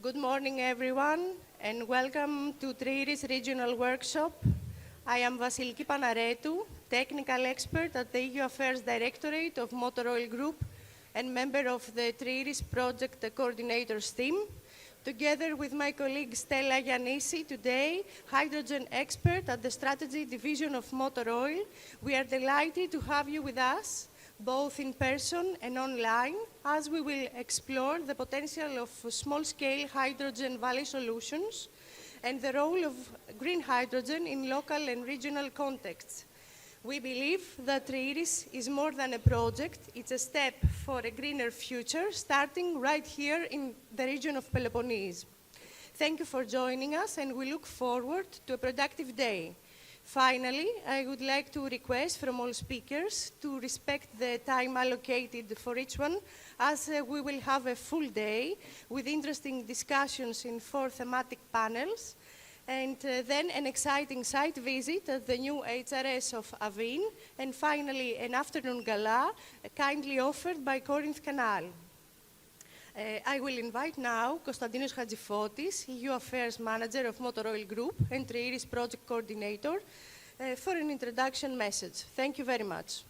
Good morning, everyone, and welcome to TRIERES Regional Workshop. I am Vasiliki Panaretou, technical expert at the EU Affairs Directorate of Motor Oil Group and member of the TRIERES Project Coordinators team. Together with my colleague Stella Yannissi, today, hydrogen expert at the Strategy Division of Motor Oil, we are delighted to have you with us, both in person and online, as we will explore the potential of small-scale hydrogen valley solutions and the role of green hydrogen in local and regional contexts. We believe that TRIERES is more than a project, it's a step for a greener future, starting right here in the region of Peloponnese. Thank you for joining us, and we look forward to a productive day. Finally, I would like to request from all speakers to respect the time allocated for each one, as we will have a full day with interesting discussions in 4 thematic panels, and then an exciting site visit at the new HRS of Avin, and finally an afternoon gala kindly offered by Corinth Canal. I will invite now Konstantinos Hadjifotis, EU Affairs Manager of Motor Oil Group and TRIERES Project Coordinator, for an introduction message. Thank you very much.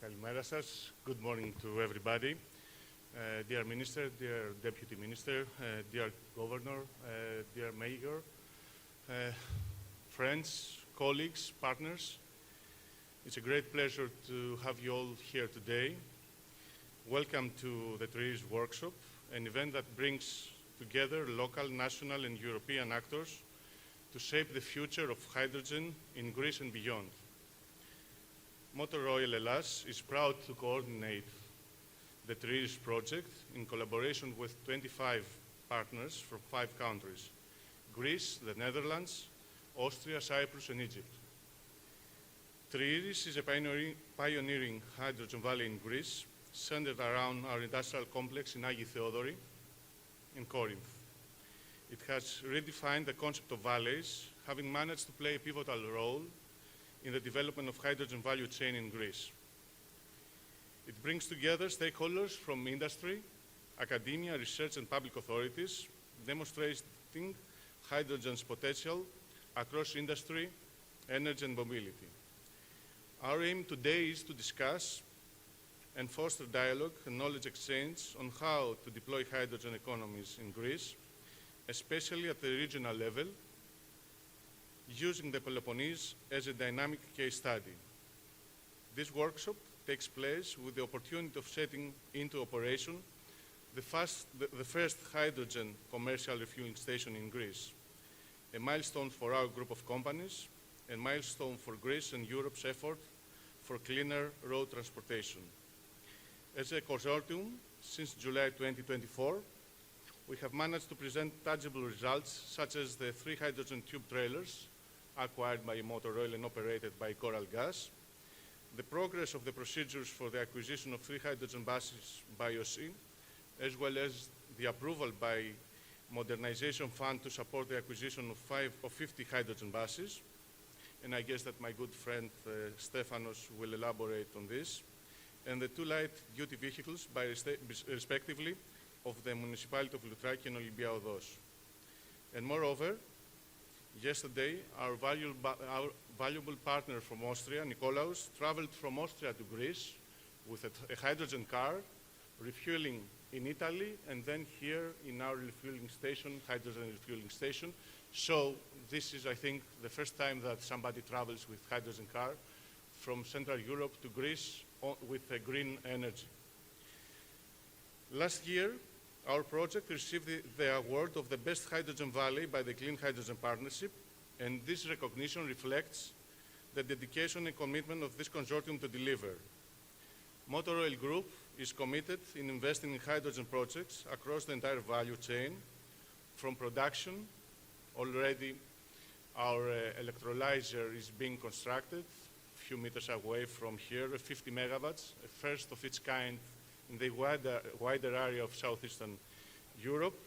Καλημέρα σας. Good morning to everybody. Dear Minister, dear Deputy Minister, dear Governor, dear Mayor, friends, colleagues, partners. It's a great pleasure to have you all here today. Welcome to the TRIERES workshop, an event that brings together local, national and European actors to shape the future of hydrogen in Greece and beyond. Motor Oil Hellas is proud to coordinate the TRIERES project in collaboration with 25 partners from 5 countries: Greece, the Netherlands, Austria, Cyprus, and Egypt. TRIERES is a pioneering hydrogen valley in Greece, centered around our industrial complex in Theodoroi in Corinth. It has redefined the concept of valleys, having managed to play a pivotal role in the development of hydrogen value chain in Greece. It brings together stakeholders from industry, academia, research, and public authorities, demonstrating hydrogen's potential across industry, energy, and mobility. Our aim today is to discuss and foster dialogue and knowledge exchange on how to deploy hydrogen economies in Greece, especially at the regional level, using the Peloponnese as a dynamic case study. This workshop takes place with the opportunity of setting into operation the first hydrogen commercial refueling station in Greece, a milestone for our group of companies, a milestone for Greece and Europe's effort for cleaner road transportation. As a consortium, since July 2024, we have managed to present tangible results, such as the 3 hydrogen tube trailers acquired by Motor Oil and operated by Coral Gas, the progress of the procedures for the acquisition of 3 hydrogen buses by OSI, as well as the approval by Modernization Fund to support the acquisition of 50 hydrogen buses. And I guess that my good friend Stefanos will elaborate on this. And the 2 light-duty vehicles, respectively, of the Municipality of Loutraki and Olympiaodos. And moreover, yesterday, our valuable partner from Austria, Nikolaos, traveled from Austria to Greece with a hydrogen car, refueling in Italy, and then here in our refueling station, hydrogen refueling station. So this is, I think, the first time that somebody travels with hydrogen car from Central Europe to Greece with green energy. Last year, our project received the award of the Best Hydrogen Valley by the Clean Hydrogen Partnership, and this recognition reflects the dedication and commitment of this consortium to deliver. Motor Oil Group is committed in investing in hydrogen projects across the entire value chain, from production. Already our electrolyzer is being constructed a few meters away from here, 50 megawatts, a first of its kind in the wider area of southeastern Europe,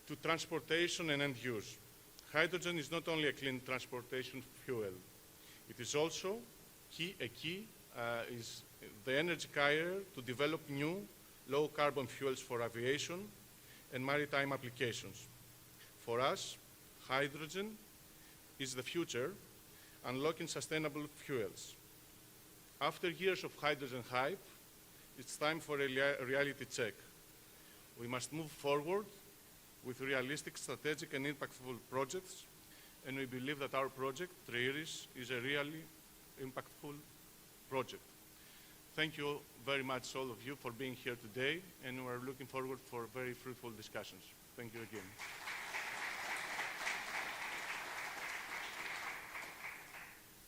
to transportation and end use. hydrogen is not only a clean transportation fuel, it is also is the energy carrier to develop new low-carbon fuels for aviation and maritime applications. For us, hydrogen is the future, unlocking sustainable fuels. After years of hydrogen hype, it's time for a reality check. We must move forward with realistic, strategic, and impactful projects, and we believe that our project, TRIERES, is a really impactful project. Thank you very much, all of you, for being here today, and we're looking forward for very fruitful discussions. Thank you again.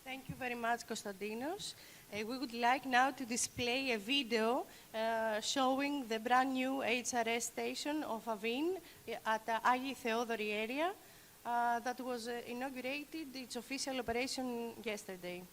Thank you very much, Konstantinos. We would like now to display a video showing the brand new HRS station of Avin at the Agioi Theodoroi area that was inaugurated its official operation yesterday.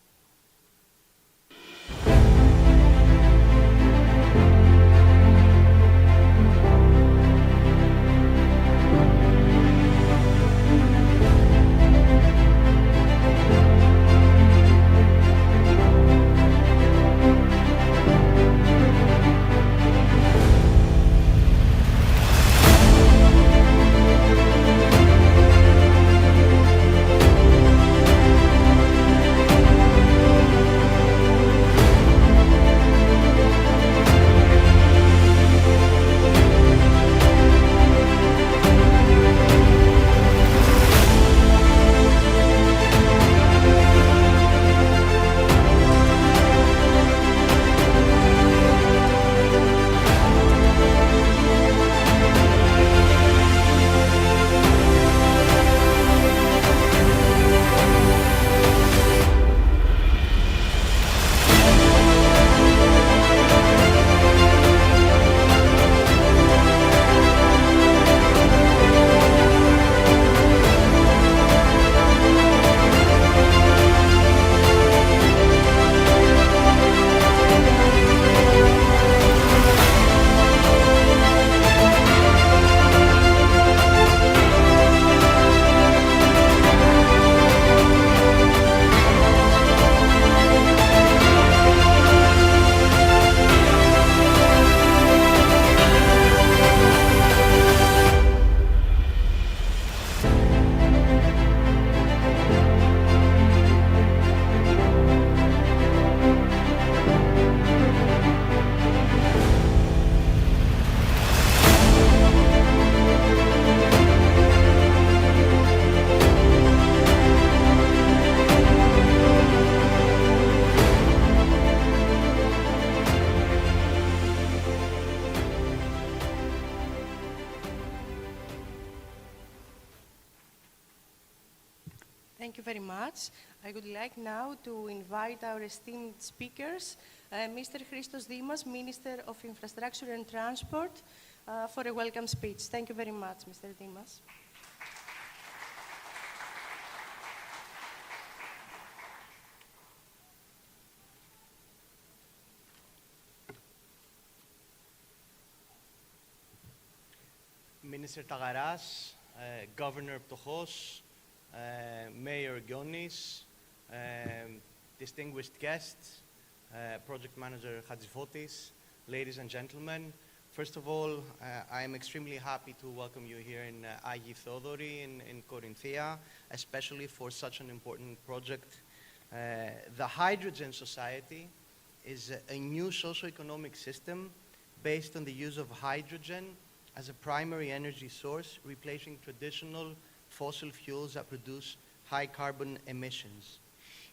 Thank you very much. I would like now to invite our esteemed speakers, Mr. Christos Dimas, Minister of Infrastructure and Transport, for a welcome speech. Thank you very much, Mr. Dimas. Minister Tagaras, Governor Ptochos, Mayor Gionis, distinguished guests, Project Manager Hadjifotis, ladies and gentlemen. First of all, I am extremely happy to welcome you here in Agioi Theodoroi in Corinth, especially for such an important project. The Hydrogen Society is a new socio-economic system based on the use of hydrogen as a primary energy source, replacing traditional fossil fuels that produce high carbon emissions.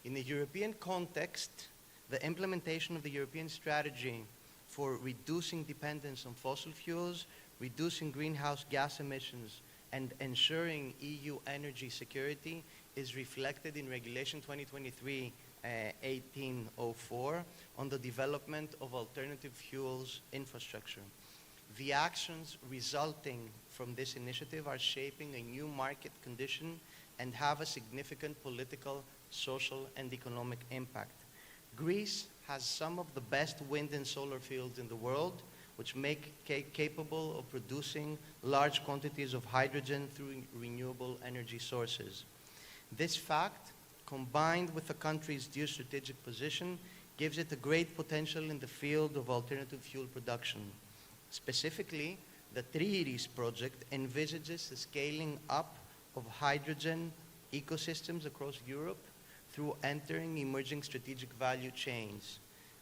In the European context, the implementation of the European strategy for reducing dependence on fossil fuels, reducing greenhouse gas emissions, and ensuring EU energy security is reflected in Regulation 2023-1804 on the development of alternative fuels infrastructure. The actions resulting from this initiative are shaping a new market condition and have a significant political, social, and economic impact. Greece has some of the best wind and solar fields in the world, which make capable of producing large quantities of hydrogen through renewable energy sources. This fact, combined with the country's geostrategic position, gives it a great potential in the field of alternative fuel production. Specifically, the TRIERES project envisages the scaling up of hydrogen ecosystems across Europe through entering emerging strategic value chains.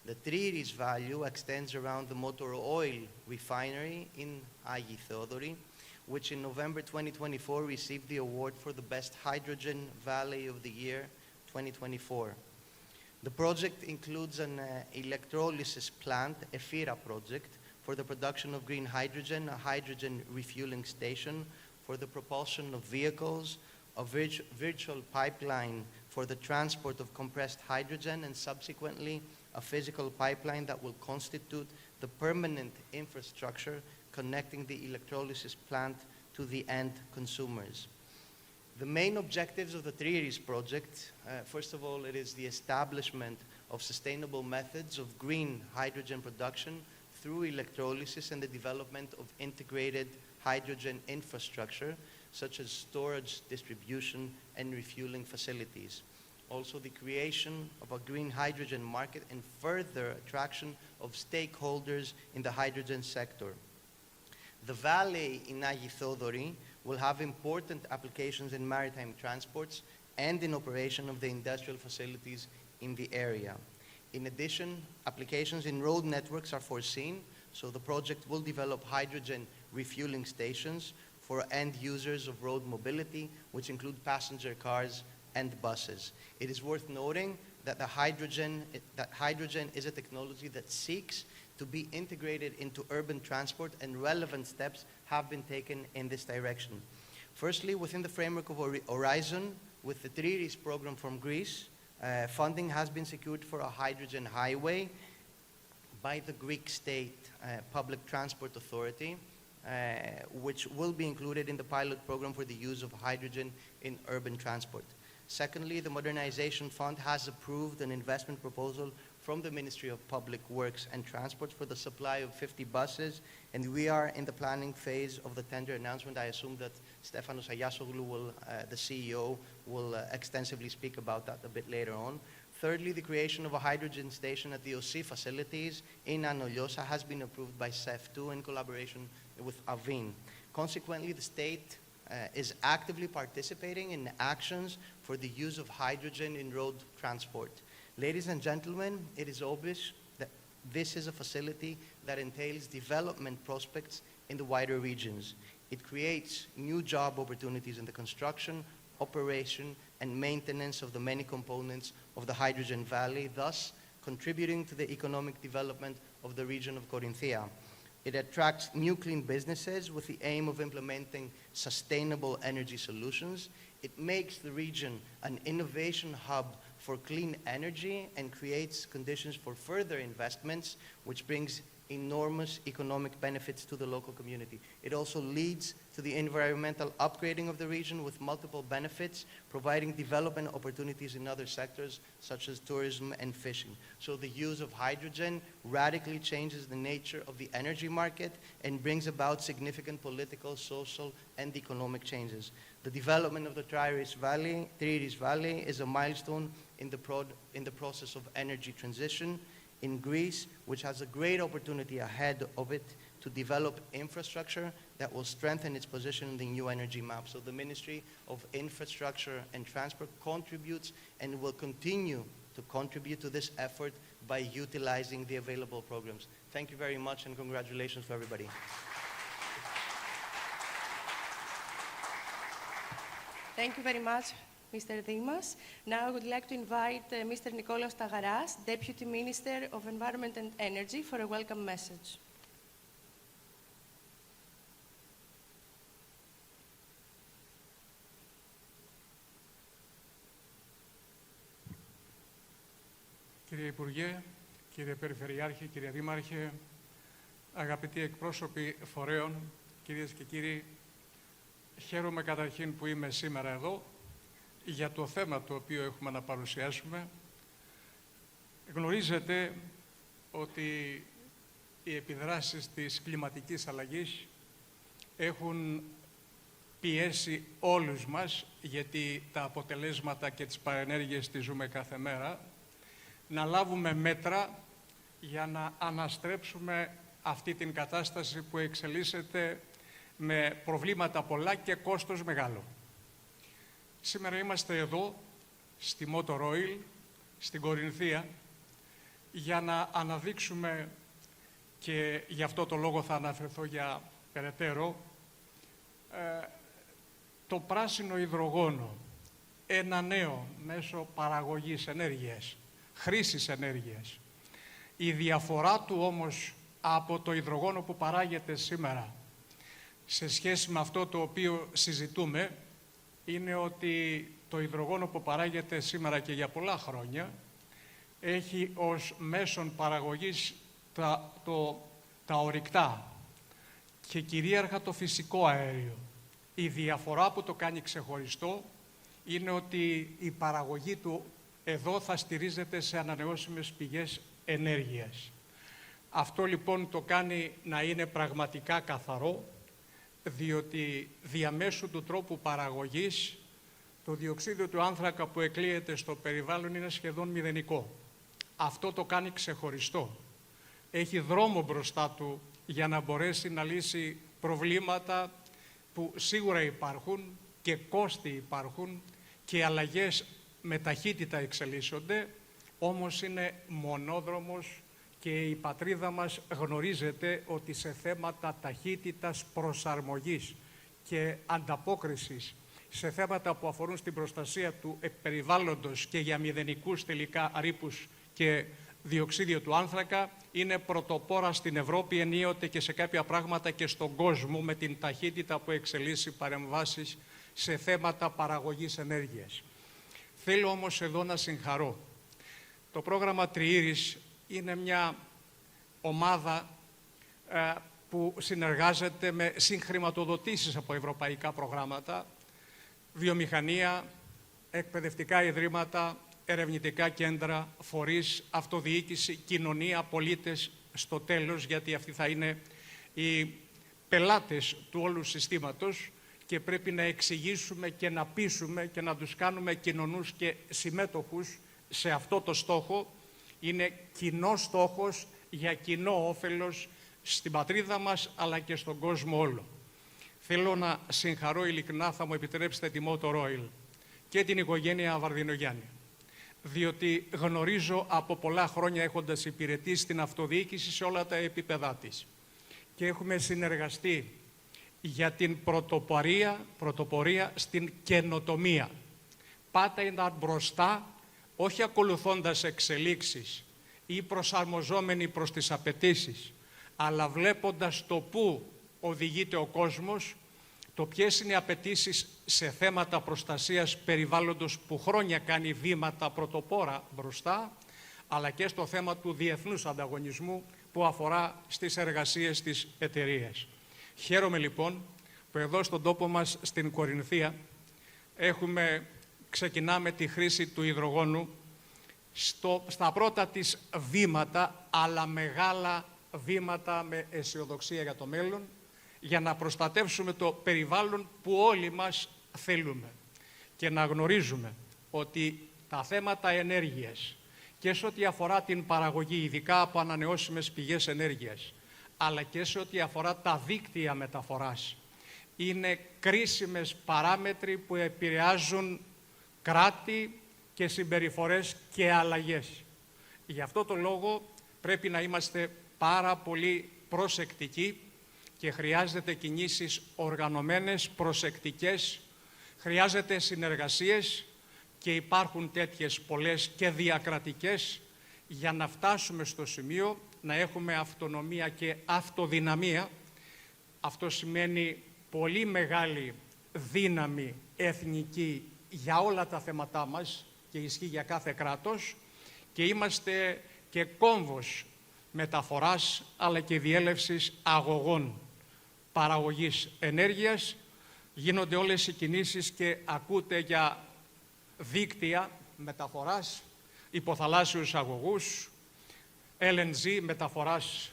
The TRIERES value extends around the motor oil refinery in Agioi Theodoroi, which in November 2024 received the award for the Best Hydrogen Valley of the Year 2024. The project includes an electrolysis plant, a FIRA project, for the production of green hydrogen, a hydrogen refueling station for the propulsion of vehicles, a virtual pipeline for the transport of compressed hydrogen, and subsequently a physical pipeline that will constitute the permanent infrastructure connecting the electrolysis plant to the end consumers. The main objectives of the TRIERES project, first of all, it is the establishment of sustainable methods of green hydrogen production through electrolysis and the development of integrated hydrogen infrastructure, such as storage, distribution, and refueling facilities. Also, the creation of a green hydrogen market and further attraction of stakeholders in the hydrogen sector. The valley in Agioi Theodoroi will have important applications in maritime transports and in operation of the industrial facilities in the area. In addition, applications in road networks are foreseen, so the project will develop hydrogen refueling stations for end users of road mobility, which include passenger cars and buses. It is worth noting that hydrogen is a technology that seeks to be integrated into urban transport, and relevant steps have been taken in this direction. Firstly, within the framework of Horizon, with the TRIERES program from Greece, funding has been secured for a hydrogen highway by the Greek State Public Transport Authority, which will be included in the pilot program for the use of hydrogen in urban transport. Secondly, the Modernization Fund has approved an investment proposal from the Ministry of Public Works and Transport for the supply of 50 buses, and we are in the planning phase of the tender announcement. I assume that Stefanos Ayasoglou, the CEO, will extensively speak about that a bit later on. Thirdly, the creation of a hydrogen station at the OC facilities in Anoliosa has been approved by CEF2 in collaboration with Avin. Consequently, the state is actively participating in actions for the use of hydrogen in road transport. Ladies and gentlemen, it is obvious that this is a facility that entails development prospects in the wider regions. It creates new job opportunities in the construction, operation, and maintenance of the many components of the hydrogen valley, thus contributing to the economic development of the region of Corinthia. It attracts new clean businesses with the aim of implementing sustainable energy solutions. It makes the region an innovation hub for clean energy and creates conditions for further investments, which brings enormous economic benefits to the local community. It also leads to the environmental upgrading of the region with multiple benefits, providing development opportunities in other sectors such as tourism and fishing. So the use of hydrogen radically changes the nature of the energy market and brings about significant political, social, and economic changes. The development of the TRIERES Valley is a milestone in the process of energy transition in Greece, which has a great opportunity ahead of it to develop infrastructure that will strengthen its position in the new energy map. So the Ministry of Infrastructure and Transport contributes and will continue to contribute to this effort by utilizing the available programs. Thank you very much, and congratulations to everybody. Thank you very much, Mr. Dimas. Now I would like to invite Mr. Nikolaos Tagaras, Deputy Minister of Environment and Energy, for a welcome message. Κύριε Υπουργέ, κύριε Περιφερειάρχη, κύριε Δήμαρχε, αγαπητοί εκπρόσωποι φορέων, κυρίες και κύριοι, χαίρομαι καταρχήν που είμαι σήμερα εδώ για το θέμα το οποίο έχουμε να παρουσιάσουμε. Γνωρίζετε ότι οι επιδράσεις της κλιματικής αλλαγής έχουν πιέσει όλους μας, γιατί τα αποτελέσματα και τις παρενέργειες τις ζούμε κάθε μέρα, να λάβουμε μέτρα για να αναστρέψουμε αυτή την κατάσταση που εξελίσσεται με προβλήματα πολλά και κόστος μεγάλο. Σήμερα είμαστε εδώ, στη Municipality, στην Κορινθία, για να αναδείξουμε, και γι' αυτό το λόγο θα αναφερθώ για περαιτέρω, το πράσινο υδρογόνο, ένα νέο μέσο παραγωγής ενέργειας, χρήσης ενέργειας. Η διαφορά του όμως από το υδρογόνο που παράγεται σήμερα σε σχέση με αυτό το οποίο συζητούμε είναι ότι το υδρογόνο που παράγεται σήμερα και για πολλά χρόνια έχει ως μέσον παραγωγής τα ορυκτά και κυρίαρχα το φυσικό αέριο. Η διαφορά που το κάνει ξεχωριστό είναι ότι η παραγωγή του εδώ θα στηρίζεται σε ανανεώσιμες πηγές ενέργειας. Αυτό λοιπόν το κάνει να είναι πραγματικά καθαρό, διότι διαμέσου του τρόπου παραγωγής το διοξείδιο του άνθρακα που εκλείεται στο περιβάλλον είναι σχεδόν μηδενικό. Αυτό το κάνει ξεχωριστό. Έχει δρόμο μπροστά του για να μπορέσει να λύσει προβλήματα που σίγουρα υπάρχουν και κόστη υπάρχουν και αλλαγές με ταχύτητα εξελίσσονται, όμως είναι μονόδρομος και η πατρίδα μας γνωρίζετε ότι σε θέματα ταχύτητας προσαρμογής και ανταπόκρισης σε θέματα που αφορούν στην προστασία του περιβάλλοντος και για μηδενικούς τελικά ρήπους και διοξίδιο του άνθρακα είναι πρωτοπόρα στην Ευρώπη ενίοτε και σε κάποια πράγματα και στον κόσμο με την ταχύτητα που εξελίσσει παρεμβάσεις σε θέματα παραγωγής ενέργειας. Θέλω όμως εδώ να συγχαρώ. Το πρόγραμμα TRIERES είναι μια ομάδα που συνεργάζεται με συγχρηματοδοτήσεις από ευρωπαϊκά προγράμματα, βιομηχανία, εκπαιδευτικά ιδρύματα, ερευνητικά κέντρα, φορείς, αυτοδιοίκηση, κοινωνία, πολίτες στο τέλος, γιατί αυτοί θα είναι οι πελάτες του όλου συστήματος και πρέπει να εξηγήσουμε και να πείσουμε και να τους κάνουμε κοινωνούς και συμμέτοχους σε αυτό το στόχο. Είναι κοινός στόχος για κοινό όφελος στην πατρίδα μας αλλά και στον κόσμο όλο. Θέλω να συγχαρώ ειλικρινά, θα μου επιτρέψετε, τη Municipality και την οικογένεια Βαρδινογιάννη, διότι γνωρίζω από πολλά χρόνια έχοντας υπηρετήσει την αυτοδιοίκηση σε όλα τα επίπεδά της και έχουμε συνεργαστεί για την πρωτοπορία στην καινοτομία. Πάντα ήταν μπροστά, όχι ακολουθώντας εξελίξεις ή προσαρμοζόμενοι προς τις απαιτήσεις, αλλά βλέποντας το πού οδηγείται ο κόσμος, το ποιες είναι οι απαιτήσεις σε θέματα προστασίας περιβάλλοντος που χρόνια κάνει βήματα πρωτοπόρα μπροστά, αλλά και στο θέμα του διεθνούς ανταγωνισμού που αφορά στις εργασίες της εταιρείας. Χαίρομαι λοιπόν που εδώ στον τόπο μας στην Κορινθία ξεκινάμε τη χρήση του υδρογόνου στα πρώτα της βήματα, αλλά μεγάλα βήματα με αισιοδοξία για το μέλλον, για να προστατεύσουμε το περιβάλλον που όλοι μας θέλουμε και να γνωρίζουμε ότι τα θέματα ενέργειας και σε ό,τι αφορά την παραγωγή, ειδικά από ανανεώσιμες πηγές ενέργειας, αλλά και σε ό,τι αφορά τα δίκτυα μεταφοράς, είναι κρίσιμες παράμετροι που επηρεάζουν κράτη και συμπεριφορές και αλλαγές. Γι' αυτό το λόγο πρέπει να είμαστε πάρα πολύ προσεκτικοί και χρειάζεται κινήσεις οργανωμένες, προσεκτικές, χρειάζεται συνεργασίες και υπάρχουν τέτοιες πολλές και διακρατικές για να φτάσουμε στο σημείο να έχουμε αυτονομία και αυτοδυναμία. Αυτό σημαίνει πολύ μεγάλη δύναμη εθνική για όλα τα θέματά μας και ισχύει για κάθε κράτος και είμαστε και κόμβος μεταφοράς αλλά και διέλευσης αγωγών παραγωγής ενέργειας. Γίνονται όλες οι κινήσεις και ακούτε για δίκτυα μεταφοράς, υποθαλάσσιους αγωγούς, LNG μεταφοράς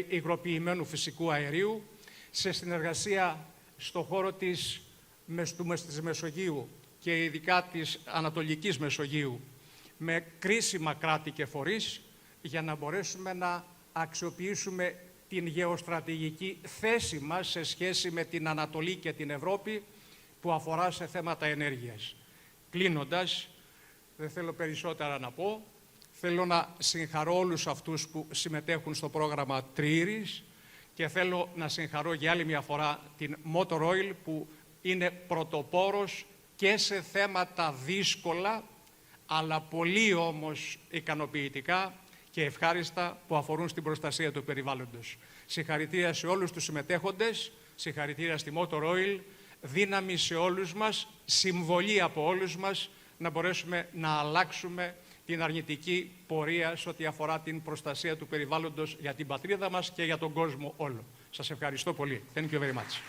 υγροποιημένου φυσικού αερίου, σε συνεργασία στο χώρο της Μεσογείου και ειδικά της Ανατολικής Μεσογείου, με κρίσιμα κράτη και φορείς, για να μπορέσουμε να αξιοποιήσουμε την γεωστρατηγική θέση μας σε σχέση με την Ανατολή και την Ευρώπη που αφορά σε θέματα ενέργειας. Κλείνοντας, δεν θέλω περισσότερα να πω. Θέλω να συγχαρώ όλους αυτούς που συμμετέχουν στο πρόγραμμα TRIERES και θέλω να συγχαρώ για άλλη μια φορά την Motoroil που είναι πρωτοπόρος και σε θέματα δύσκολα, αλλά πολύ όμως ικανοποιητικά και ευχάριστα που αφορούν στην προστασία του περιβάλλοντος. Συγχαρητήρια σε όλους τους συμμετέχοντες, συγχαρητήρια στη Motoroil, δύναμη σε όλους μας, συμβολή από όλους μας να μπορέσουμε να αλλάξουμε την αρνητική πορεία σε ό,τι αφορά την προστασία του περιβάλλοντος για την πατρίδα μας και για τον κόσμο όλο. Σας ευχαριστώ πολύ. Thank you very much.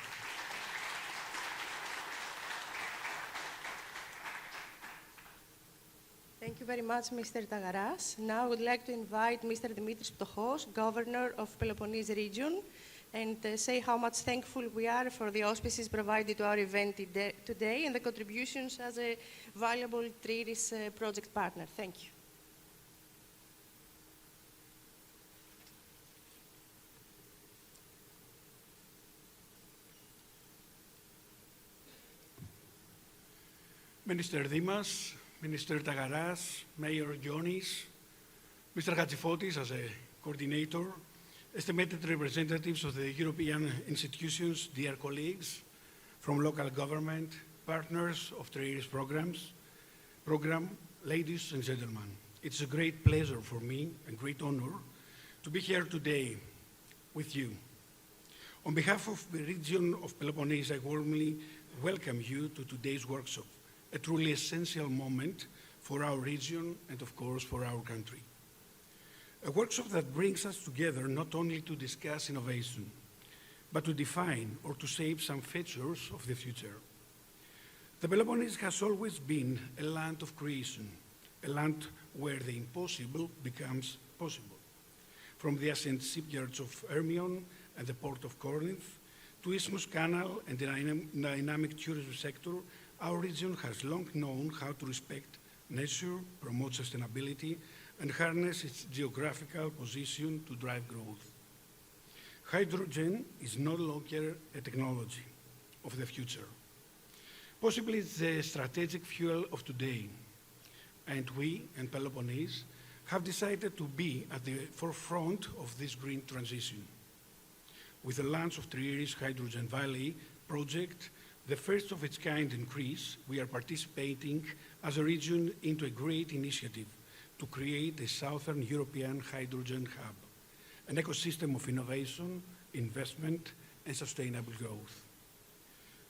Thank you very much, Mr. Tagaras. Now I would like to invite Mr. Dimitris Ptochos, Governor of Peloponnese Region, and say how much thankful we are for the auspices provided to our event today and the contributions as a valuable TRIERES project partner. Thank you. Minister Dimas, Minister Tagaras, Mayor Jonis, Mr. Hatzifotis as a coordinator, estimated representatives of the European institutions, dear colleagues from local government, partners of TRIERES program, ladies and gentlemen. It's a great pleasure for me and great honor to be here today with you. On behalf of the region of Peloponnese, I warmly welcome you to today's workshop, a truly essential moment for our region and, of course, for our country. A workshop that brings us together not only to discuss innovation, but to define or to shape some features of the future. The Peloponnese has always been a land of creation, a land where the impossible becomes possible. From the ancient shipyards of Hermion and the port of Corinth, to Isthmus Canal and the dynamic tourism sector, our region has long known how to respect nature, promote sustainability, and harness its geographical position to drive growth. Hydrogen is no longer a technology of the future. Possibly it's the strategic fuel of today, and we, in Peloponnese, have decided to be at the forefront of this green transition. With the launch of TRIERES Hydrogen Valley project, the first of its kind in Greece, we are participating as a region into a great initiative to create a Southern European hydrogen hub, an ecosystem of innovation, investment, and sustainable growth.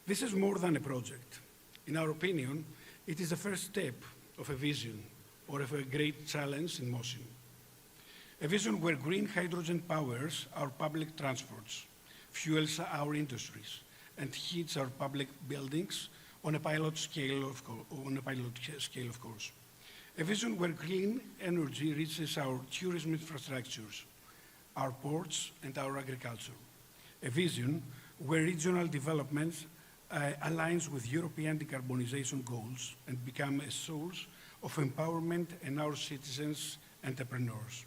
This is more than a project. In our opinion, it is the first step of a vision or of a great challenge in motion. A vision where green hydrogen powers our public transports, fuels our industries, and heats our public buildings on a pilot scale, of course. A vision where clean energy reaches our tourism infrastructures, our ports, and our agriculture. A vision where regional development aligns with European decarbonization goals and become a source of empowerment in our citizens and entrepreneurs.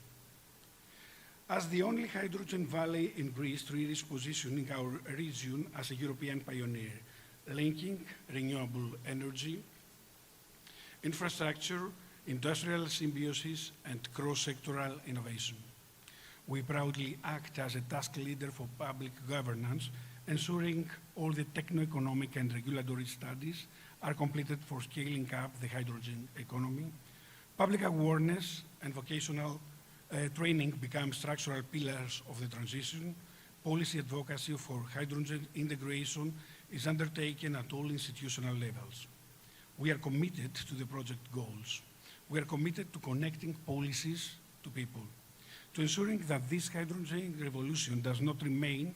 As the only hydrogen valley in Greece, TRIERES is positioning our region as a European pioneer, linking renewable energy, infrastructure, industrial symbiosis, and cross-sectoral innovation. We proudly act as a task leader for public governance, ensuring all the techno-economic and regulatory studies are completed for scaling up the hydrogen economy. Public awareness and vocational training become structural pillars of the transition. Policy advocacy for hydrogen integration is undertaken at all institutional levels. We are committed to the project goals. We are committed to connecting policies to people, to ensuring that this hydrogen revolution does not remain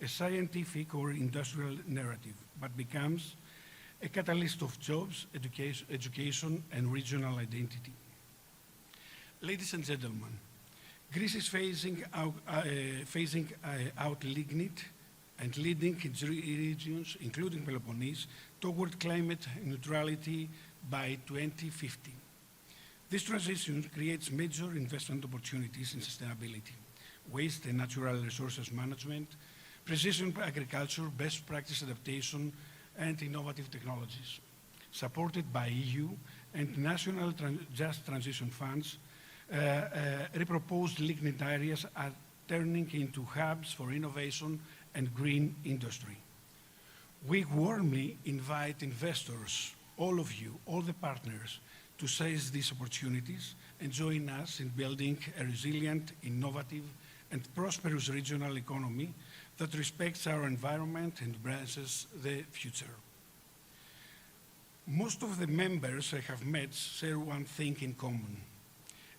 a scientific or industrial narrative, but becomes a catalyst of jobs, education, and regional identity. Ladies and gentlemen, Greece is phasing out lignite and leading its regions, including Peloponnese, toward climate neutrality by 2050. This transition creates major investment opportunities in sustainability, waste and natural resources management, precision agriculture, best practice adaptation, and innovative technologies. Supported by EU and national just transition funds, reproposed lignite areas are turning into hubs for innovation and green industry. We warmly invite investors, all of you, all the partners, to seize these opportunities and join us in building a resilient, innovative, and prosperous regional economy that respects our environment and embraces the future. Most of the members I have met share one thing in common: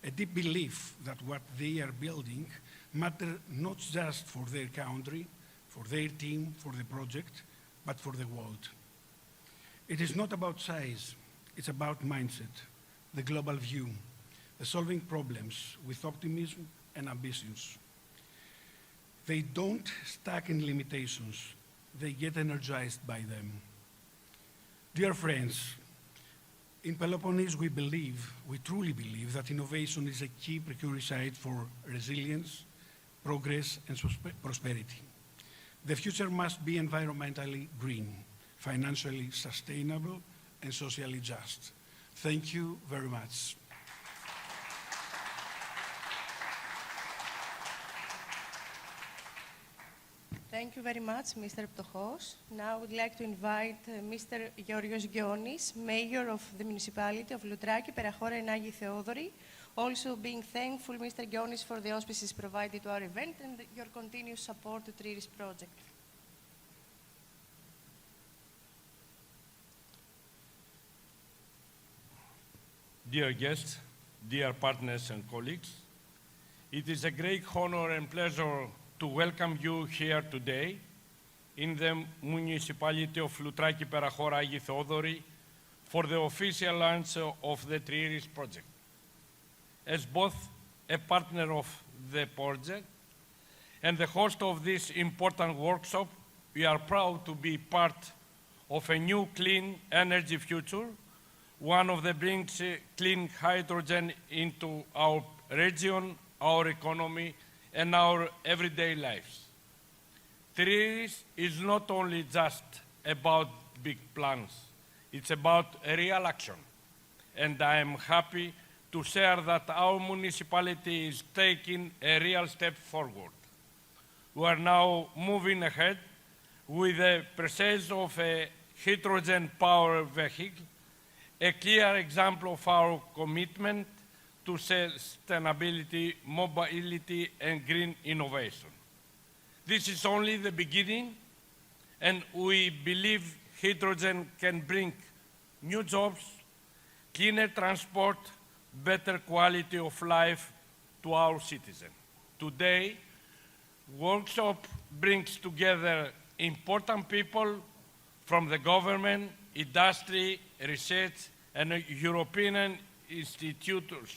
a deep belief that what they are building matters not just for their country, for their team, for the project, but for the world. It is not about size, it's about mindset, the global view, the solving problems with optimism and ambitions. They don't stuck in limitations, they get energized by them. Dear friends, in Peloponnese we truly believe that innovation is a key prerequisite for resilience, progress, and prosperity. The future must be environmentally green, financially sustainable, and socially just. Thank you very much. Thank you very much, Mr. Ptochos. Now I would like to invite Mr. Georgios Gionis, Mayor of the Municipality of Loutraki-Perachora-Agioi Theodoroi. Also being thankful, Mr. Gionis, for the auspices provided to our event and your continuous support to TRIERES project. Dear guests, dear partners and colleagues, it is a great honor and pleasure to welcome you here today in the Municipality of Loutraki-Perachora-Agioi Theodoroi for the official launch of the TRIERES project. As both a partner of the project and the host of this important workshop, we are proud to be part of a new clean energy future, one of the brings clean hydrogen into our region, our economy, and our everyday lives. TRIERES is not only just about big plans, it's about real action. And I am happy to share that our municipality is taking a real step forward. We are now moving ahead with the purchase of a hydrogen-powered vehicle, a clear example of our commitment to sustainability, mobility, and green innovation. This is only the beginning, and we believe hydrogen can bring new jobs, cleaner transport, better quality of life to our citizens. Today, workshop brings together important people from the government, industry, research, and European institutions.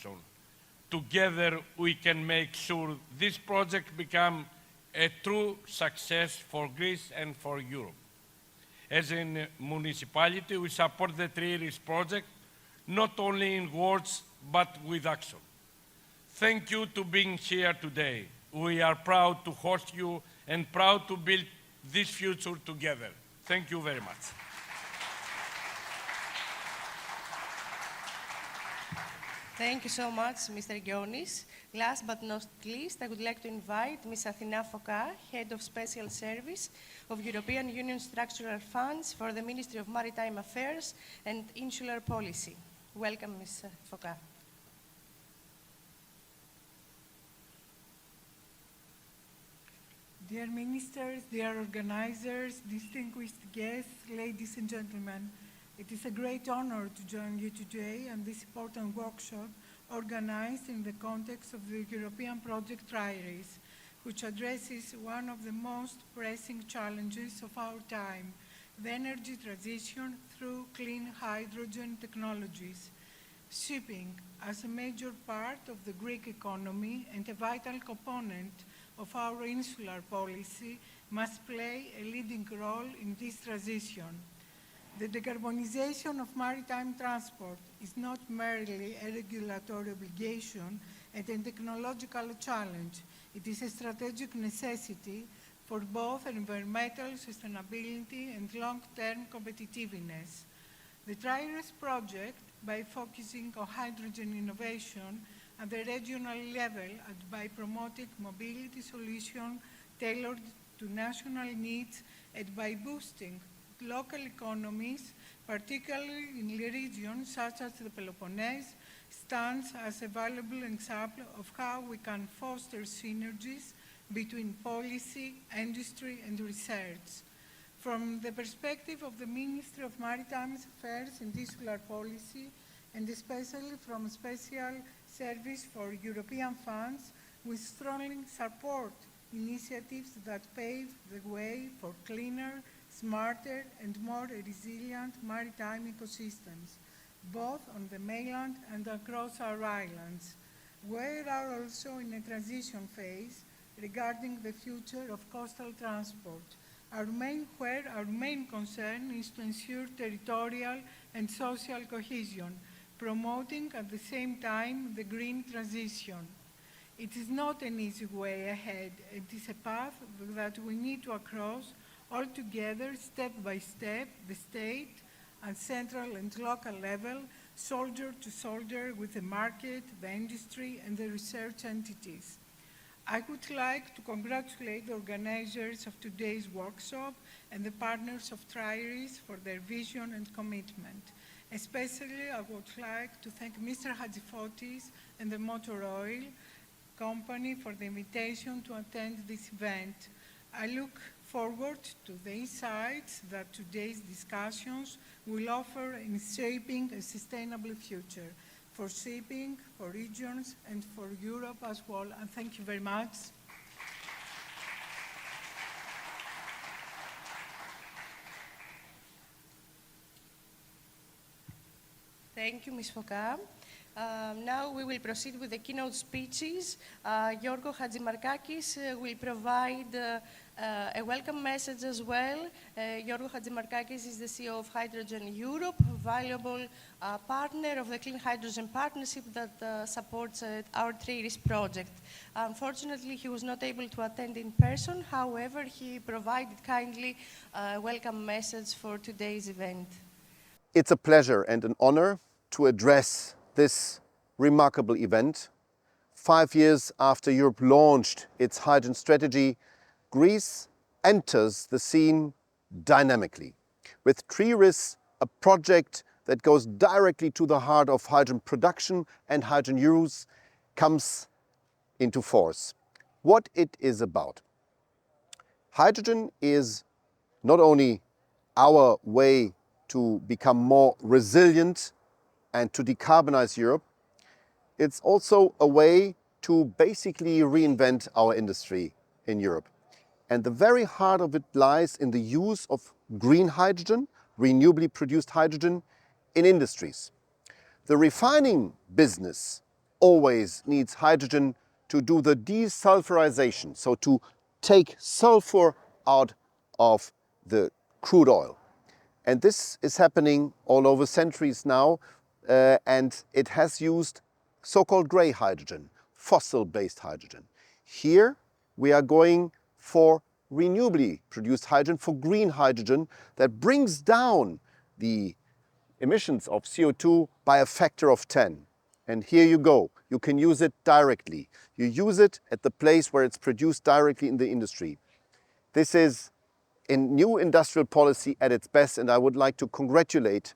Together, we can make sure this project becomes a true success for Greece and for Europe. As a municipality, we support the TRIERES project, not only in words, but with action. Thank you to being here today. We are proud to host you and proud to build this future together. Thank you very much. Thank you so much, Mr. Gionis. Last but not least, I would like to invite Ms. Athina Foka, Head of Special Service of European Union Structural Funds for the Ministry of Maritime Affairs and Insular Policy. Welcome, Ms. Foka. Dear ministers, dear organizers, distinguished guests, ladies and gentlemen, it is a great honor to join you today on this important workshop organized in the context of the European project TRIERES, which addresses one of the most pressing challenges of our time, the energy transition through clean hydrogen technologies. Shipping, as a major part of the Greek economy and a vital component of our insular policy, must play a leading role in this transition. The decarbonization of maritime transport is not merely a regulatory obligation and a technological challenge. It is a strategic necessity for both environmental sustainability and long-term competitiveness. The TRIERES project, by focusing on hydrogen innovation at the regional level and by promoting mobility solutions tailored to national needs and by boosting local economies, particularly in regions such as the Peloponnese, stands as a valuable example of how we can foster synergies between policy, industry, and research. From the perspective of the Ministry of Maritime Affairs and Insular Policy, and especially from Special Service for European Funds, we strongly support initiatives that pave the way for cleaner, smarter, and more resilient maritime ecosystems, both on the mainland and across our islands. We are also in a transition phase regarding the future of coastal transport. Our main concern is to ensure territorial and social cohesion, promoting at the same time the green transition. It is not an easy way ahead. It is a path that we need to cross all together, step by step, the state at central and local level, shoulder to shoulder with the market, the industry, and the research entities. I would like to congratulate the organizers of today's workshop and the partners of TRIERES for their vision and commitment. Especially, I would like to thank Mr. Hadjifotis and the Motor Oil Company for the invitation to attend this event. I look forward to the insights that today's discussions will offer in shaping a sustainable future for shipping, for regions, and for Europe as well. And thank you very much. Thank you, Ms. Foka. Now we will proceed with the keynote speeches. Giorgos Hadjimarkakis will provide a welcome message as well. Giorgos Hadjimarkakis is the CEO of Hydrogen Europe, a valuable partner of the Clean Hydrogen Partnership that supports our TRIERES project. Unfortunately, he was not able to attend in person. However, he provided kindly a welcome message for today's event. It's a pleasure and an honor to address this remarkable event. 5 years after Europe launched its hydrogen strategy, Greece enters the scene dynamically. With TRIERES, a project that goes directly to the heart of hydrogen production and hydrogen use, comes into force. What it is about. Hydrogen is not only our way to become more resilient and to decarbonize Europe, it's also a way to basically reinvent our industry in Europe. And the very heart of it lies in the use of green hydrogen, renewably produced hydrogen, in industries. The refining business always needs hydrogen to do the desulfurization, so to take sulfur out of the crude oil. And this is happening all over centuries now, and it has used so-called grey hydrogen, fossil-based hydrogen. Here we are going for renewably produced hydrogen, for green hydrogen that brings down the emissions of CO2 by a factor of 10. And here you go. You can use it directly. You use it at the place where it's produced directly in the industry. This is in new industrial policy at its best, and I would like to congratulate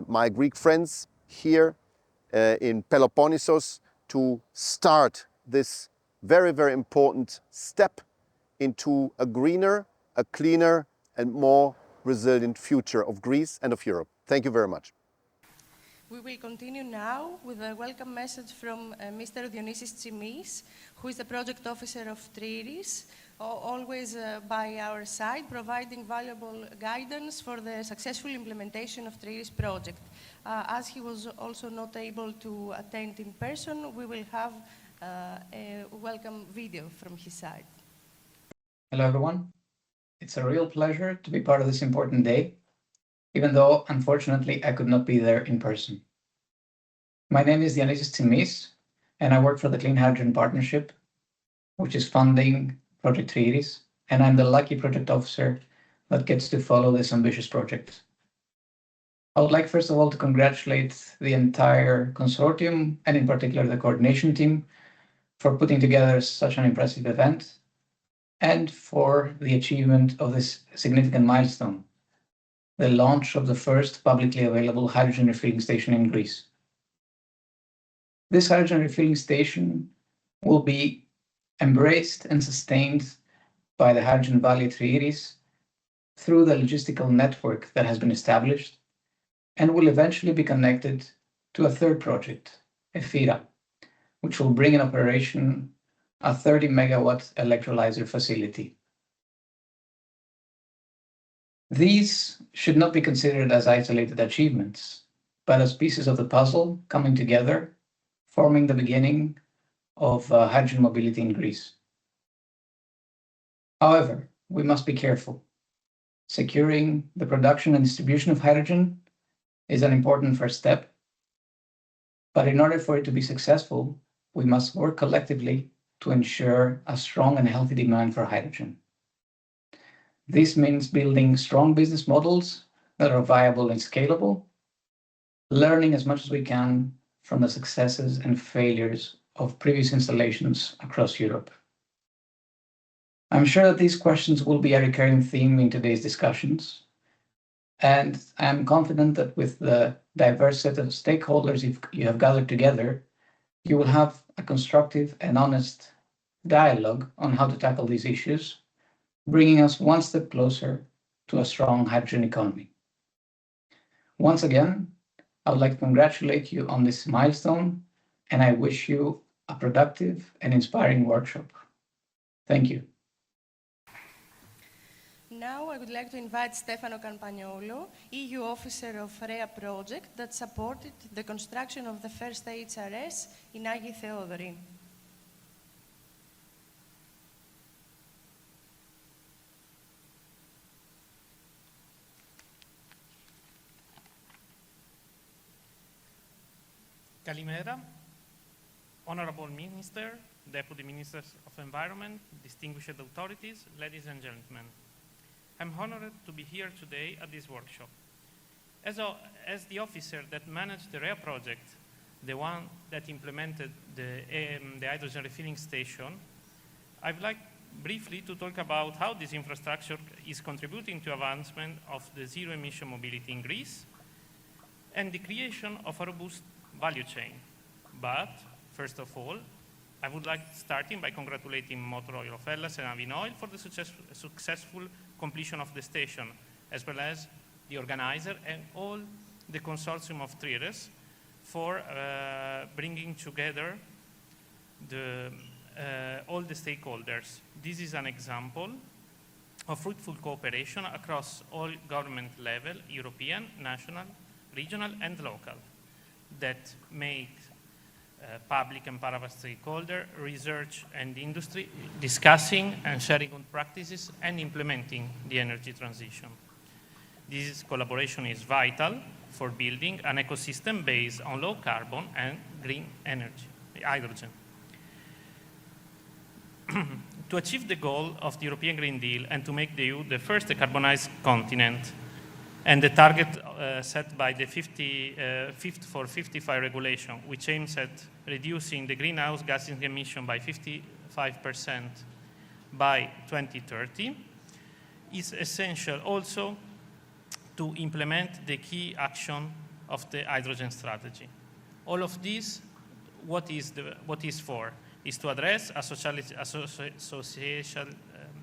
my Greek friends here in Peloponnesos to start this very, very important step into a greener, a cleaner, and more resilient future of Greece and of Europe. Thank you very much. We will continue now with a welcome message from Mr. Dionysis Tsimis, who is the project officer of TRIERES. always by our side, providing valuable guidance for the successful implementation of TRIERES project. As he was also not able to attend in person, we will have a welcome video from his side. Hello, everyone. It's a real pleasure to be part of this important day, even though, unfortunately, I could not be there in person. My name is Dimas, and I work for the Clean Hydrogen Partnership, which is funding Project TRIERES, and I'm the lucky project officer that gets to follow this ambitious project. I would like, first of all, to congratulate the entire consortium, and in particular the coordination team, for putting together such an impressive event and for the achievement of this significant milestone, the launch of the first publicly available hydrogen refilling station in Greece. This hydrogen refilling station will be embraced and sustained by the Hydrogen Valley TRIERES through the logistical network that has been established and will eventually be connected to a third project, EFIRA, which will bring in operation a 30-megawatt electrolyzer facility. These should not be considered as isolated achievements, but as pieces of the puzzle coming together, forming the beginning of hydrogen mobility in Greece. However, we must be careful. Securing the production and distribution of hydrogen is an important first step, but in order for it to be successful, we must work collectively to ensure a strong and healthy demand for hydrogen. This means building strong business models that are viable and scalable, learning as much as we can from the successes and failures of previous installations across Europe. I'm sure that these questions will be a recurring theme in today's discussions, and I'm confident that with the diverse set of stakeholders you have gathered together, you will have a constructive and honest dialogue on how to tackle these issues, bringing us one step closer to a strong hydrogen economy. Once again, I would like to congratulate you on this milestone, and I wish you a productive and inspiring workshop. Thank you. Now I would like to invite Stefano Campagnolo, EU officer of REA project that supported the construction of the first TRIERES in Agioi Theodoroi. Kalimera, Honorable Minister, Deputy Ministers of Environment, distinguished authorities, ladies and gentlemen. I'm honored to be here today at this workshop. As the officer that managed the REA project, the one that implemented the hydrogen refilling station, I'd like briefly to talk about how this infrastructure is contributing to advancement of the zero-emission mobility in Greece and the creation of a robust value chain. But, first of all, I would like starting by congratulating Motor Oil of Hellas and Avinoil for the successful completion of the station, as well as the organizer and all the consortium of TRIERES for bringing together all the stakeholders. This is an example of fruitful cooperation across all government level, European, national, regional, and local, that make public and private stakeholder, research and industry discussing and sharing good practices and implementing the energy transition. This collaboration is vital for building an ecosystem based on low carbon and green energy, hydrogen. To achieve the goal of the European Green Deal and to make the EU the first decarbonized continent, and the target set by the Fit for 55 regulation, which aims at reducing the greenhouse gas emission by 55% by 2030, is essential also to implement the key action of the hydrogen strategy. All of this, what is for, is to address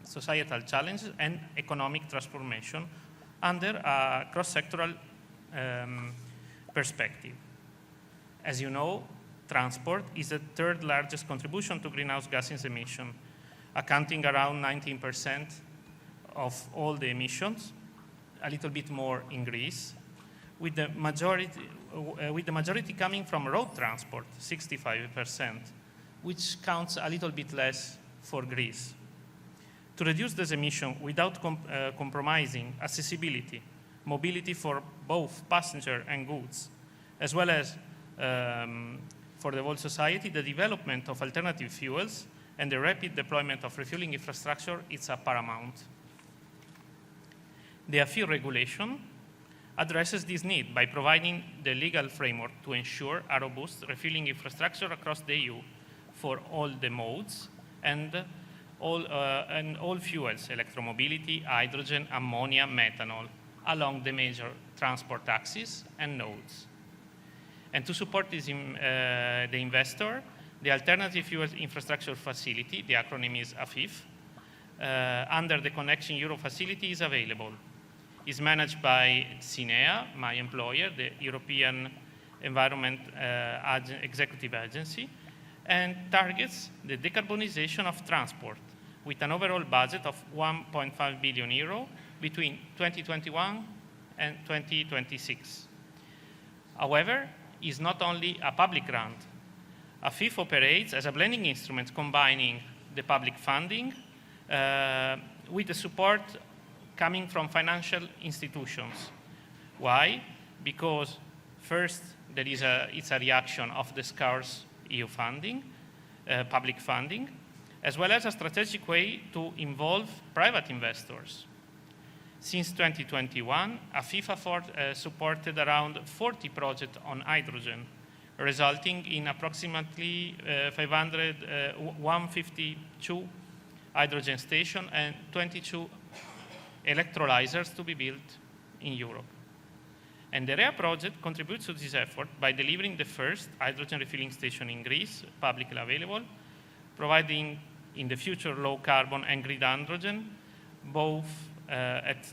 societal challenges and economic transformation under a cross-sectoral perspective. As you know, transport is the third largest contribution to greenhouse gases emission, accounting around 19% of all the emissions, a little bit more in Greece, with the majority coming from road transport, 65%, which counts a little bit less for Greece. To reduce this emission without compromising accessibility, mobility for both passenger and goods, as well as for the whole society, the development of alternative fuels and the rapid deployment of refueling infrastructure is a paramount. The AFIR regulation addresses this need by providing the legal framework to ensure a robust refueling infrastructure across the EU for all the modes and all fuels, electromobility, hydrogen, ammonia, methanol, along the major transport axes and nodes. And to support this, the investor, the Alternative Fuels Infrastructure Facility, the acronym is AFIF, under the Connection Euro facility is available. Is managed by CINEA, my employer, the European Environment Executive Agency, and targets the decarbonization of transport with an overall budget of 1.5 billion euro between 2021 and 2026. However, it's not only a public grant. AFIF operates as a blending instrument combining the public funding with the support coming from financial institutions. Why? Because first, it's a reaction of the scarce EU funding, public funding, as well as a strategic way to involve private investors. Since 2021, AFIF supported around 40 projects on hydrogen, resulting in approximately 152 hydrogen stations and 22 electrolyzers to be built in Europe. And the REA project contributes to this effort by delivering the first hydrogen refilling station in Greece, publicly available, providing in the future low carbon and green hydrogen, both at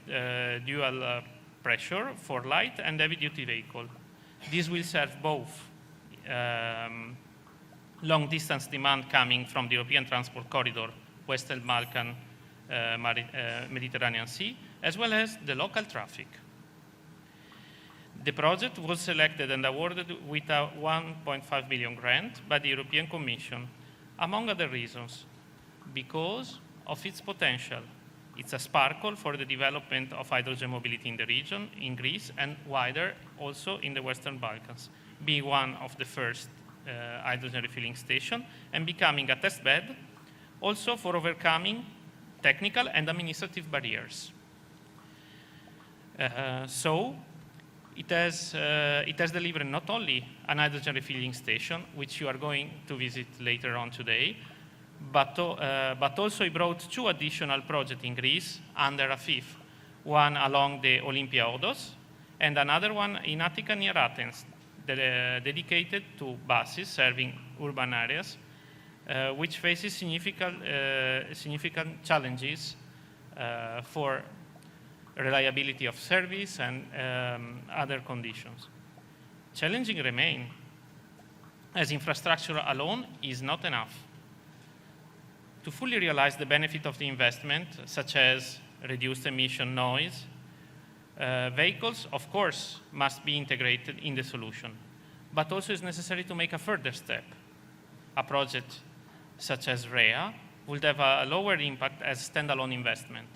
dual pressure for light and heavy duty vehicle. This will serve both long distance demand coming from the European transport corridor, Western Balkan, Mediterranean Sea, as well as the local traffic. The project was selected and awarded with a 1.5 billion grant by the European Commission, among other reasons, because of its potential. It's a sparkle for the development of hydrogen mobility in the region, in Greece, and wider also in the Western Balkans, being one of the first hydrogen refilling stations and becoming a test bed also for overcoming technical and administrative barriers. So it has delivered not only an hydrogen refilling station, which you are going to visit later on today, but also it brought two additional projects in Greece under AFIF, one along the Olympia Odos and another one in Attica near Athens, dedicated to buses serving urban areas, which faces significant challenges for reliability of service and other conditions. Challenging remain, as infrastructure alone is not enough. To fully realize the benefit of the investment, such as reduced emission noise, vehicles, of course, must be integrated in the solution, but also it's necessary to make a further step. A project such as REA would have a lower impact as standalone investment,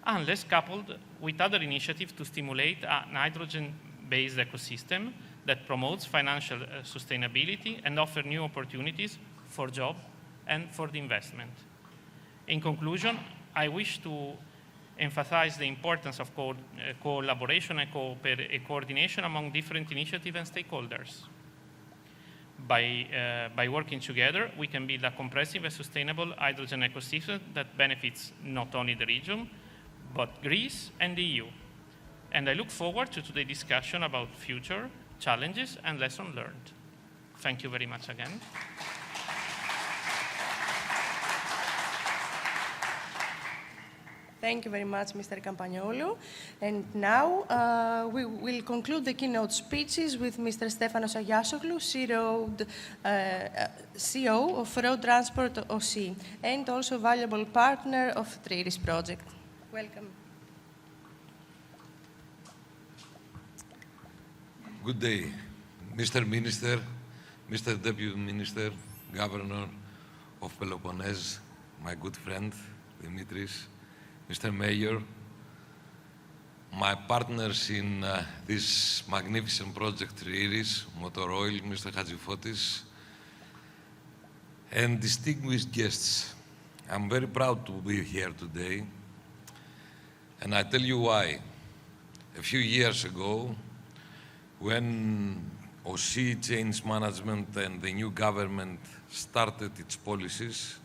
unless coupled with other initiatives to stimulate an hydrogen-based ecosystem that promotes financial sustainability and offers new opportunities for jobs and for the investment. In conclusion, I wish to emphasize the importance of collaboration and coordination among different initiatives and stakeholders. By working together, we can build a comprehensive and sustainable hydrogen ecosystem that benefits not only the region, but Greece and the EU. And I look forward to today's discussion about future challenges and lessons learned. Thank you very much again. Thank you very much, Mr. Campagnolo. And now we will conclude the keynote speeches with Mr. Stefanos Agiasoglou, CEO of Road Transport OC, and also valuable partner of TRIERES project. Welcome. Good day, Mr. Minister, Mr. Deputy Minister, Governor of Peloponnese, my good friend, Dimitris, Mr. Mayor, my partners in this magnificent project, TRIERES, Motor Oil, Mr. Hatzifotis, and distinguished guests. I'm very proud to be here today, and I tell you why. A few years ago, when OC changed management and the new government started its policies,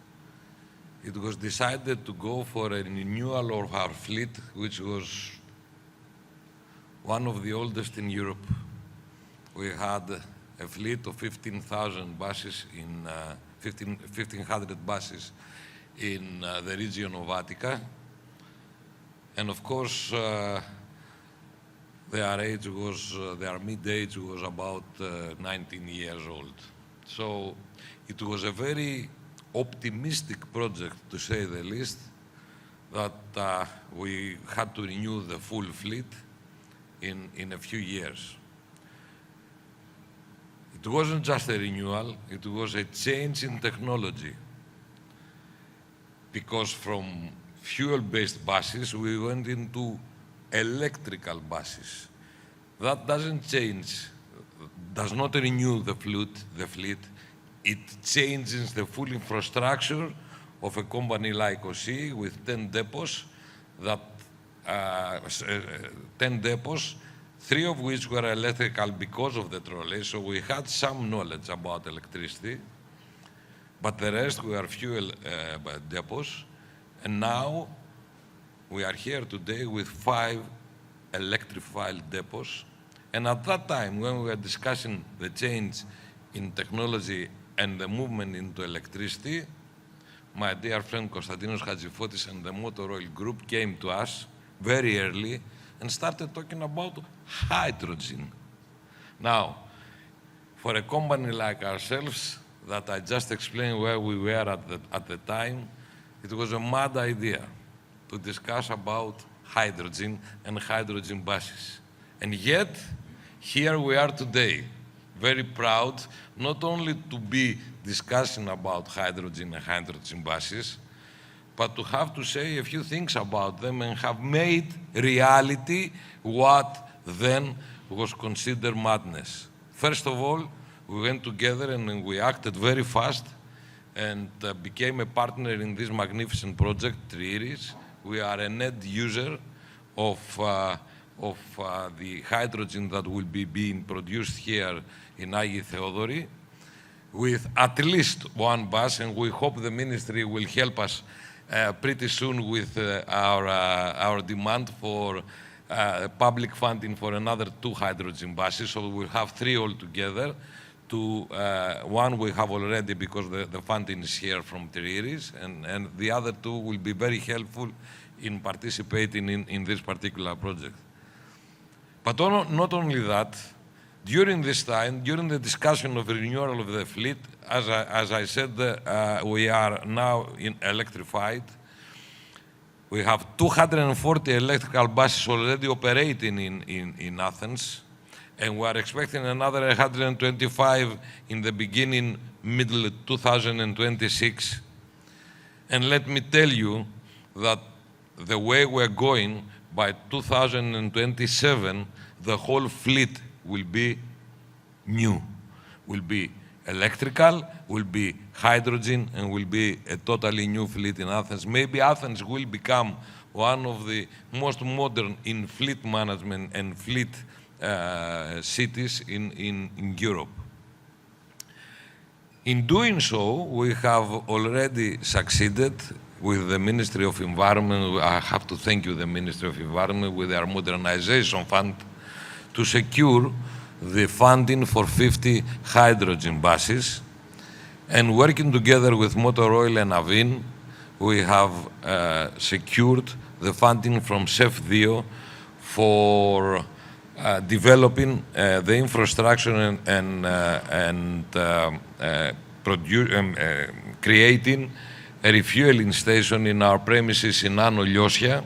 it was decided to go for a renewal of our fleet, which was one of the oldest in Europe. We had a fleet of 15,000 buses in 1,500 buses in the region of Attica, and of course their mid-age was about 19 years old. So it was a very optimistic project, to say the least, that we had to renew the full fleet in a few years. It wasn't just a renewal, it was a change in technology. Because from fuel-based buses, we went into electrical buses. That doesn't change, does not renew the fleet. It changes the full infrastructure of a company like OC with 10 depots, 10 depots, 3 of which were electrical because of the trolley, so we had some knowledge about electricity, but the rest were fuel depots, and now we are here today with 5 electrified depots, and at that time, when we were discussing the change in technology and the movement into electricity, my dear friend Konstantinos Hatzifotis and the Motor Oil Group came to us very early and started talking about hydrogen. Now, for a company like ourselves, that I just explained where we were at the time, it was a mad idea to discuss about hydrogen and hydrogen buses. And yet, here we are today, very proud, not only to be discussing about hydrogen and hydrogen buses, but to have to say a few things about them and have made reality what then was considered madness. First of all, we went together and we acted very fast and became a partner in this magnificent project, TRIERES. We are a net user of the hydrogen that will be being produced here in Agioi Theodoroi, with at least 1 bus, and we hope the ministry will help us pretty soon with our demand for public funding for another 2 hydrogen buses, so we'll have 3 altogether. 1 we have already because the funding is here from TRIERES, and the other 2 will be very helpful in participating in this particular project. But not only that, during this time, during the discussion of the renewal of the fleet, as I said, we are now electrified. We have 240 electrical buses already operating in Athens, and we are expecting another 125 in the beginning, middle 2026. And let me tell you that the way we're going, by 2027, the whole fleet will be new, will be electrical, will be hydrogen, and will be a totally new fleet in Athens. Maybe Athens will become one of the most modern in fleet management and fleet cities in Europe. In doing so, we have already succeeded with the Ministry of Environment. I have to thank you, the Ministry of Environment, with their modernization fund, to secure the funding for 50 hydrogen buses. And working together with Motor Oil and Avin, we have secured the funding from CEF2 for developing the infrastructure and creating a refueling station in our premises in Ano Lyosia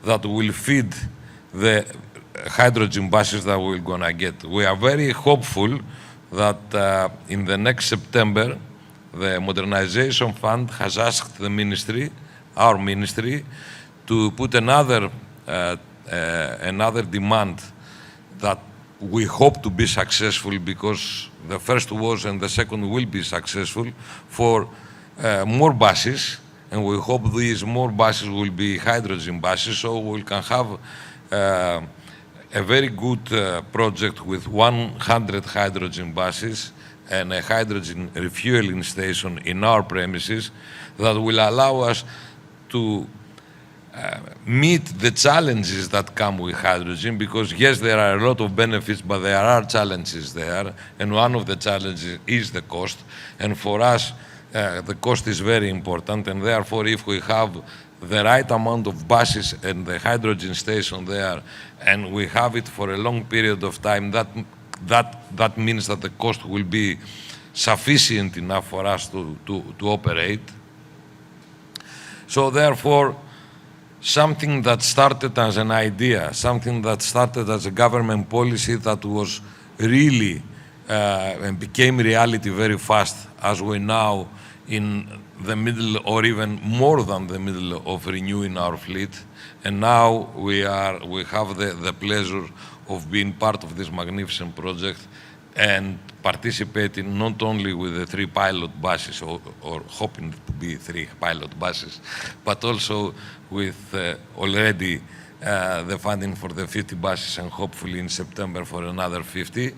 that will feed the hydrogen buses that we're gonna get. We are very hopeful that in the next September, the Modernization Fund has asked the ministry, our ministry, to put another demand that we hope to be successful, because the first was and the second will be successful, for more buses, and we hope these more buses will be hydrogen buses, so we can have a very good project with 100 hydrogen buses and a hydrogen refueling station in our premises that will allow us to meet the challenges that come with hydrogen, because yes, there are a lot of benefits, but there are challenges there, and one of the challenges is the cost, and for us the cost is very important, and therefore if we have the right amount of buses and the hydrogen station there, and we have it for a long period of time, that means that the cost will be sufficient enough for us to operate. So therefore, something that started as an idea, something that started as a government policy that was really and became reality very fast, as we now in the middle or even more than the middle of renewing our fleet. And now we have the pleasure of being part of this magnificent project and participating not only with the 3 pilot buses, or hoping to be 3 pilot buses, but also with already the funding for the 50 buses, and hopefully in September for another 50.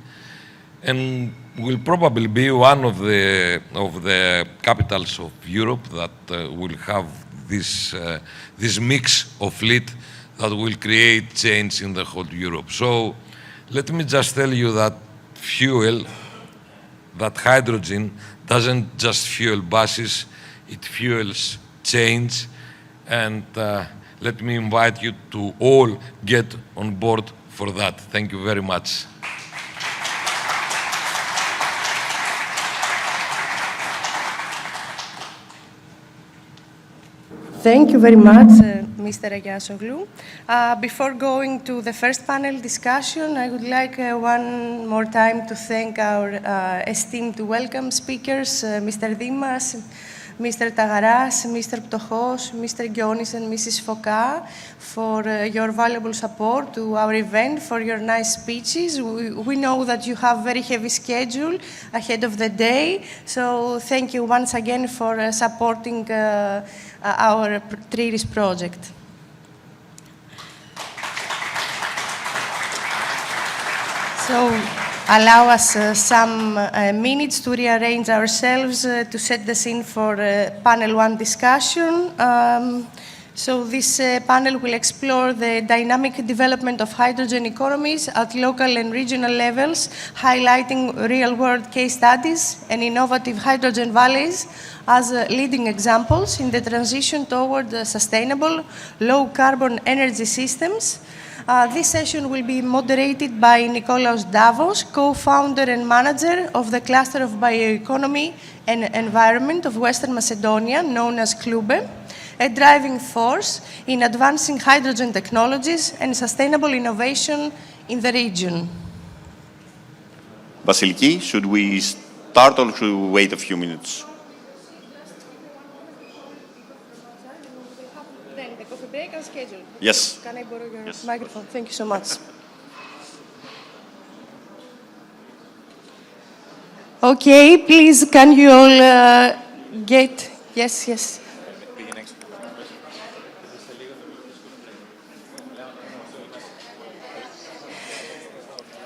And will probably be one of the capitals of Europe that will have this mix of fleet that will create change in the whole Europe. So let me just tell you that that hydrogen doesn't just fuel buses, it fuels change. And let me invite you to all get on board for that. Thank you very much. Thank you very much, Mr. Agiasoglu. Before going to the first panel discussion, I would like one more time to thank our esteemed welcome speakers, Mr. Dimas, Mr. Tagaras, Mr. Ptochos, Mr. Gionis, and Mrs. Foka, for your valuable support to our event, for your nice speeches. We know that you have a very heavy schedule ahead of the day, so thank you once again for supporting our TRIERES project. So allow us some minutes to rearrange ourselves to set the scene for panel 1 discussion. So this panel will explore the dynamic development of hydrogen economies at local and regional levels, highlighting real-world case studies and innovative hydrogen valleys as leading examples in the transition toward sustainable, low-carbon energy systems. This session will be moderated by Nikolaos Davos, co-founder and manager of the Cluster of Bioeconomy and Environment of Western Macedonia, known as KLUBE, a driving force in advancing hydrogen technologies and sustainable innovation in the region. Vasiliki, should we start or should we wait a few minutes? Then the coffee break and schedule. Yes. Can I borrow your microphone? Thank you so much. Okay, please, can you all get... Yes, yes.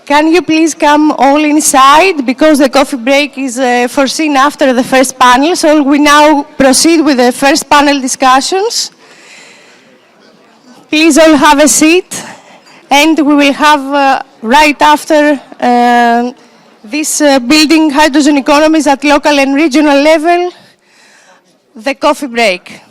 Can you please come all inside, because the coffee break is foreseen after the first panel. So we now proceed with the first panel discussions. Please all have a seat, and we will have right after this building hydrogen economies at local and regional level, the coffee break.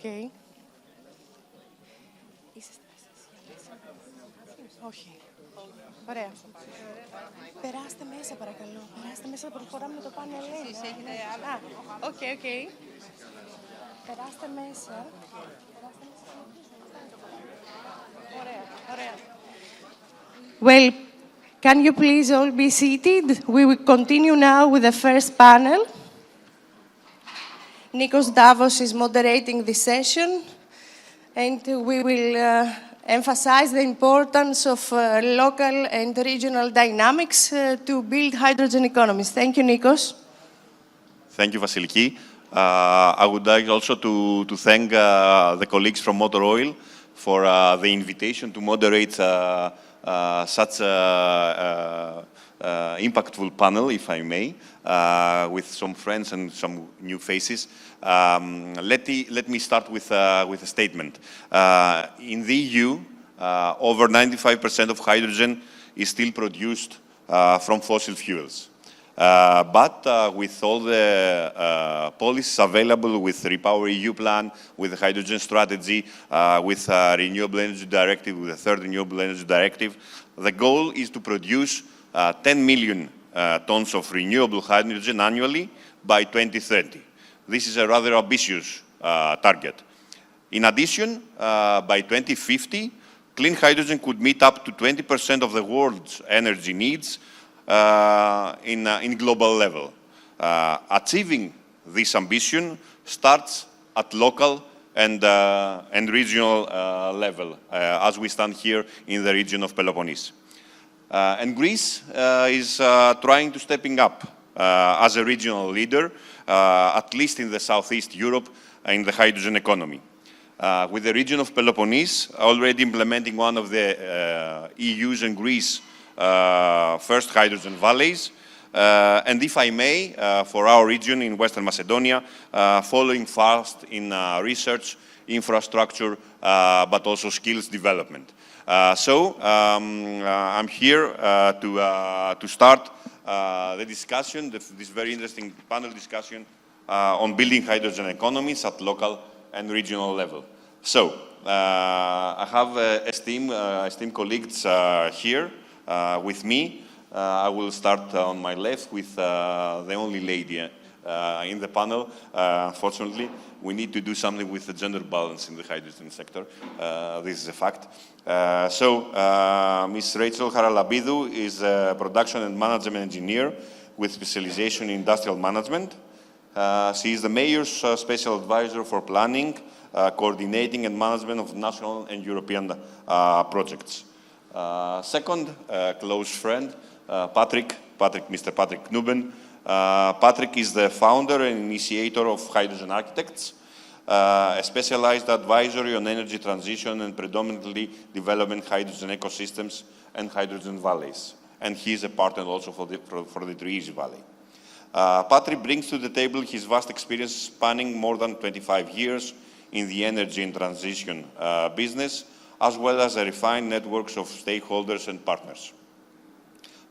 Okay. Όχι. Ωραία. Περάστε μέσα, παρακαλώ. Περάστε μέσα, προχωράμε με το πάνελ. Οκ. Περάστε μέσα. Ωραία. Well, can you please all be seated? We will continue now with the first panel. Nikos Davos is moderating this session, and we will emphasize the importance of local and regional dynamics to build hydrogen economies. Thank you, Nikos. Thank you, Vasiliki. I would like also to thank the colleagues from Motor Oil for the invitation to moderate such impactful panel, if I may, with some friends and some new faces. Let me start with a statement. In the EU, over 95% of hydrogen is still produced from fossil fuels. But with all the policies available with the REPowerEU plan, with the hydrogen strategy, with Renewable Energy Directive, with the third Renewable Energy Directive, the goal is to produce 10 million tons of renewable hydrogen annually by 2030. This is a rather ambitious target. In addition, by 2050, clean hydrogen could meet up to 20% of the world's energy needs in global level. Achieving this ambition starts at local and regional level, as we stand here in the region of Peloponnese. And Greece is trying to stepping up as a regional leader, at least in the Southeast Europe, in the hydrogen economy. With the region of Peloponnese already implementing one of the EU's and Greece first hydrogen valleys, and if I may, for our region in Western Macedonia, following fast in research, infrastructure, but also skills development. I'm here to start the discussion, this very interesting panel discussion on building hydrogen economies at local and regional level. So, I have esteemed colleagues here with me. I will start on my left with the only lady in the panel. Unfortunately, we need to do something with the gender balance in the hydrogen sector. This is a fact. Ms. Rachel Haralabidou is a production and management engineer with specialization in industrial management. She is the Mayor's special advisor for planning, coordinating and management of national and European projects. Second, close friend, Mr. Patrick Knuben. Patrick is the founder and initiator of Hydrogen Architects, a specialized advisory on energy transition and predominantly developing hydrogen ecosystems and hydrogen valleys. And he is a partner also for the TRIERES Valley. Patrick brings to the table his vast experience spanning more than 25 years in the energy and transition business, as well as a refined networks of stakeholders and partners.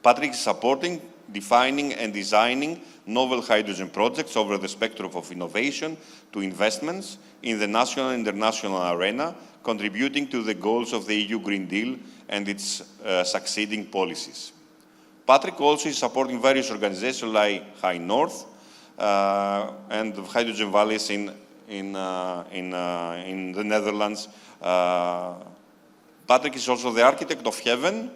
Patrick is supporting, defining and designing novel hydrogen projects over the spectrum of innovation to investments in the national and international arena, contributing to the goals of the EU Green Deal and its succeeding policies. Patrick also is supporting various organizations like High North and hydrogen valleys in the Netherlands. Patrick is also the architect of Heaven,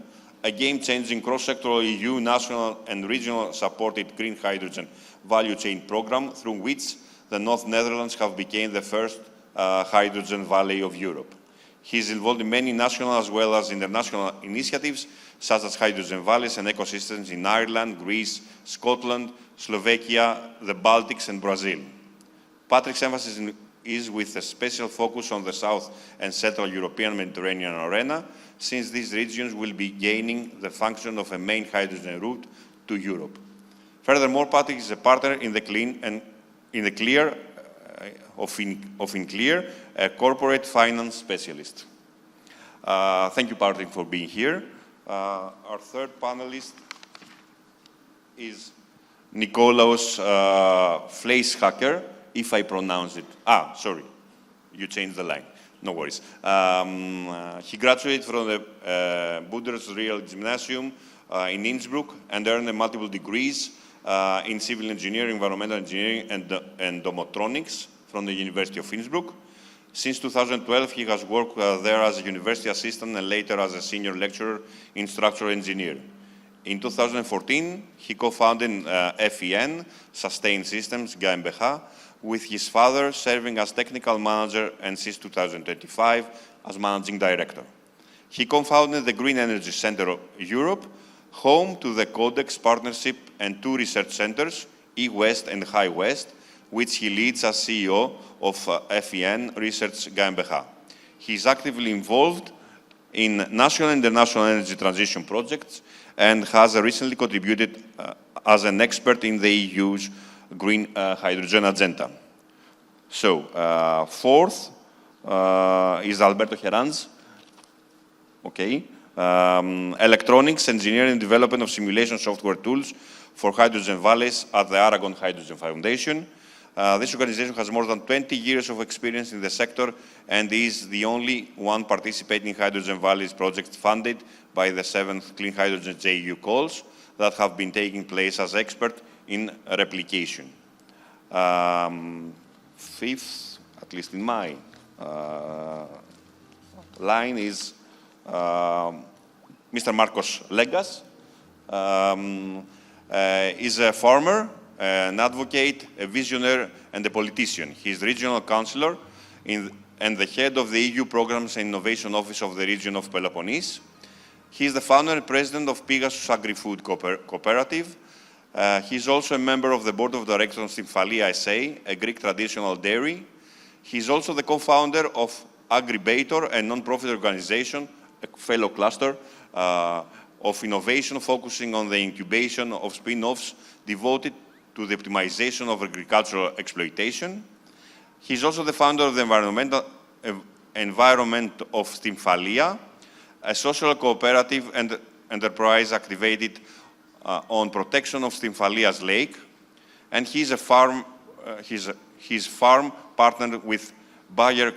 a game-changing cross-sectoral EU national and regional supported green hydrogen value chain program through which the North Netherlands have become the first hydrogen valley of Europe. He is involved in many national as well as international initiatives, such as hydrogen valleys and ecosystems in Ireland, Greece, Scotland, Slovakia, the Baltics and Brazil. Patrick's emphasis is with a special focus on the South and Central European Mediterranean arena, since these regions will be gaining the function of a main hydrogen route to Europe. Furthermore, Patrick is a partner in the InClear, a corporate finance specialist. Thank you, Patrick, for being here. Our third panelist is Nikolaos Fleischaker, if I pronounce it. Sorry. you changed the line. No worries. He graduated from the Bundesreal Gymnasium in Innsbruck and earned multiple degrees in civil engineering, environmental engineering, and domotronics from the University of Innsbruck. Since 2012, he has worked there as a university assistant and later as a senior lecturer in structural engineering. In 2014, he co-founded FEN, Sustained Systems GmbH, with his father serving as technical manager and since 2025 as managing director. He co-founded the Green Energy Center of Europe, home to the Codex Partnership and two research centers, E-West and High West, which he leads as CEO of FEN Research GmbH. He is actively involved in national and international energy transition projects and has recently contributed as an expert in the EU's green hydrogen agenda. So, fourth is Alberto Heranz. Okay. Electronics, engineering and development of simulation software tools for hydrogen valleys at the Aragon Hydrogen Foundation. This organization has more than 20 years of experience in the sector and is the only one participating in hydrogen valleys projects funded by the 7th Clean Hydrogen JU calls that have been taking place as expert in replication. Fifth, at least in my line, is Mr. Marcos Legas. Is a farmer, an advocate, a visionary, and a politician. He is regional councillor and the head of the EU Programs and Innovation Office of the region of Peloponnese. He is the founder and president of Pegasus Agri-Food Cooperative. He is also a member of the board of directors of Stymphalia SA, a Greek traditional dairy. He is also the co-founder of Agribator, a non-profit organization, a fellow cluster of innovation focusing on the incubation of spin-offs devoted to the optimization of agricultural exploitation. He is also the founder of the environment of Stymphalia, a social cooperative and enterprise activated on protection of Stymphalia's lake, and he is a farm. His farm partnered with Bayer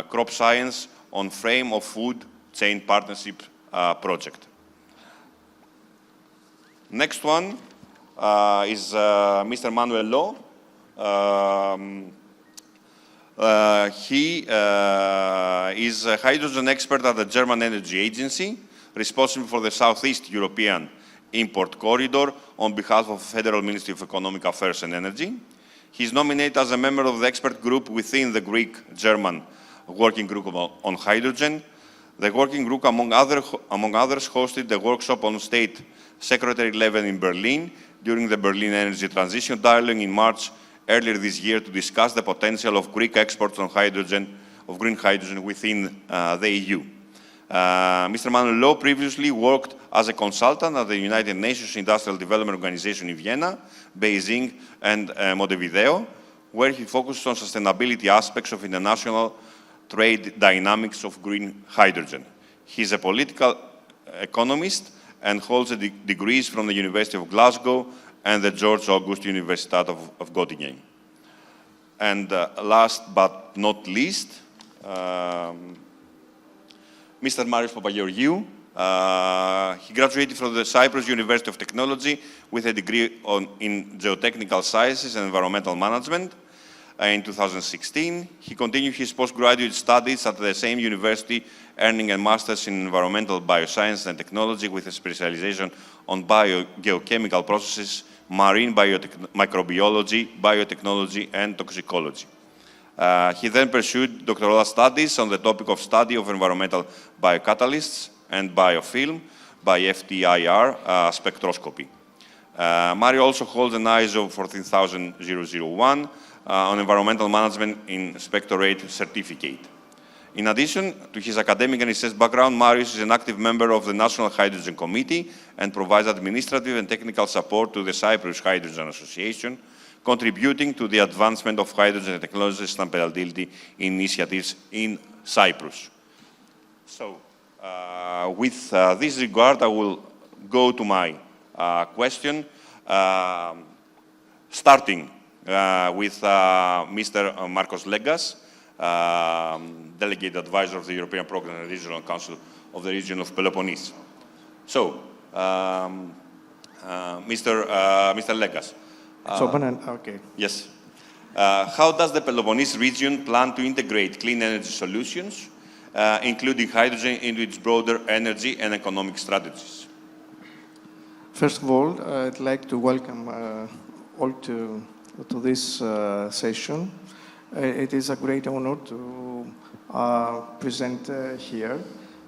Crop Science on frame of food chain partnership project. Next one is Mr. Manuel Lo. He is a hydrogen expert at the German Energy Agency, responsible for the Southeast European import corridor on behalf of the Federal Ministry of Economic Affairs and Energy. He is nominated as a member of the expert group within the Greek-German Working Group on Hydrogen. The working group, among others, hosted the workshop on state secretary level in Berlin during the Berlin Energy Transition Dialogue in March earlier this year to discuss the potential of Greek exports on hydrogen, of green hydrogen within the EU. Mr. Manuel Lo previously worked as a consultant at the United Nations Industrial Development Organization in Vienna, Beijing, and Montevideo, where he focused on sustainability aspects of international trade dynamics of green hydrogen. He is a political economist and holds degrees from the University of Glasgow and the George August Universitat of Göttingen. And last but not least, Mr. Marios Papageorgiou. He graduated from the Cyprus University of Technology with a degree in geotechnical sciences and environmental management. In 2016, he continued his postgraduate studies at the same university, earning a master's in environmental bioscience and technology with a specialization on biogeochemical processes, marine microbiology, biotechnology, and toxicology. He then pursued doctoral studies on the topic of study of environmental biocatalysts and biofilm by FTIR spectroscopy. Mario also holds an ISO 14001 on environmental management inspectorate certificate. In addition to his academic and research background, Marius is an active member of the National Hydrogen Committee and provides administrative and technical support to the Cyprus Hydrogen Association, contributing to the advancement of hydrogen technology and sustainability initiatives in Cyprus. So, with this regard, I will go to my question, starting with Mr. Marcos Legas. Delegate Advisor of the European Program and Regional Council of the region of Peloponnese. So, Mr. Legas. Okay. Yes. How does the Peloponnese region plan to integrate clean energy solutions, including hydrogen, into its broader energy and economic strategies? First of all, I'd like to welcome all to this session. It is a great honor to present here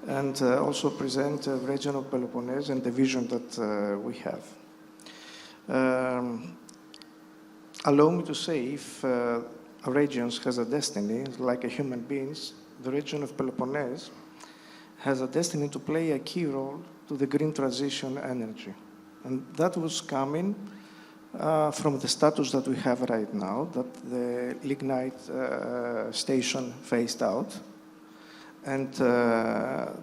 and also present the region of Peloponnese and the vision that we have. Allow me to say, if a region has a destiny, like a human being, the region of Peloponnese has a destiny to play a key role to the green transition energy. And that was coming from the status that we have right now, that the lignite station phased out. And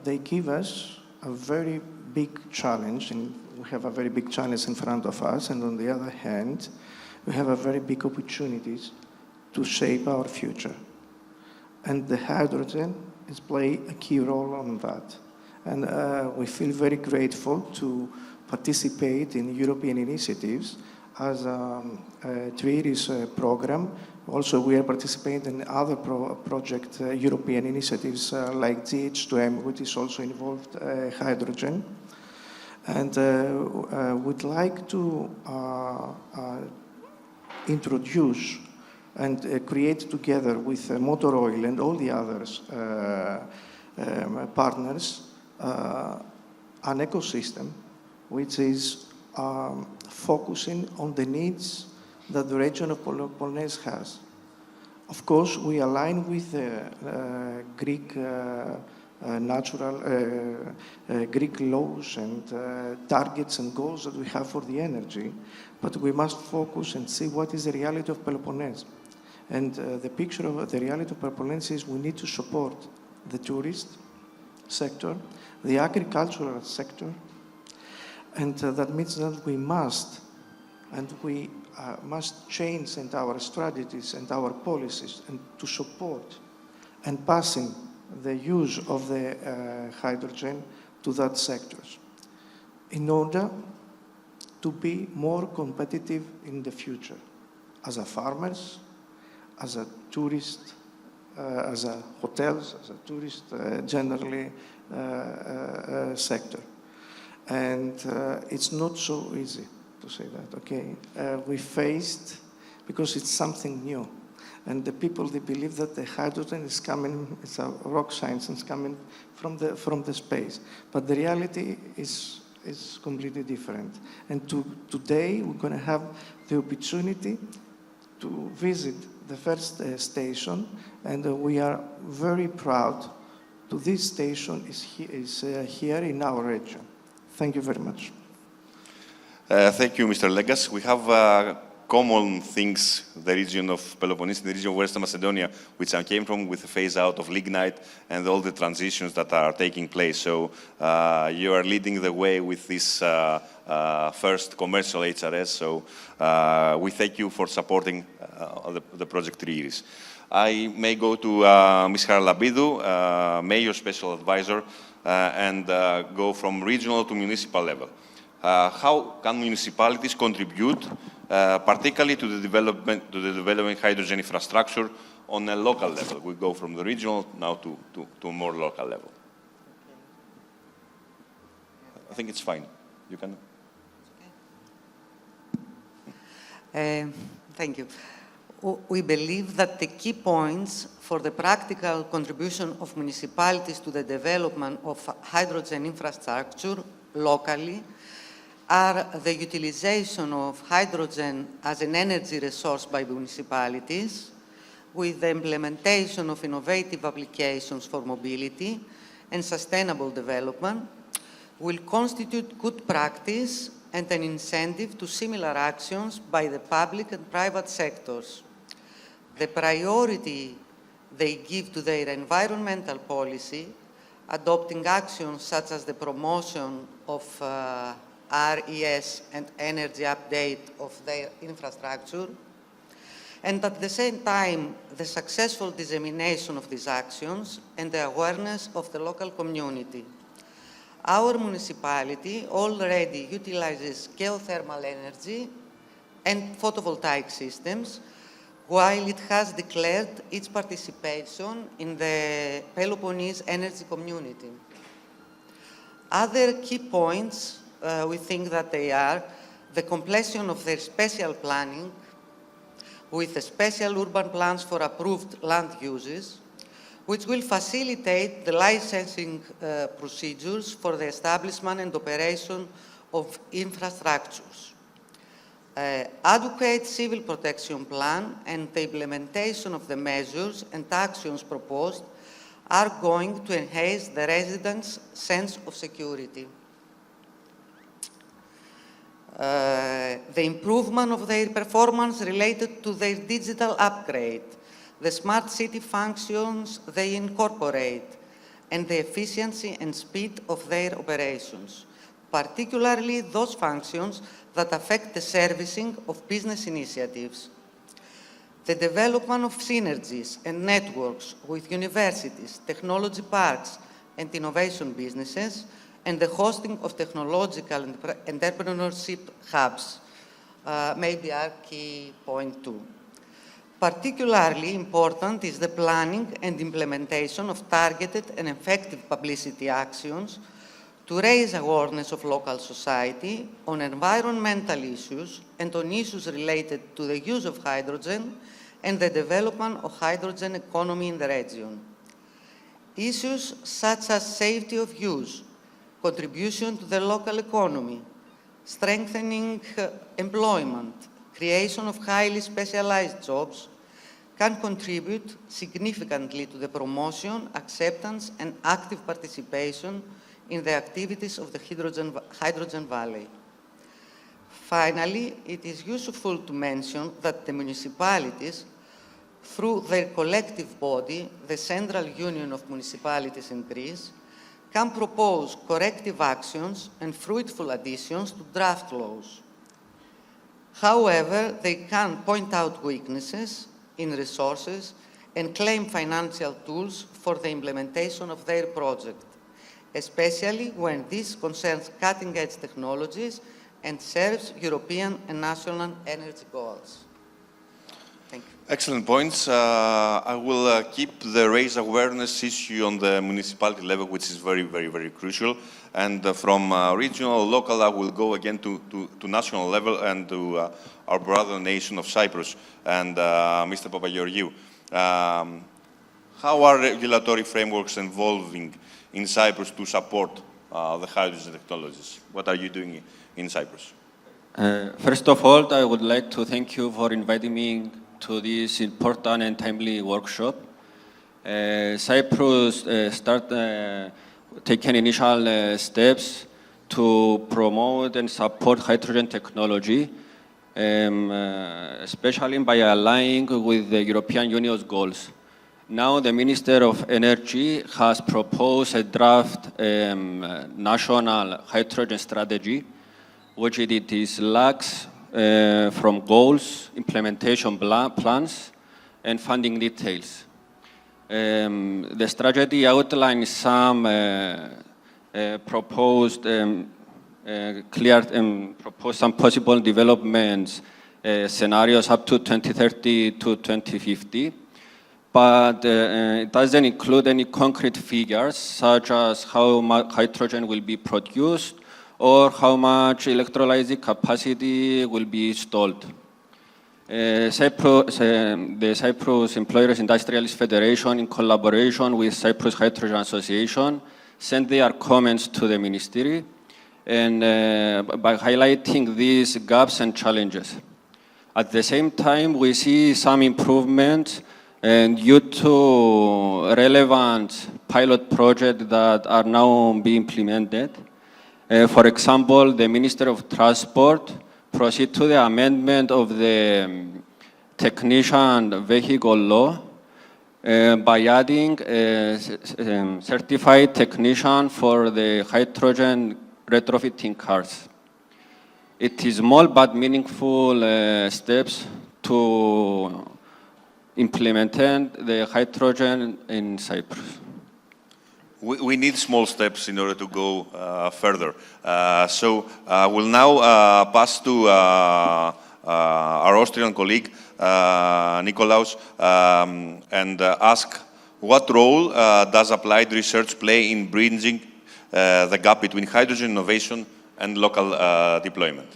they give us a very big challenge, and we have a very big challenge in front of us. And on the other hand, we have a very big opportunities to shape our future. And the hydrogen is playing a key role on that. And we feel very grateful to participate in European initiatives as a TRIERES program. Also, we are participating in other European initiatives like GH2M, which is also involved hydrogen. And we'd like to introduce and create together with Motor Oil and all the others partners an ecosystem which is focusing on the needs that the region of Peloponnese has. Of course, we align with the Greek Greek laws and targets and goals that we have for the energy, but we must focus and see what is the reality of Peloponnese. And the picture of the reality of Peloponnese is we need to support the tourist sector, the agricultural sector, and that means that we must change in our strategies and our policies and to support and passing the use of the hydrogen to that sectors in order to be more competitive in the future as a farmers, as a tourist, as a hotels, as a tourist generally sector. And it's not so easy to say that, okay? We faced, because it's something new. And the people, they believe that the hydrogen is coming, it's a rock science, it's coming from the space. But the reality is completely different. And today, we're going to have the opportunity to visit the first station, and we are very proud to this station is here in our region. Thank you very much. Thank you, Mr. Legas. We have common things, the region of Peloponnese, the region of Western Macedonia, which I came from, with the phase out of lignite and all the transitions that are taking place. So you are leading the way with this first commercial HRS. So we thank you for supporting the project TRIERES. I may go to Ms. Haralambidou, Mayor Special Advisor, and go from regional to municipal level. How can municipalities contribute, particularly to the development hydrogen infrastructure on a local level? We go from the regional now to a more local level. I think it's fine. You can. Thank you. We believe that the key points for the practical contribution of municipalities to the development of hydrogen infrastructure locally are the utilization of hydrogen as an energy resource by municipalities, with the implementation of innovative applications for mobility and sustainable development, will constitute good practice and an incentive to similar actions by the public and private sectors. The priority they give to their environmental policy, adopting actions such as the promotion of RES and energy update of their infrastructure, and at the same time, the successful dissemination of these actions and the awareness of the local community. Our municipality already utilizes geothermal energy and photovoltaic systems, while it has declared its participation in the Peloponnese energy community. Other key points, we think that they are the completion of their special planning with the special urban plans for approved land uses, which will facilitate the licensing procedures for the establishment and operation of infrastructures. Adequate civil protection plan and the implementation of the measures and actions proposed are going to enhance the residents' sense of security. The improvement of their performance related to their digital upgrade, the smart city functions they incorporate, and the efficiency and speed of their operations, particularly those functions that affect the servicing of business initiatives. The development of synergies and networks with universities, technology parks, and innovation businesses, and the hosting of technological entrepreneurship hubs may be our key point too. Particularly important is the planning and implementation of targeted and effective publicity actions to raise awareness of local society on environmental issues and on issues related to the use of hydrogen and the development of hydrogen economy in the region. Issues such as safety of use, contribution to the local economy, strengthening employment, creation of highly specialized jobs can contribute significantly to the promotion, acceptance, and active participation in the activities of the Hydrogen Valley. Finally, it is useful to mention that the municipalities, through their collective body, the Central Union of Municipalities in Greece, can propose corrective actions and fruitful additions to draft laws. However, they can point out weaknesses in resources and claim financial tools for the implementation of their project, especially when this concerns cutting-edge technologies and serves European and national energy goals. Thank you. Excellent points. I will keep the raise awareness issue on the municipality level, which is very, very, very crucial. And from regional, local, I will go again to national level and to our brother nation of Cyprus and Mr. Papageorgiou. How are regulatory frameworks evolving in Cyprus to support the hydrogen technologies? What are you doing in Cyprus? First of all, I would like to thank you for inviting me to this important and timely workshop. Cyprus taken initial steps to promote and support hydrogen technology, especially by aligning with the European Union's goals. Now the Minister of Energy has proposed a draft national hydrogen strategy, which it is lacks from goals, implementation plans, and funding details. The strategy outlines some proposed some possible developments scenarios up to 2030 to 2050, but it doesn't include any concrete figures such as how much hydrogen will be produced or how much electrolytic capacity will be installed. The Cyprus Employers Industrialist Federation, in collaboration with Cyprus Hydrogen Association, sent their comments to the Ministry and by highlighting these gaps and challenges. At the same time, we see some improvements due to relevant pilot projects that are now being implemented. For example, the Minister of Transport proceed to the amendment of the technician vehicle law by adding a certified technician for the hydrogen retrofitting cars. It is small but meaningful steps to implementing the hydrogen in Cyprus? We need small steps in order to go further. So we'll now pass to our Austrian colleague, Nikolaus, and ask what role does applied research play in bridging the gap between hydrogen innovation and local deployment?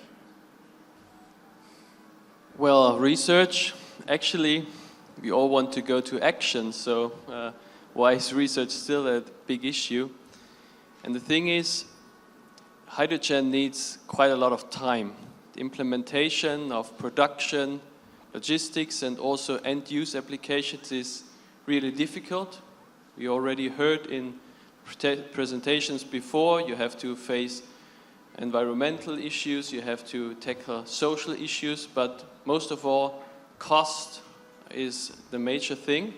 Well, research, actually, we all want to go to action, so why is research still a big issue? And the thing is, hydrogen needs quite a lot of time. The implementation of production, logistics, and also end-use applications is really difficult. We already heard in presentations before, you have to face environmental issues, you have to tackle social issues, but most of all, cost is the major thing.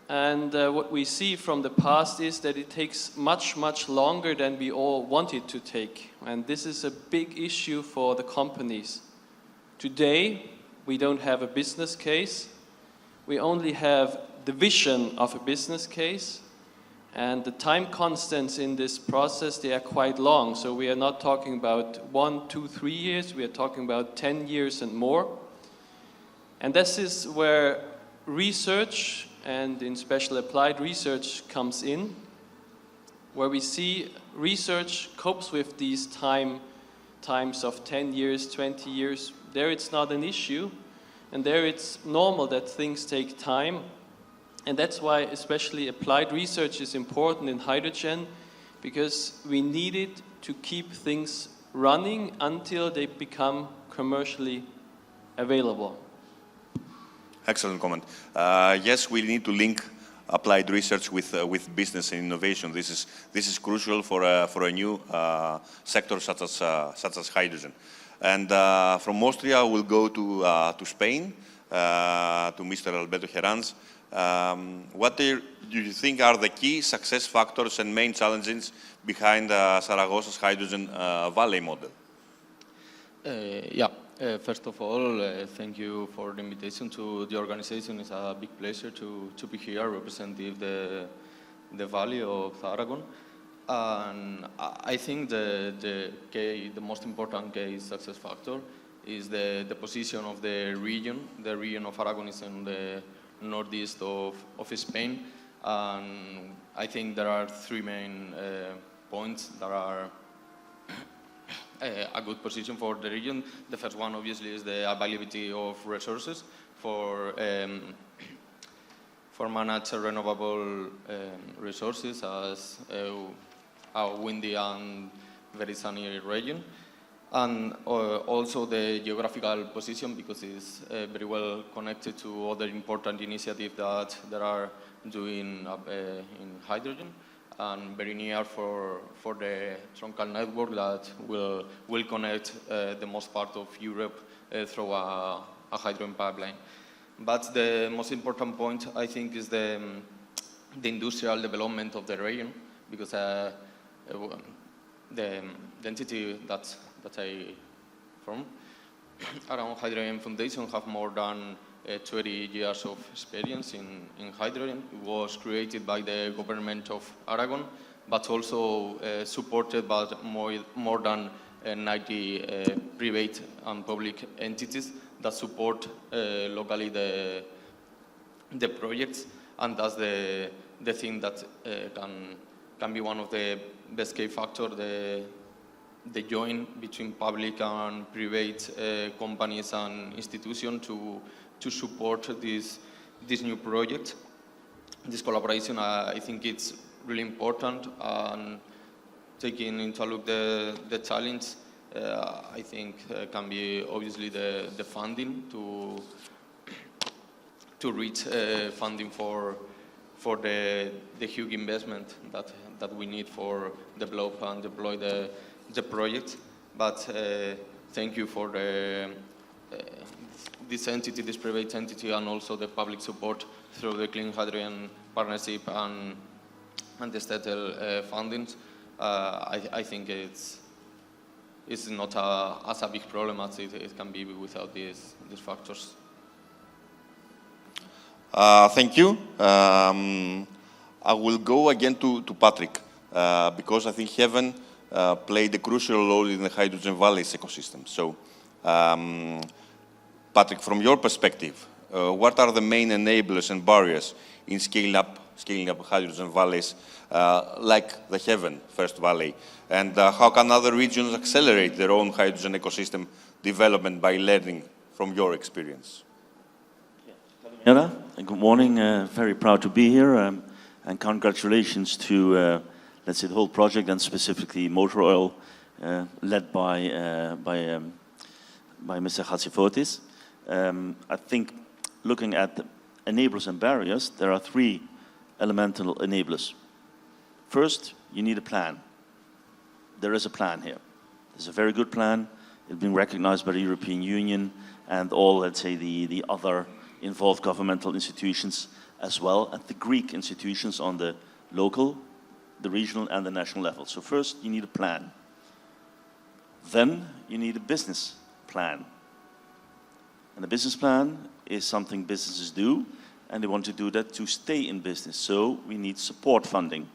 And what we see from the past is that it takes much, much longer than we all want it to take. And this is a big issue for the companies. Today, we don't have a business case. We only have the vision of a business case. And the time constants in this process, they are quite long. So we are not talking about 1, 2, 3 years. We are talking about 10 years and more. And this is where research, and in special applied research, comes in, where we see research copes with these times of 10 years, 20 years. There it's not an issue, and there it's normal that things take time. And that's why especially applied research is important in hydrogen, because we need it to keep things running until they become commercially available. Excellent comment. Yes, we need to link applied research with business and innovation. This is crucial for a new sector such as hydrogen. And from Austria, we'll go to Spain, to Mr. Alberto Herranz. What do you think are the key success factors and main challenges behind Zaragoz's hydrogen valley model? First of all, thank you for the invitation to the organization. It's a big pleasure to be here representing the Valley of Aragon. And I think the most important key success factor is the position of the region. The region of Aragon is in the northeast of Spain. And I think there are three main points that are a good position for the region. The first one, obviously, is the availability of resources for managed renewable resources as a windy and very sunny region. And also the geographical position, because it's very well connected to other important initiatives that there are doing in hydrogen, and very near for the truncal network that will connect the most part of Europe through a hydrogen pipeline. But the most important point, I think, is the industrial development of the region, because the entity that I form, around Hydrogen Foundation, have more than 20 years of experience in hydrogen. It was created by the government of Aragon, but also supported by more than 90 private and public entities that support locally the projects, and that's the thing that can be one of the best key factors, the joint between public and private companies and institutions to support this new project. This collaboration, I think it's really important, and taking into look the challenge, I think can be obviously the funding to reach funding for the huge investment that we need for develop and deploy the project. But thank you for this entity, this private entity, and also the public support through the Clean Hydrogen Partnership and the statal fundings. I think it's not as a big problem as it can be without these factors. Thank you. I will go again to Patrick, because I think heaven played a crucial role in the Hydrogen Valley's ecosystem. So, Patrick, from your perspective, what are the main enablers and barriers in scaling up hydrogen valleys like the Heaven First Valley? And how can other regions accelerate their own hydrogen ecosystem development by learning from your experience? Good morning. Very proud to be here, and congratulations to, let's say, the whole project, and specifically Motor Oil, led by Mr. Chatzifotis. I think, looking at the enablers and barriers, there are three elemental enablers. First, you need a plan. There is a plan here. There's a very good plan. It's been recognized by the European Union and all, let's say, the other involved governmental institutions, as well as the Greek institutions on the local, the regional, and the national level. So first, you need a plan. Then you need a business plan. And the business plan is something businesses do, and they want to do that to stay in business. So we need support funding.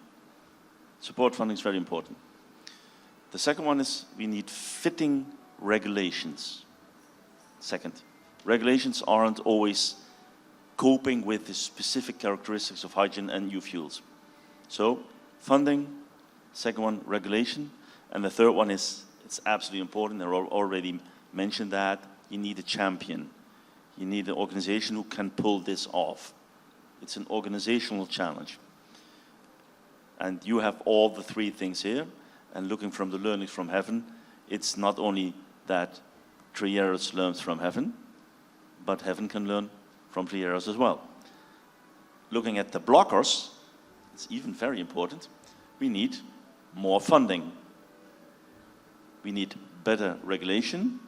Support funding is very important. The second one is we need fitting regulations. Second, regulations aren't always coping with the specific characteristics of hydrogen and new fuels. So funding, second one, regulation, and the third one is, it's absolutely important, I already mentioned that, you need a champion. You need an organization who can pull this off. It's an organizational challenge. And you have all the three things here, and looking from the learnings from heaven, it's not only that TRIERES learns from heaven, but heaven can learn from TRIERES as well. Looking at the blockers, it's even very important. We need more funding. We need better regulation,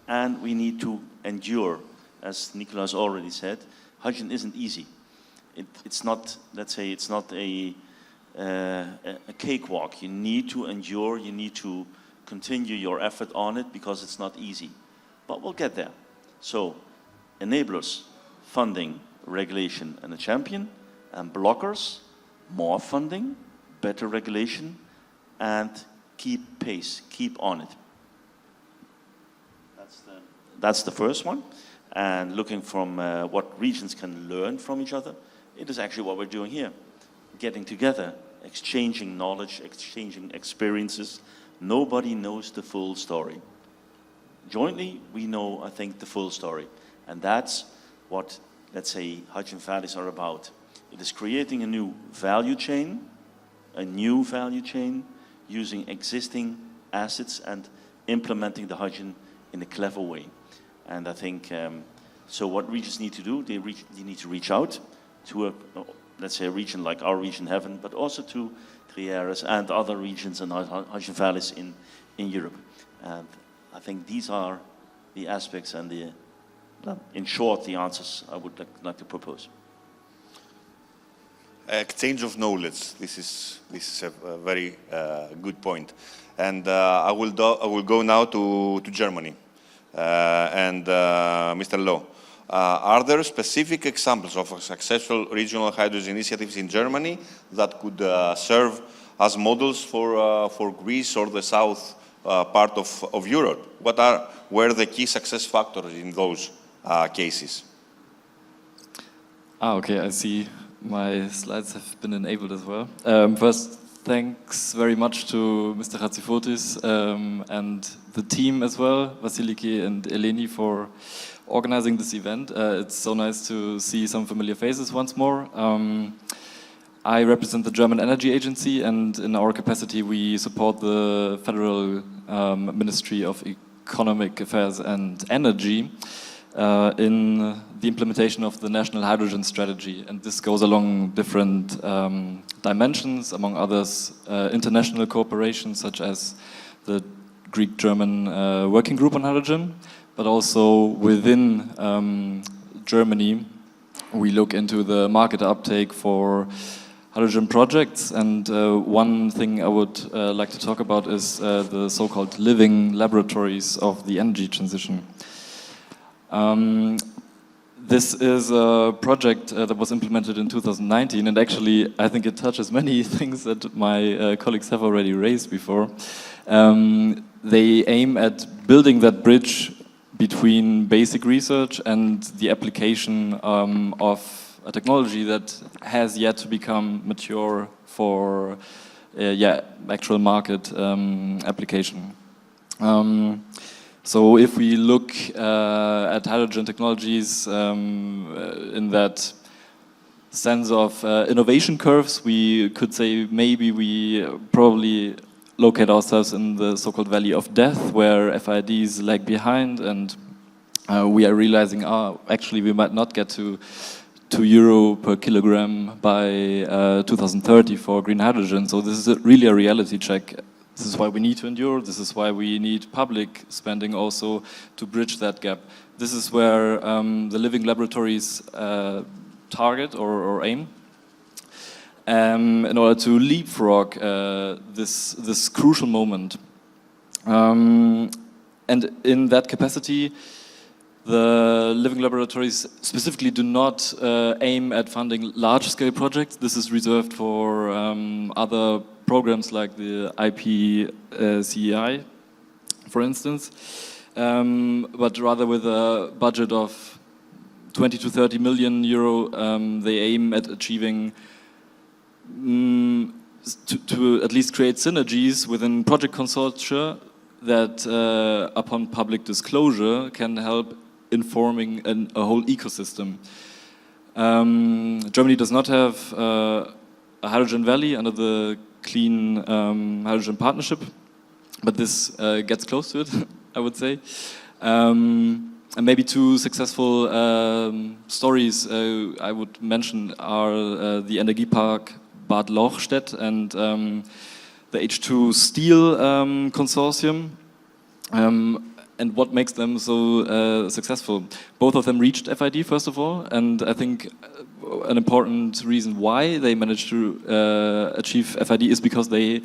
and we need to endure. As Nicolas already said, hydrogen isn't easy. It's not, let's say, it's not a cakewalk. You need to endure, you need to continue your effort on it, because it's not easy. But we'll get there. So, enablers, funding, regulation, and a champion, and blockers, more funding, better regulation, and keep pace, keep on it. That's the first one. And looking from what regions can learn from each other, it is actually what we're doing here. Getting together, exchanging knowledge, exchanging experiences. Nobody knows the full story. Jointly, we know, I think, the full story. And that's what, let's say, hydrogen valleys are about. It is creating a new value chain using existing assets and implementing the hydrogen in a clever way. And I think, so what regions need to do, they need to reach out to let's say, a region like our region, Heaven, but also to TRIERES and other regions and hydrogen valleys in Europe. And I think these are the aspects and in short, the answers I would like to propose. Exchange of knowledge. This is a very good point. And I will go now to Germany. And Mr. Loh, are there specific examples of successful regional hydrogen initiatives in Germany that could serve as models for Greece or the south part of Europe? What were the key success factors in those cases? Okay, I see my slides have been enabled as well. First, thanks very much to Mr. Chatzifotis and the team as well, Vasiliki and Eleni, for organizing this event. It's so nice to see some familiar faces once more. I represent the German Energy Agency, and in our capacity we support the Federal Ministry of Economic Affairs and Energy in the implementation of the National Hydrogen Strategy. And this goes along different dimensions, among others international cooperation, such as the Greek-German Working Group on Hydrogen, but also within Germany we look into the market uptake for hydrogen projects. And one thing I would like to talk about is the so-called living laboratories of the energy transition. this is a project that was implemented in 2019, and actually I think it touches many things that my colleagues have already raised before. They aim at building that bridge between basic research and the application of a technology that has yet to become mature for actual market application. So if we look at hydrogen technologies in that sense of innovation curves, we could say maybe we probably locate ourselves in the so-called valley of death, where FIDs lag behind, and we are realizing, actually we might not get to €2 per kilogram by 2030 for green hydrogen. So this is really a reality check. This is why we need to endure. This is why we need public spending also to bridge that gap. This is where the living laboratories target or aim in order to leapfrog this crucial moment. And in that capacity, the living laboratories specifically do not aim at funding large-scale projects. This is reserved for other programs like the IPCEI, for instance, but rather with a budget of 20 to 30 million euro, they aim at achieving to at least create synergies within project consortia that, upon public disclosure, can help informing a whole ecosystem. Germany does not have a hydrogen valley under the Clean Hydrogen Partnership, but this gets close to it, I would say. And maybe two successful stories I would mention are the Energiepark Bad Lauchstädt and the H2 Steel Consortium. And what makes them so successful? Both of them reached FID, first of all, and I think an important reason why they managed to achieve FID is because they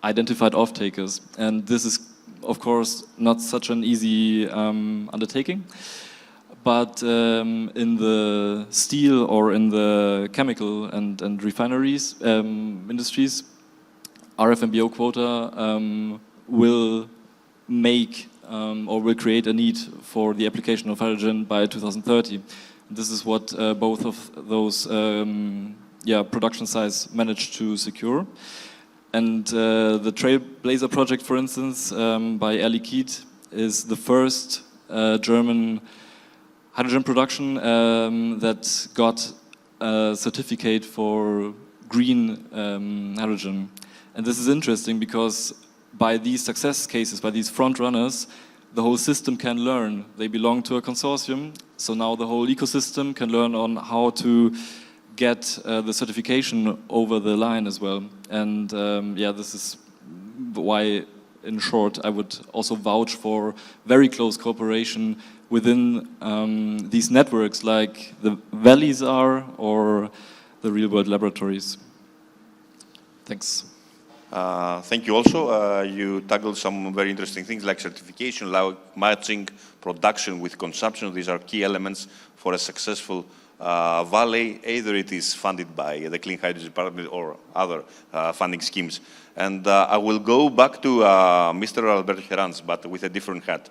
identified off-takers. And this is, of course, not such an easy undertaking. But in the steel or in the chemical and refineries industries, RFMBO quota will make or will create a need for the application of hydrogen by 2030. This is what both of those production sites managed to secure. And the Trailblazer project, for instance, by Air Liquide, is the first German hydrogen production that got a certificate for green hydrogen. And this is interesting because by these success cases, by these front runners, the whole system can learn. They belong to a consortium, so now the whole ecosystem can learn on how to get the certification over the line as well. And this is why, in short, I would also vouch for very close cooperation within these networks, like the valleys are or the real-world laboratories. Thanks. Thank you also. You tackled some very interesting things like certification, like matching production with consumption. These are key elements for a successful valley, either it is funded by the Clean Hydrogen Department or other funding schemes. And I will go back to Mr. Alberto Herranz, but with a different hat.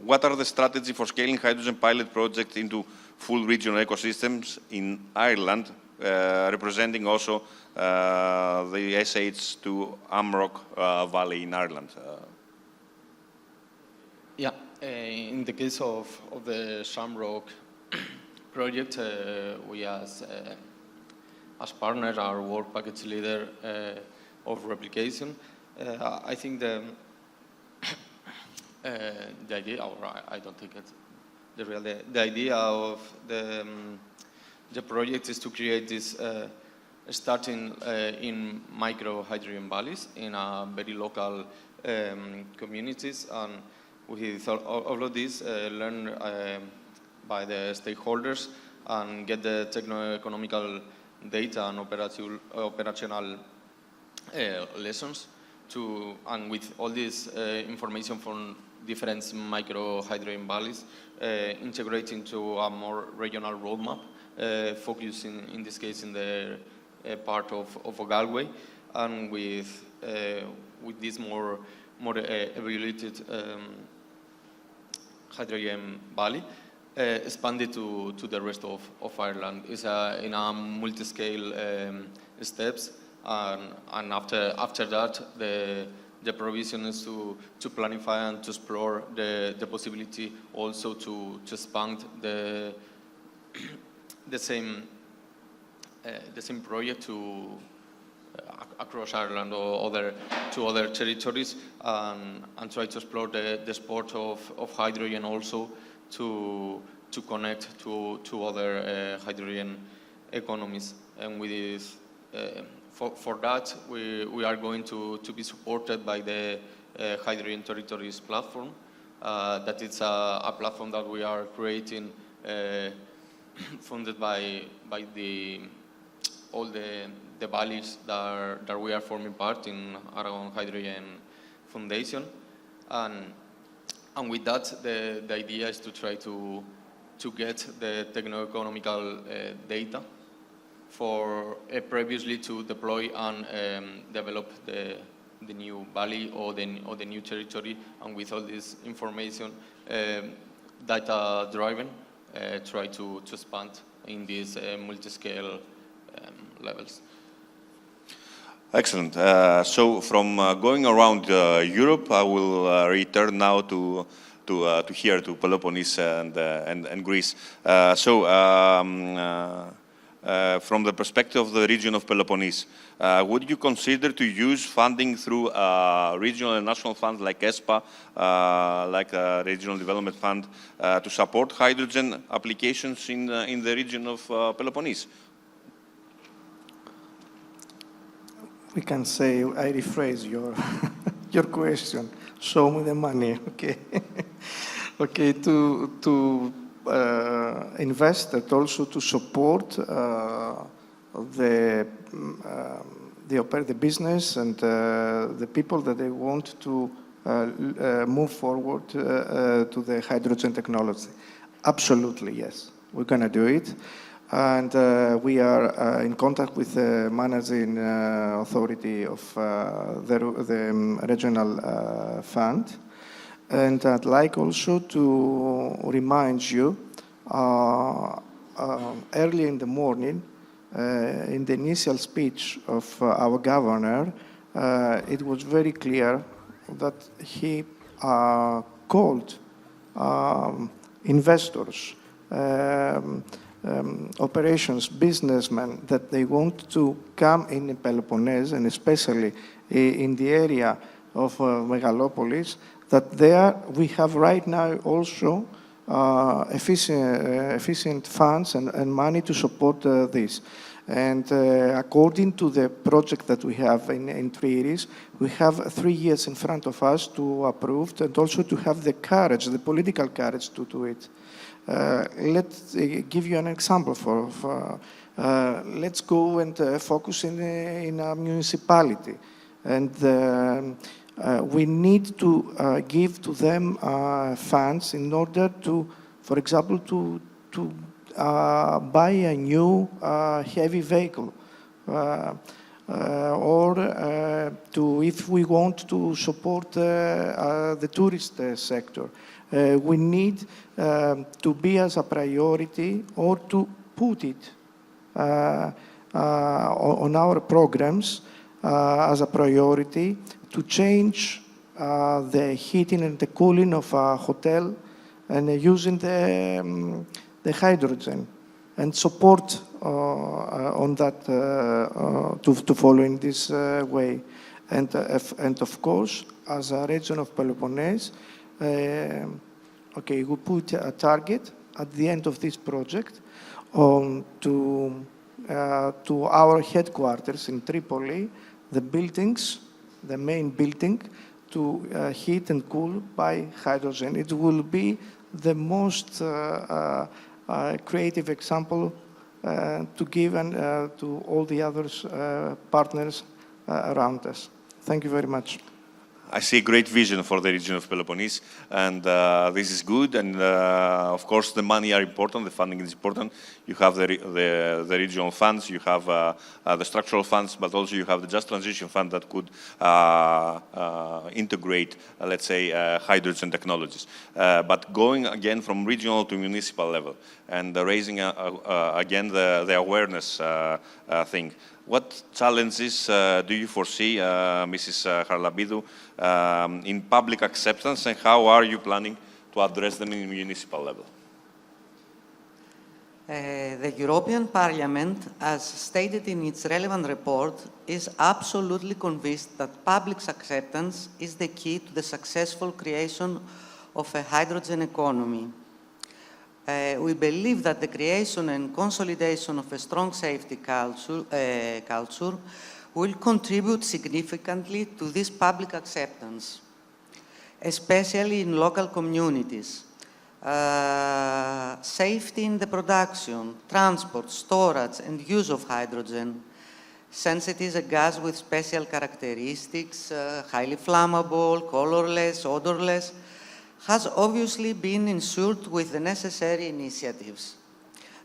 What are the strategies for scaling hydrogen pilot projects into full regional ecosystems in Ireland, representing also the SH2 Amrock Valley in Ireland? In the case of the Shamrock project, we as partner, our work package leader of replication, I think the idea, or I don't think it's the idea of the project is to create this starting in micro hydrogen valleys in very local communities, and with all of this learn by the stakeholders and get the techno-economical data and operational lessons and with all this information from different micro hydrogen valleys, integrate into a more regional roadmap, focusing in this case in the part of Galway, and with this more evaluated hydrogen valley, expanded to the rest of Ireland. It's in a multi-scale steps, and after that the provision is to planify and to explore the possibility also to expand the same project to across Ireland or to other territories, and try to explore the sport of hydrogen also to connect to other hydrogen economies. And with for that we are going to be supported by the Hydrogen Territories platform. That is a platform that we are creating, funded by all the valleys that we are forming part in Aragon Hydrogen Foundation, and with that the idea is to try to get the techno-economical data for previously to deploy and develop the new valley or the new territory, and with all this information data driven, try to expand in these multi-scale levels. Excellent. So from going around Europe, I will return now to here to Peloponnese and Greece. From the perspective of the region of Peloponnese, would you consider to use funding through regional and national funds like ESPA, like Regional Development Fund, to support hydrogen applications in the region of Peloponnese? We can say, I rephrase your your question. Show me the money, okay? Okay, to invest and also to support the business and the people that they want to move forward to the hydrogen technology. Absolutely, yes. We're going to do it. And we are in contact with the managing authority of the regional fund. And I'd like also to remind you, early in the morning, in the initial speech of our governor, it was very clear that he called investors, operations, businessmen, that they want to come in Peloponnese, and especially in the area of Megalopolis, that there we have right now also efficient funds and money to support this. And according to the project that we have in TRIERES, we have 3 years in front of us to approve and also to have the courage, the political courage to do it. Let's give you an example. Let's go and focus in a municipality, and we need to give to them funds in order to, for example, to buy a new heavy vehicle, or to, if we want to support the tourist sector. We need to be as a priority, or to put it on our programs as a priority, to change the heating and the cooling of a hotel and using the hydrogen, and support on that to follow in this way. And of course, as a region of Peloponnese, okay, we put a target at the end of this project to our headquarters in Tripoli, the buildings, the main building, to heat and cool by hydrogen. It will be the most creative example to give to all the other partners around us. Thank you very much. I see a great vision for the region of Peloponnese, and this is good. And of course, the money are important. The funding is important. You have the regional funds, you have the structural funds, but also you have the Just Transition Fund that could integrate, let's say, hydrogen technologies. But going again from regional to municipal level and raising again the awareness thing. What challenges do you foresee, Mrs. Harlabidou, in public acceptance, and how are you planning to address them in municipal level? The European Parliament, as stated in its relevant report, is absolutely convinced that public acceptance is the key to the successful creation of a hydrogen economy. We believe that the creation and consolidation of a strong safety culture will contribute significantly to this public acceptance, especially in local communities. Safety in the production, transport, storage, and use of hydrogen, since it is a gas with special characteristics, highly flammable, colorless, odorless, has obviously been ensured with the necessary initiatives.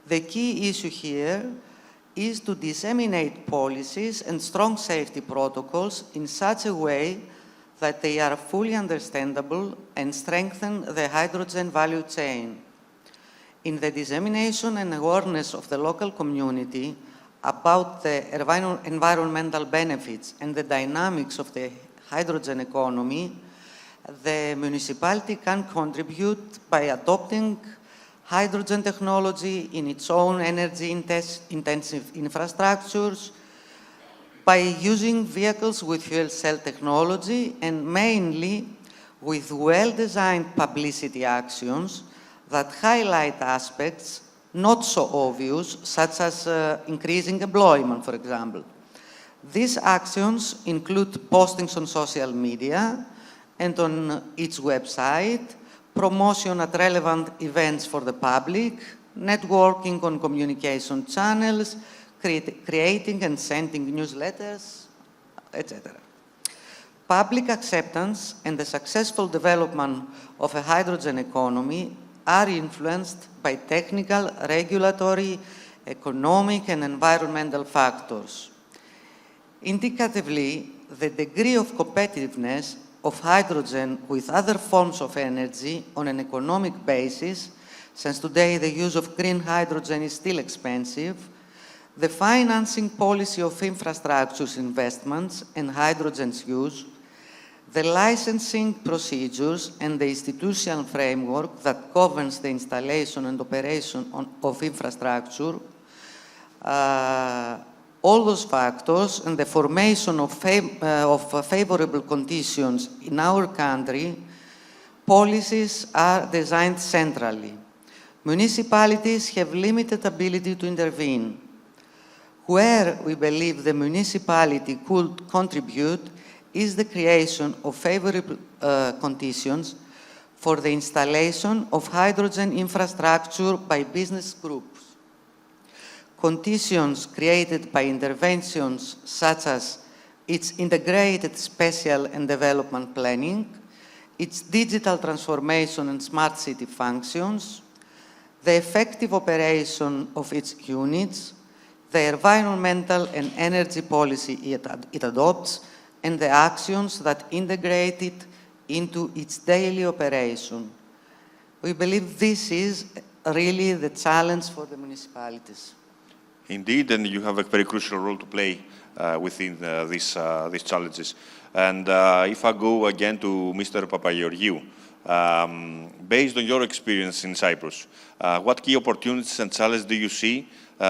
The key issue here is to disseminate policies and strong safety protocols in such a way that they are fully understandable and strengthen the hydrogen value chain. In the dissemination and awareness of the local community about the environmental benefits and the dynamics of the hydrogen economy, the municipality can contribute by adopting hydrogen technology in its own energy-intensive infrastructures, by using vehicles with fuel cell technology, and mainly with well-designed publicity actions that highlight aspects not so obvious, such as increasing employment, for example. These actions include postings on social media and on its website, promotion at relevant events for the public, networking on communication channels, creating and sending newsletters, etc. Public acceptance and the successful development of a hydrogen economy are influenced by technical, regulatory, economic, and environmental factors. Indicatively, the degree of competitiveness of hydrogen with other forms of energy on an economic basis, since today the use of green hydrogen is still expensive, the financing policy of infrastructures investments and hydrogen's use, the licensing procedures and the institutional framework that governs the installation and operation of infrastructure, all those factors and the formation of favorable conditions in our country, policies are designed centrally. Municipalities have limited ability to intervene. Where we believe the municipality could contribute is the creation of favorable conditions for the installation of hydrogen infrastructure by business groups. Conditions created by interventions such as its integrated spatial and development planning, its digital transformation and smart city functions, the effective operation of its units, the environmental and energy policy it adopts, and the actions that integrate it into its daily operation. We believe this is really the challenge for the municipalities. Indeed, and you have a very crucial role to play within these challenges. And if I go again to Mr. Papageorgiou, based on your experience in Cyprus, what key opportunities and challenges do you see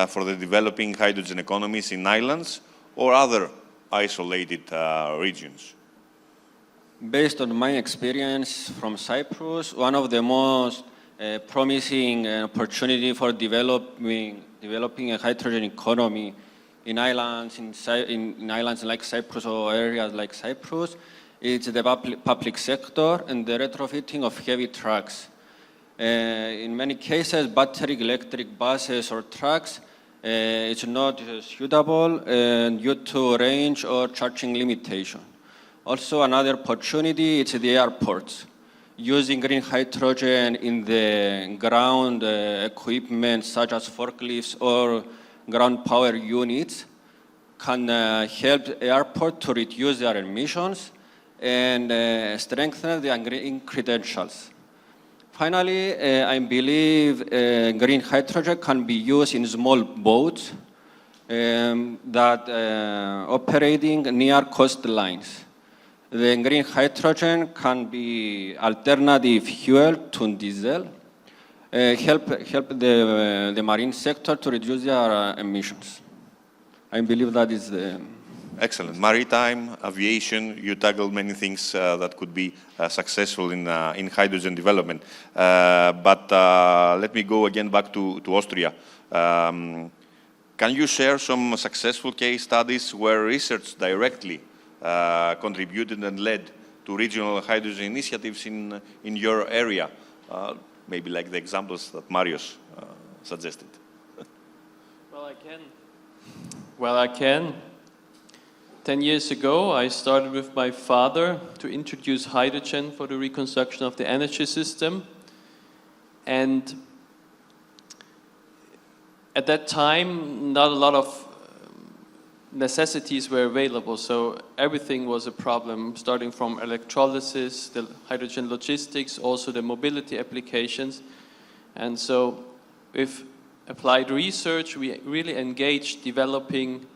for the developing hydrogen economies in islands or other isolated regions? Based on my experience from Cyprus, one of the most promising opportunity for developing a hydrogen economy in islands like Cyprus or areas like Cyprus is the public sector and the retrofitting of heavy trucks. In many cases, battery electric buses or trucks it's not suitable due to range or charging limitation. Also, another opportunity is the airports. Using green hydrogen in the ground equipment such as forklifts or ground power units can help the airport to reduce their emissions and strengthen their green credentials. Finally, I believe green hydrogen can be used in small boats that operating near coastlines. The green hydrogen can be alternative fuel to diesel, help the marine sector to reduce their emissions. I believe that is the... Excellent. Maritime, aviation, you tackled many things that could be successful in hydrogen development. But let me go again back to Austria. Can you share some successful case studies where research directly contributed and led to regional hydrogen initiatives in your area? Maybe like the examples that Marios suggested. Well, I can. 10 years ago, I started with my father to introduce hydrogen for the reconstruction of the energy system. And at that time, not a lot of necessities were available, so everything was a problem, starting from electrolysis, the hydrogen logistics, also the mobility applications. And so with applied research, we really engaged developing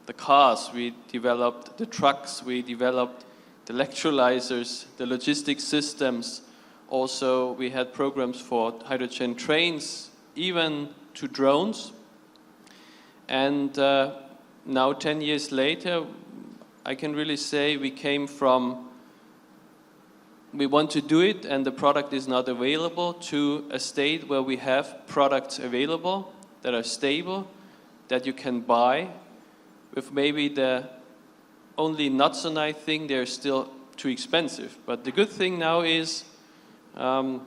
the cars, we developed the trucks, we developed the electrolyzers, the logistics systems. Also, we had programs for hydrogen trains, even to drones. And now, 10 years later, I can really say we came from, we want to do it and the product is not available, to a state where we have products available that are stable, that you can buy. With maybe the only not so nice thing, they're still too expensive. But the good thing now is, for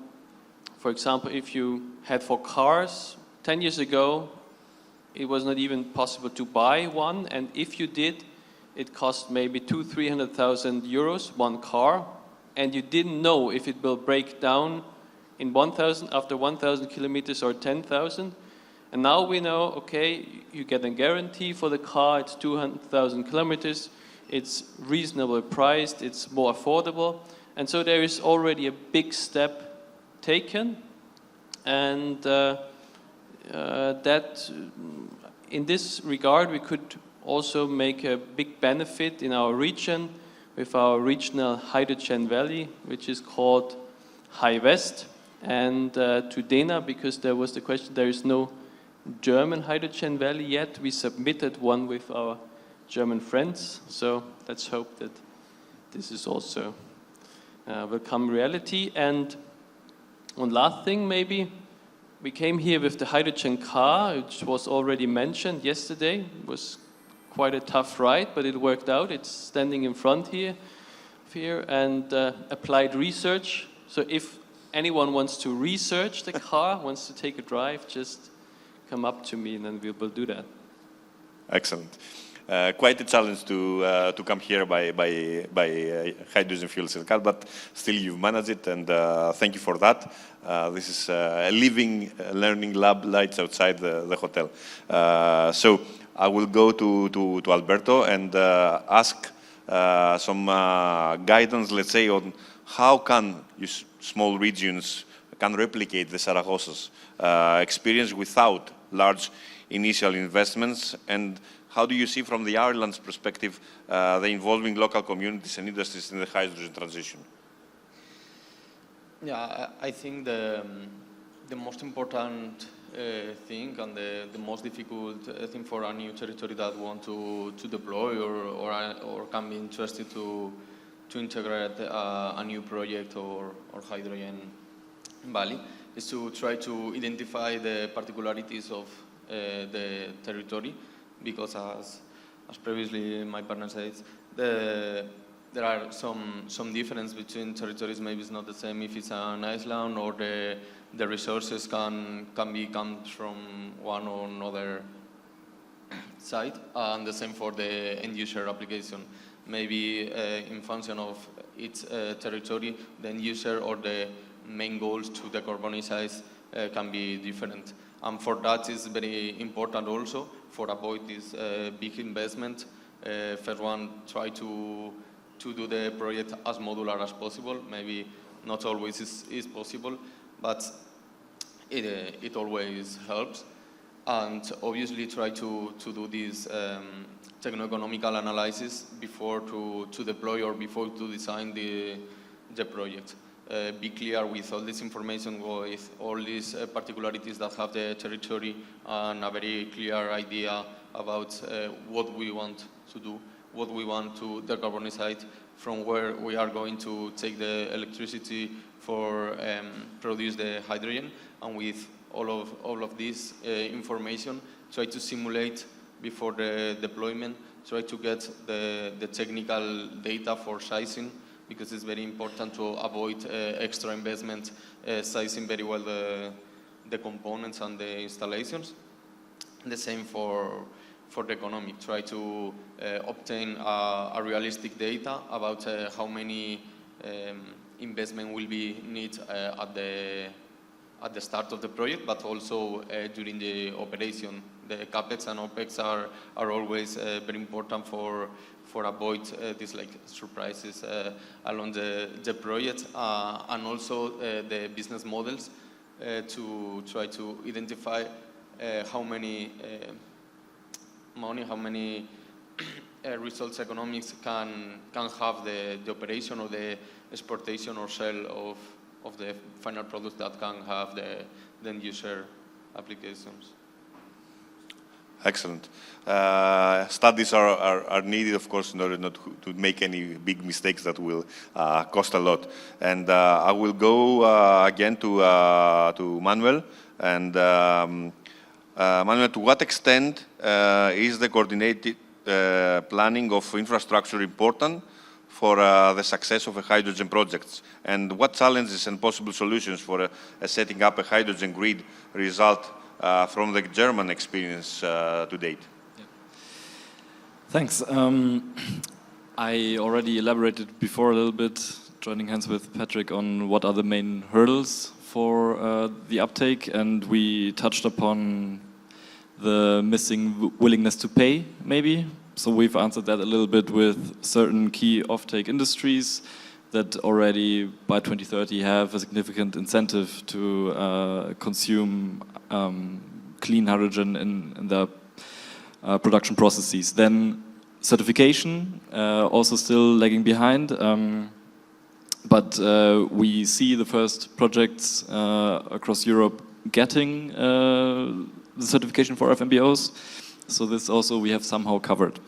example, if you had for cars, 10 years ago, it was not even possible to buy one. And if you did, it cost maybe 200,000–300,000 euros, one car. And you didn't know if it will break down in after 1,000 kilometers or 10,000. And now we know, okay, you get a guarantee for the car, it's 200,000 kilometers, it's reasonably priced, it's more affordable. And so there is already a big step taken. And that, in this regard, we could also make a big benefit in our region with our regional hydrogen valley, which is called High West. And to Dana, because there was the question, there is no German hydrogen valley yet. We submitted one with our German friends, so let's hope that this is also will become reality. And one last thing, maybe, we came here with the hydrogen car, which was already mentioned yesterday. It was quite a tough ride, but it worked out. It's standing in front here and applied research. So if anyone wants to research the car, wants to take a drive, just come up to me and then we will do that. Excellent. Quite a challenge to come here by hydrogen fuel cell car, but still you've managed it, and thank you for that. This is a living learning lab lights outside the hotel. So I will go to Alberto and ask some guidance, let's say, on how can small regions can replicate the Zaragozas experience without large initial investments, and how do you see from the Ireland's perspective the involving local communities and industries in the hydrogen transition? Yeah, I think the most important thing and the most difficult thing for a new territory that want to deploy or can be interested to integrate a new project or hydrogen valley is to try to identify the particularities of the territory, because as previously my partner said, there are some difference between territories. Maybe it's not the same if it's an island, or the resources can come from one or another side, and the same for the end user application. maybe in function of its territory, the end user or the main goals to decarbonize can be different. And for that is very important also for avoid this big investment. First one, try to do the project as modular as possible. Maybe not always is possible, but it always helps. And obviously try to do this techno-economical analysis before to deploy or before to design the project. Be clear with all this information, with all these particularities that have the territory, and a very clear idea about what we want to do, what we want to decarbonize, from where we are going to take the electricity for produce the hydrogen, and with all of this information, try to simulate before the deployment, try to get the technical data for sizing, because it's very important to avoid extra investment, sizing very well the components and the installations. The same for the economic. Try to obtain a realistic data about how many investment will be needed at the start of the project, but also during the operation. The CapEx and OpEx are always very important for avoid these like surprises along the project, and also the business models to try to identify how many money, how many results economics can have the operation or the exportation or sale of the final product that can have the end user applications. Excellent. Studies are needed, of course, in order not to make any big mistakes that will cost a lot. And I will go again to Manuel. And Manuel, to what extent is the coordinated planning of infrastructure important for the success of a hydrogen project? And what challenges and possible solutions for setting up a hydrogen grid result from the German experience to date? Yeah. Thanks. I already elaborated before a little bit, joining hands with Patrick, on what are the main hurdles for the uptake, and we touched upon the missing willingness to pay, maybe. So we've answered that a little bit with certain key offtake industries that already by 2030 have a significant incentive to consume clean hydrogen in their production processes. Then certification, also still lagging behind, but we see the first projects across Europe getting the certification for FMBOs. So this also we have somehow covered.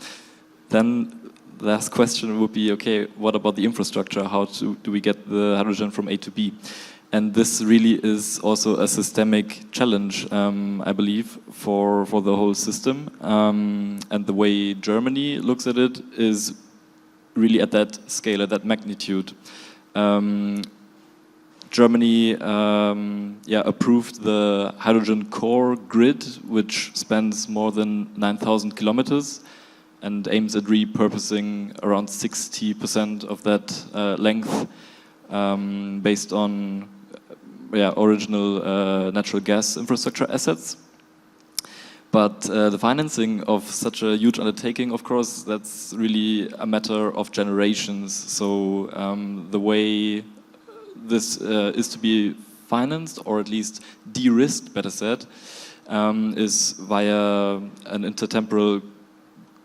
Then the last question would be, okay, what about the infrastructure? How do we get the hydrogen from A to B? And this really is also a systemic challenge, I believe, for the whole system. And the way Germany looks at it is really at that scale, at that magnitude. Germany approved the hydrogen core grid, which spans more than 9,000 kilometers and aims at repurposing around 60% of that length based on original natural gas infrastructure assets. But the financing of such a huge undertaking, of course, that's really a matter of generations. So the way this is to be financed, or at least de-risked, better said, is via an intertemporal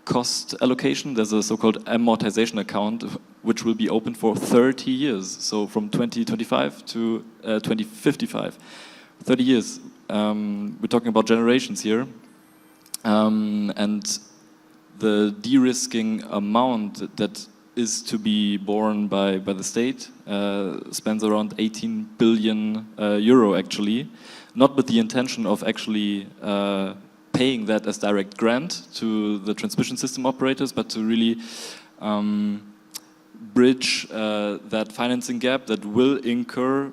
cost allocation. There's a so-called amortization account, which will be open for 30 years. So from 2025 to 2055, 30 years. We're talking about generations here. And the de-risking amount that is to be borne by the state spends around 18 billion euro actually, not with the intention of actually paying that as direct grant to the transmission system operators, but to really bridge that financing gap that will incur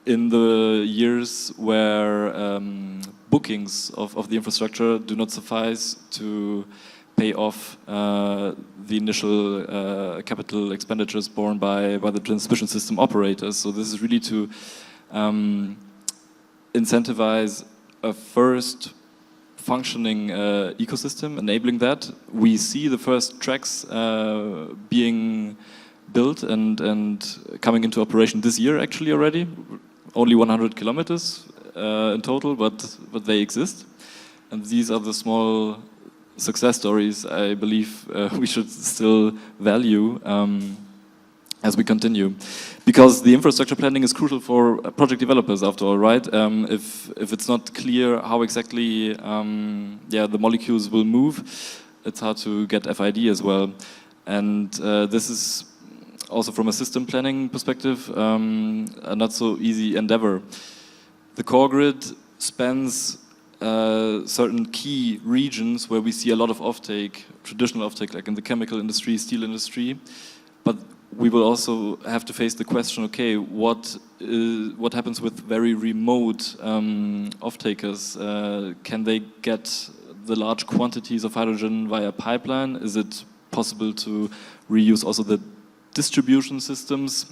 in the years where bookings of the infrastructure do not suffice to pay off the initial capital expenditures borne by the transmission system operators. So this is really to incentivize a first functioning ecosystem, enabling that. We see the first tracks being built and coming into operation this year actually already. Only 100 kilometers in total, but they exist. And these are the small success stories I believe we should still value as we continue. Because the infrastructure planning is crucial for project developers after all, right? If it's not clear how exactly the molecules will move, it's hard to get FID as well. And this is also from a system planning perspective, a not so easy endeavor. The core grid spans certain key regions where we see a lot of offtake, traditional offtake, like in the chemical industry, steel industry. But we will also have to face the question, okay, what happens with very remote off-takers? Can they get the large quantities of hydrogen via pipeline? Is it possible to reuse also the distribution systems?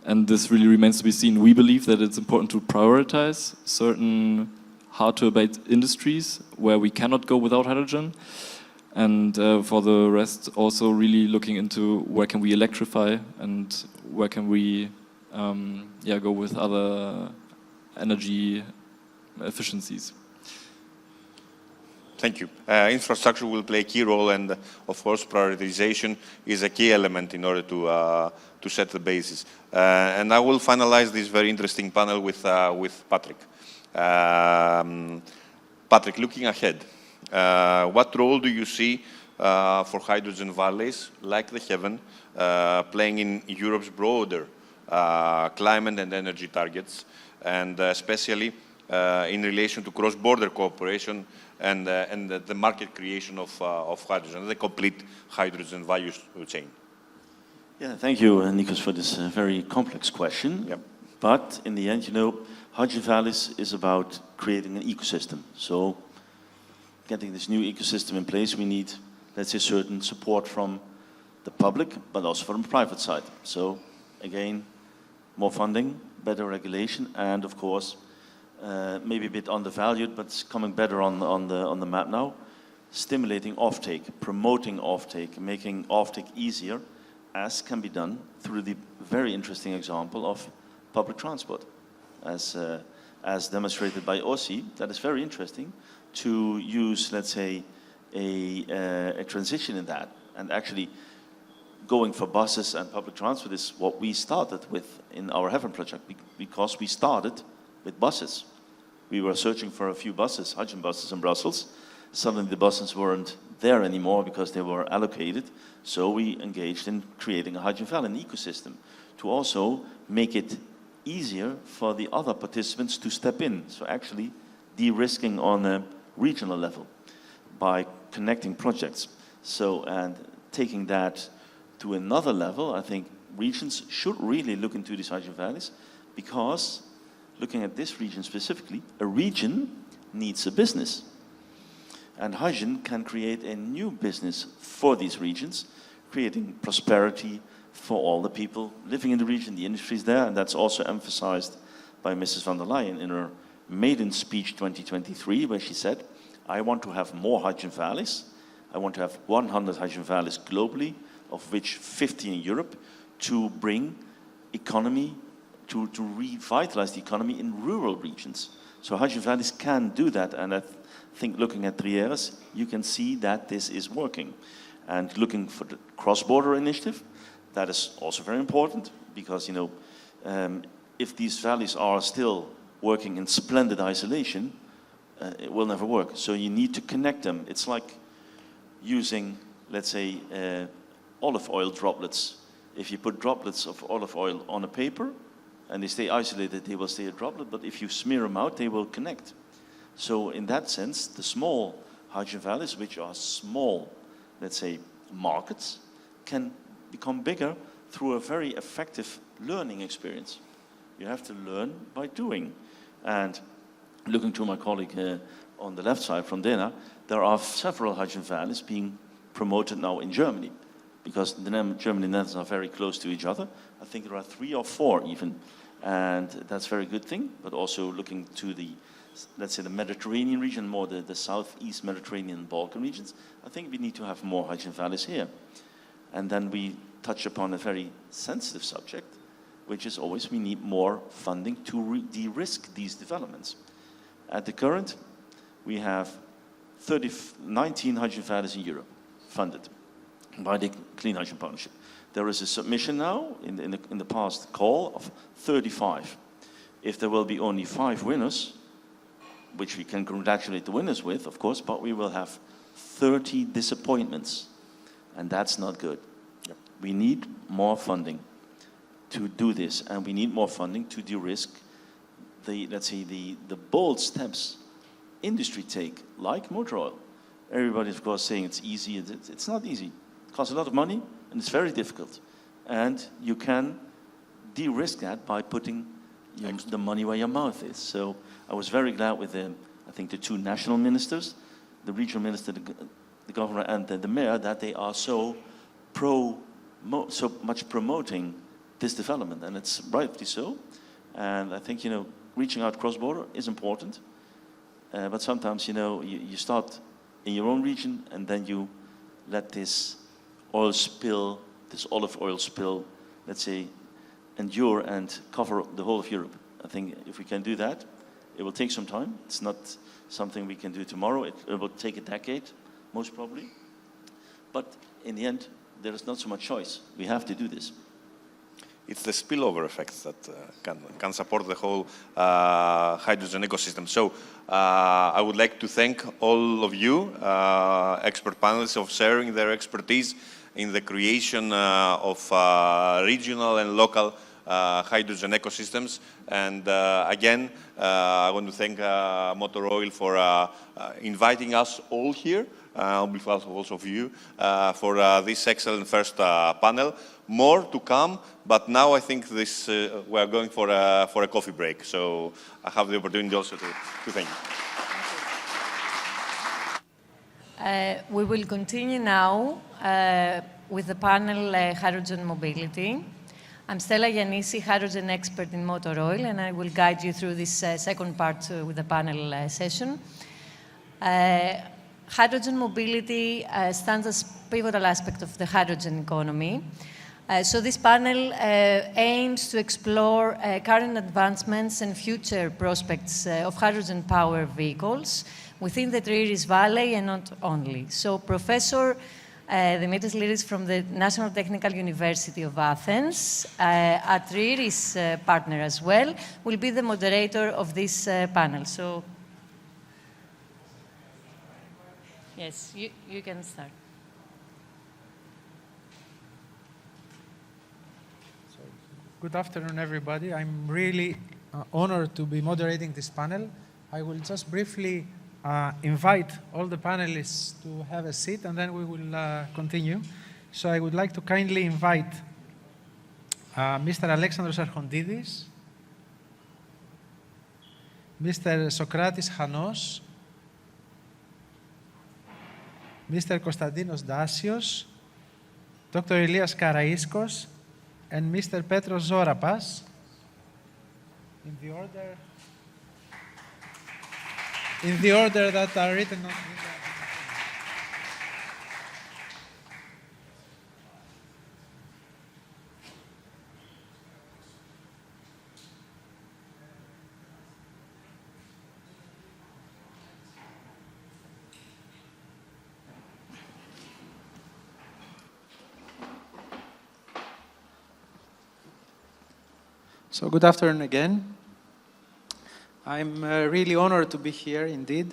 And this really remains to be seen. We believe that it's important to prioritize certain hard-to-abate industries where we cannot go without hydrogen. And for the rest, also really looking into where can we electrify and where can we go with other energy efficiencies. Thank you. Infrastructure will play a key role, and of course prioritization is a key element in order to set the basis. And I will finalize this very interesting panel with Patrick. Patrick, looking ahead, what role do you see for hydrogen valleys like the Heaven playing in Europe's broader climate and energy targets, and especially in relation to cross-border cooperation and the market creation of hydrogen, the complete hydrogen value chain? Yeah, thank you, Nikos, for this very complex question. Yep. But in the end, you know, hydrogen valleys is about creating an ecosystem. So getting this new ecosystem in place, we need, let's say, certain support from the public, but also from the private side. So again, more funding, better regulation, and of course, maybe a bit undervalued, but it's coming better on the map now. Stimulating offtake, promoting offtake, making offtake easier, as can be done through the very interesting example of public transport, as demonstrated by OSI. That is very interesting to use, let's say, a transition in that, and actually going for buses and public transport is what we started with in our Heaven project, because we started with buses. We were searching for a few buses, hydrogen buses in Brussels. Suddenly the buses weren't there anymore because they were allocated. So we engaged in creating a hydrogen valley, an ecosystem, to also make it easier for the other participants to step in. So actually de-risking on a regional level by connecting projects. So, and taking that to another level, I think regions should really look into these hydrogen valleys, because looking at this region specifically, a region needs a business. And hydrogen can create a new business for these regions, creating prosperity for all the people living in the region, the industries there, and that's also emphasized by Mrs. van der Leyen in her maiden speech 2023, where she said, I want to have more hydrogen valleys. I want to have 100 hydrogen valleys globally, of which 50 in Europe, to bring economy, to revitalize the economy in rural regions. So hydrogen valleys can do that, and I think looking at TRIERES, you can see that this is working. And looking for the cross-border initiative, that is also very important, because, you know, if these valleys are still working in splendid isolation, it will never work. So you need to connect them. It's like using, let's say, olive oil droplets. If you put droplets of olive oil on a paper and they stay isolated, they will stay a droplet, but if you smear them out, they will connect. So in that sense, the small hydrogen valleys, which are small, let's say, markets, can become bigger through a very effective learning experience. You have to learn by doing. And looking to my colleague on the left side from Dena, there are several hydrogen valleys being promoted now in Germany, because Germany and the Netherlands are very close to each other. I think there are 3 or 4 even, and that's a very good thing, but also looking to the, let's say, the Mediterranean region, more the southeast Mediterranean and Balkan regions, I think we need to have more hydrogen valleys here. And then we touch upon a very sensitive subject, which is always we need more funding to de-risk these developments. At the current, we have 19 hydrogen valleys in Europe funded by the Clean Hydrogen Partnership. There is a submission now in the past call of 35. If there will be only 5 winners, which we can congratulate the winners with, of course, but we will have 30 disappointments, and that's not good. Yep. We need more funding to do this, and we need more funding to de-risk the, let's say, the bold steps industry take, like motor oil. Everybody, of course, saying it's easy. It's not easy. It costs a lot of money, and it's very difficult. And you can de-risk that by putting the money where your mouth is. So I was very glad with I think the 2 national ministers, the regional minister, the governor, and the mayor, that they are so much promoting this development, and it's rightly so. And I think, reaching out cross-border is important, but sometimes, you start in your own region, and then you let this oil spill, this olive oil spill, let's say, endure and cover the whole of Europe. I think if we can do that, it will take some time. It's not something we can do tomorrow. It will take a decade, most probably. But in the end, there is not so much choice. We have to do this. It's the spillover effects that can support the whole hydrogen ecosystem. So I would like to thank all of you, expert panelists, of sharing their expertise in the creation of regional and local hydrogen ecosystems. And again, I want to thank Motor Oil for inviting us all here, on behalf of also of you, for this excellent first panel. More to come, but now I think this we are going for a coffee break. So I have the opportunity also to thank you. We will continue now with the panel Hydrogen Mobility. I'm Stella Yannissi, hydrogen expert in motor oil, and I will guide you through this second part with the panel session. Hydrogen mobility stands as a pivotal aspect of the hydrogen economy. So this panel aims to explore current advancements and future prospects of hydrogen-powered vehicles within the TRIERES Valley and not only. So Professor Dimitris Liris from the National Technical University of Athens, a TRIERES partner as well, will be the moderator of this panel. So, yes, you can start. Good afternoon, everybody. I'm really honored to be moderating this panel. I will just briefly invite all the panelists to have a seat, and then we will continue. So I would like to kindly invite Mr. Alexandros Archondidis, Mr. Sokratis Hanos, Mr. Konstantinos Dasios, Dr. Elias Karaiskos, and Mr. Petros Zorapas, in the order that are written on. So good afternoon again. I'm really honored to be here indeed.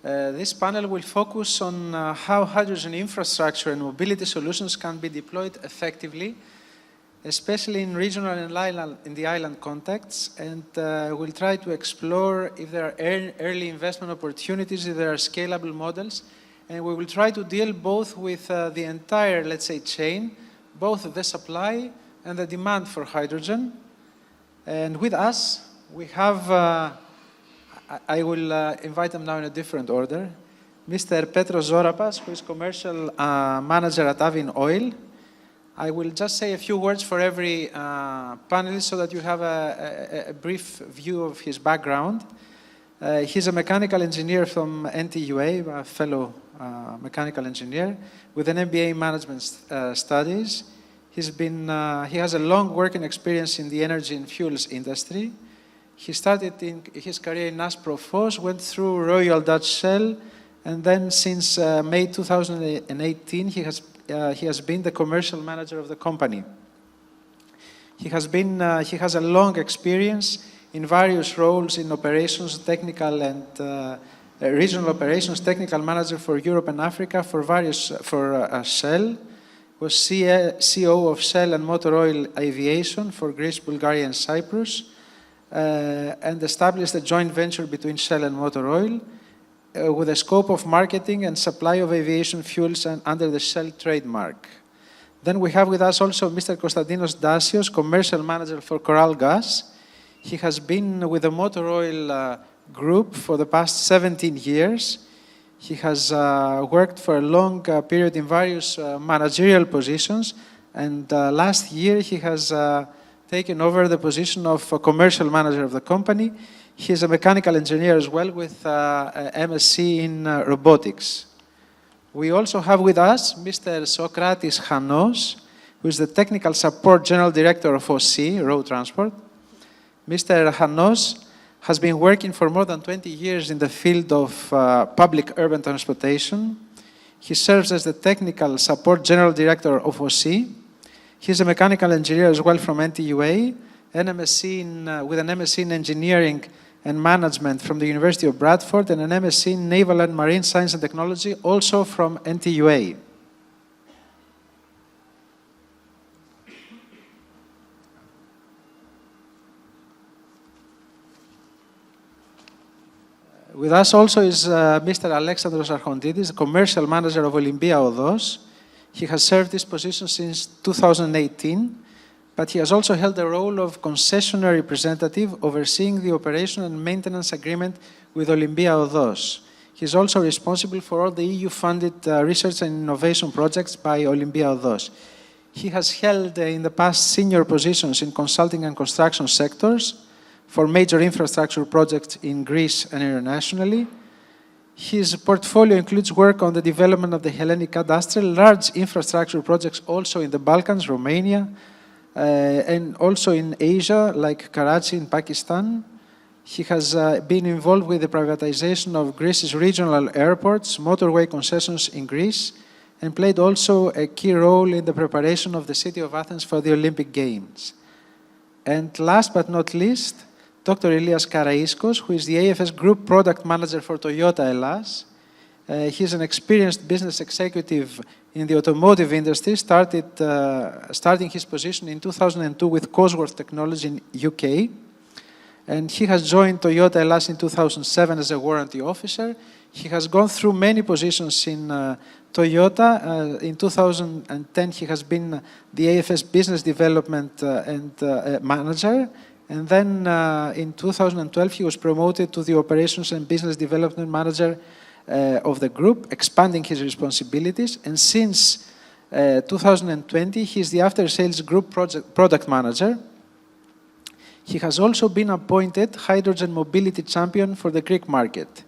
This panel will focus on how hydrogen infrastructure and mobility solutions can be deployed effectively, especially in regional and in the island contexts, and we'll try to explore if there are early investment opportunities, if there are scalable models, and we will try to deal both with the entire, let's say, chain, both the supply and the demand for hydrogen. And with us, we have I will invite them now in a different order. Mr. Petros Zorapas, who is commercial manager at Avin Oil. I will just say a few words for every panelist so that you have a brief view of his background. He's a mechanical engineer from NTUA, a fellow mechanical engineer, with an MBA in management studies. He has a long working experience in the energy and fuels industry. He started his career in Asprofos, went through Royal Dutch Shell, and then since May 2018, he has been the commercial manager of the company. He has a long experience in various roles in operations, technical and regional operations, technical manager for Europe and Africa for Shell. Was CEO of Shell and Motor Oil Aviation for Greece, Bulgaria, and Cyprus, and established a joint venture between Shell and Motor Oil with a scope of marketing and supply of aviation fuels and under the Shell trademark. Then we have with us also Mr. Konstantinos Dasios, commercial manager for Coral Gas. He has been with the Motor Oil group for the past 17 years. He has worked for a long period in various managerial positions, and last year he has taken over the position of commercial manager of the company. He is a mechanical engineer as well with MSc in robotics. We also have with us Mr. Sokratis Hanos, who is the Technical Support General Director of OC, Road Transport. Mr. Hanos has been working for more than 20 years in the field of public urban transportation. He serves as the Technical Support General Director of OC. He's a mechanical engineer as well from NTUA, with an MSc in Engineering and Management from the University of Bradford, and an MSc in Naval and Marine Science and Technology, also from NTUA. With us also is Mr. Alexandros Archontidis, commercial manager of Olympia Odos. He has served this position since 2018, but he has also held the role of concessionary representative overseeing the operation and maintenance agreement with Olympia Odos. He is also responsible for all the EU-funded research and innovation projects by Olympia Odos. He has held in the past senior positions in consulting and construction sectors for major infrastructure projects in Greece and internationally. His portfolio includes work on the development of the Hellenic Cadastre, large infrastructure projects also in the Balkans, Romania, and also in Asia, like Karachi in Pakistan. He has been involved with the privatization of Greece's regional airports, motorway concessions in Greece, and played also a key role in the preparation of the city of Athens for the Olympic Games. And last but not least, Dr. Elias Karaiskos, who is the AFS Group Product Manager for Toyota Hellas. He is an experienced business executive in the automotive industry, starting his position in 2002 with Cosworth Technology in UK. And he has joined Toyota Hellas in 2007 as a warranty officer. He has gone through many positions in Toyota. In 2010, he has been the AFS Business Development Manager. And then in 2012, he was promoted to the Operations and Business Development Manager of the group, expanding his responsibilities. And since 2020, he is the After Sales Group Product Manager. He has also been appointed Hydrogen Mobility Champion for the Greek market.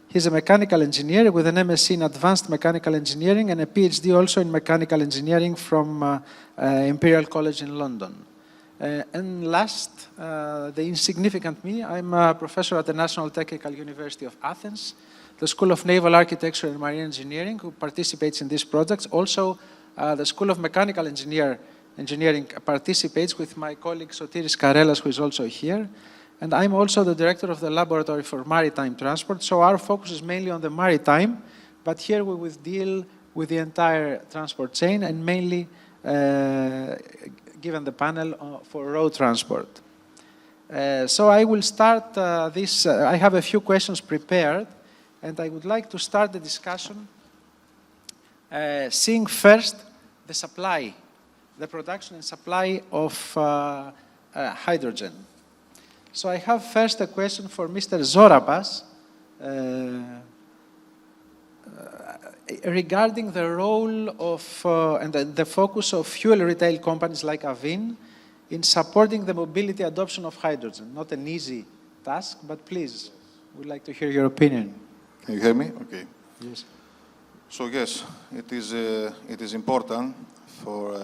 He's a mechanical engineer with an MSc in Advanced Mechanical Engineering and a PhD also in Mechanical Engineering from Imperial College in London. And last, the insignificant me, I'm a professor at the National Technical University of Athens, the School of Naval Architecture and Marine Engineering, who participates in these projects. Also, the School of Mechanical Engineering participates with my colleague Sotiris Karelas, who is also here. And I'm also the director of the Laboratory for Maritime Transport. So our focus is mainly on the maritime, but here we will deal with the entire transport chain and mainly given the panel for road transport. So I will start this. I have a few questions prepared, and I would like to start the discussion seeing first the supply, the production and supply of hydrogen. So I have first a question for Mr. Zorapas regarding the role of and the focus of fuel retail companies like Avin in supporting the mobility adoption of hydrogen. Not an easy task, but please, we'd like to hear your opinion. Can you hear me? Okay. Yes. So yes, it is important for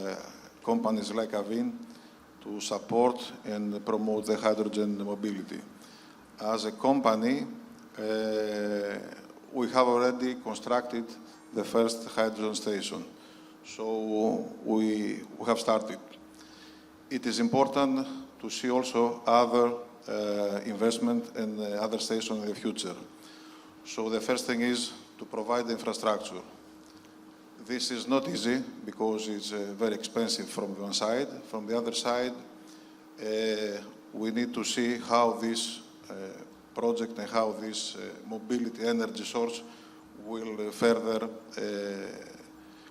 companies like Avin to support and promote the hydrogen mobility. As a company, we have already constructed the first hydrogen station. So we have started. It is important to see also other investment and other stations in the future. So the first thing is to provide the infrastructure. This is not easy because it's very expensive from one side. From the other side, we need to see how this project and how this mobility energy source will further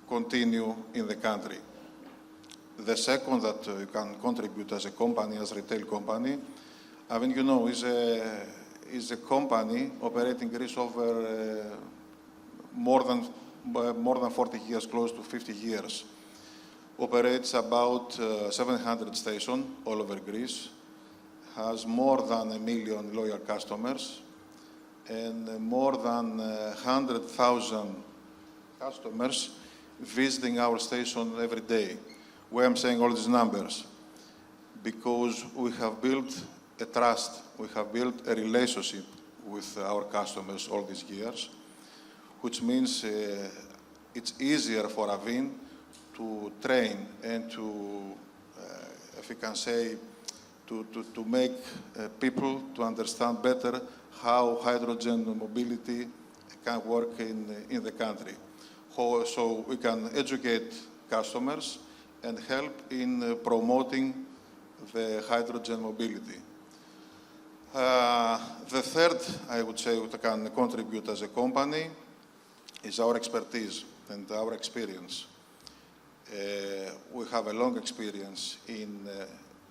continue in the country. The second that you can contribute as a company, as a retail company, I mean, you know, is a company operating in Greece over more than 40 years, close to 50 years. Operates about 700 stations all over Greece, has more than 1 million loyal customers, and more than 100,000 customers visiting our station every day. Why I'm saying all these numbers? Because we have built a trust, we have built a relationship with our customers all these years, which means it's easier for Avin to train and to, if you can say, to make people to understand better how hydrogen mobility can work in the country. So we can educate customers and help in promoting the hydrogen mobility. The third, I would say, we can contribute as a company is our expertise and our experience. We have a long experience in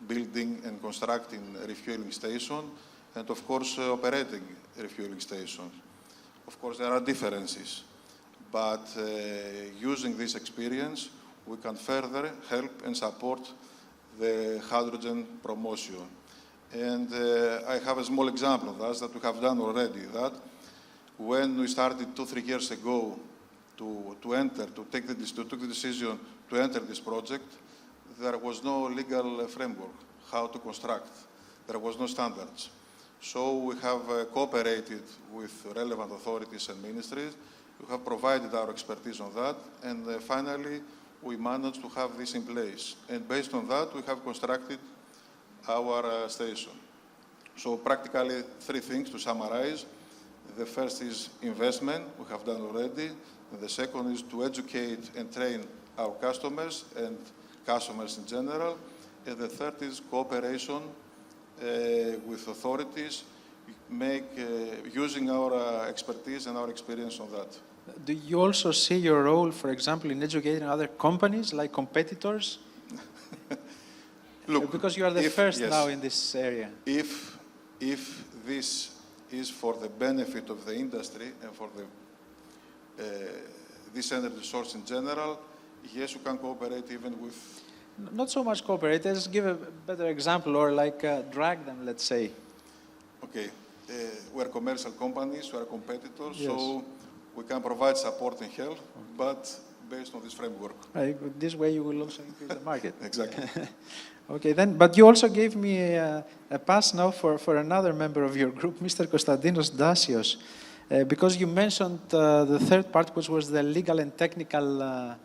building and constructing refueling stations and, of course, operating refueling stations. Of course, there are differences, but using this experience, we can further help and support the hydrogen promotion. And I have a small example of that we have done already, that when we started 2-3 years ago to take the decision to enter this project, there was no legal framework, how to construct. There was no standards. So we have cooperated with relevant authorities and ministries. We have provided our expertise on that, and finally, we managed to have this in place. And based on that, we have constructed our station. So practically 3 things to summarize. The first is investment, we have done already. And the second is to educate and train our customers and customers in general. And the third is cooperation with authorities, using our expertise and our experience on that. Do you also see your role, for example, in educating other companies like competitors? Look, because you are the first yes, now in this area. If this is for the benefit of the industry and for this energy source in general, yes, you can cooperate even with... Not so much cooperate, let's give a better example, or like drag them, let's say. Okay, we're commercial companies, we're competitors, Yes. so we can provide support and help, but based on this framework. This way you will also increase the market. Exactly. Okay, then, but you also gave me a pass now for another member of your group, Mr. Konstantinos Dasios, because you mentioned the third part, which was the legal and technical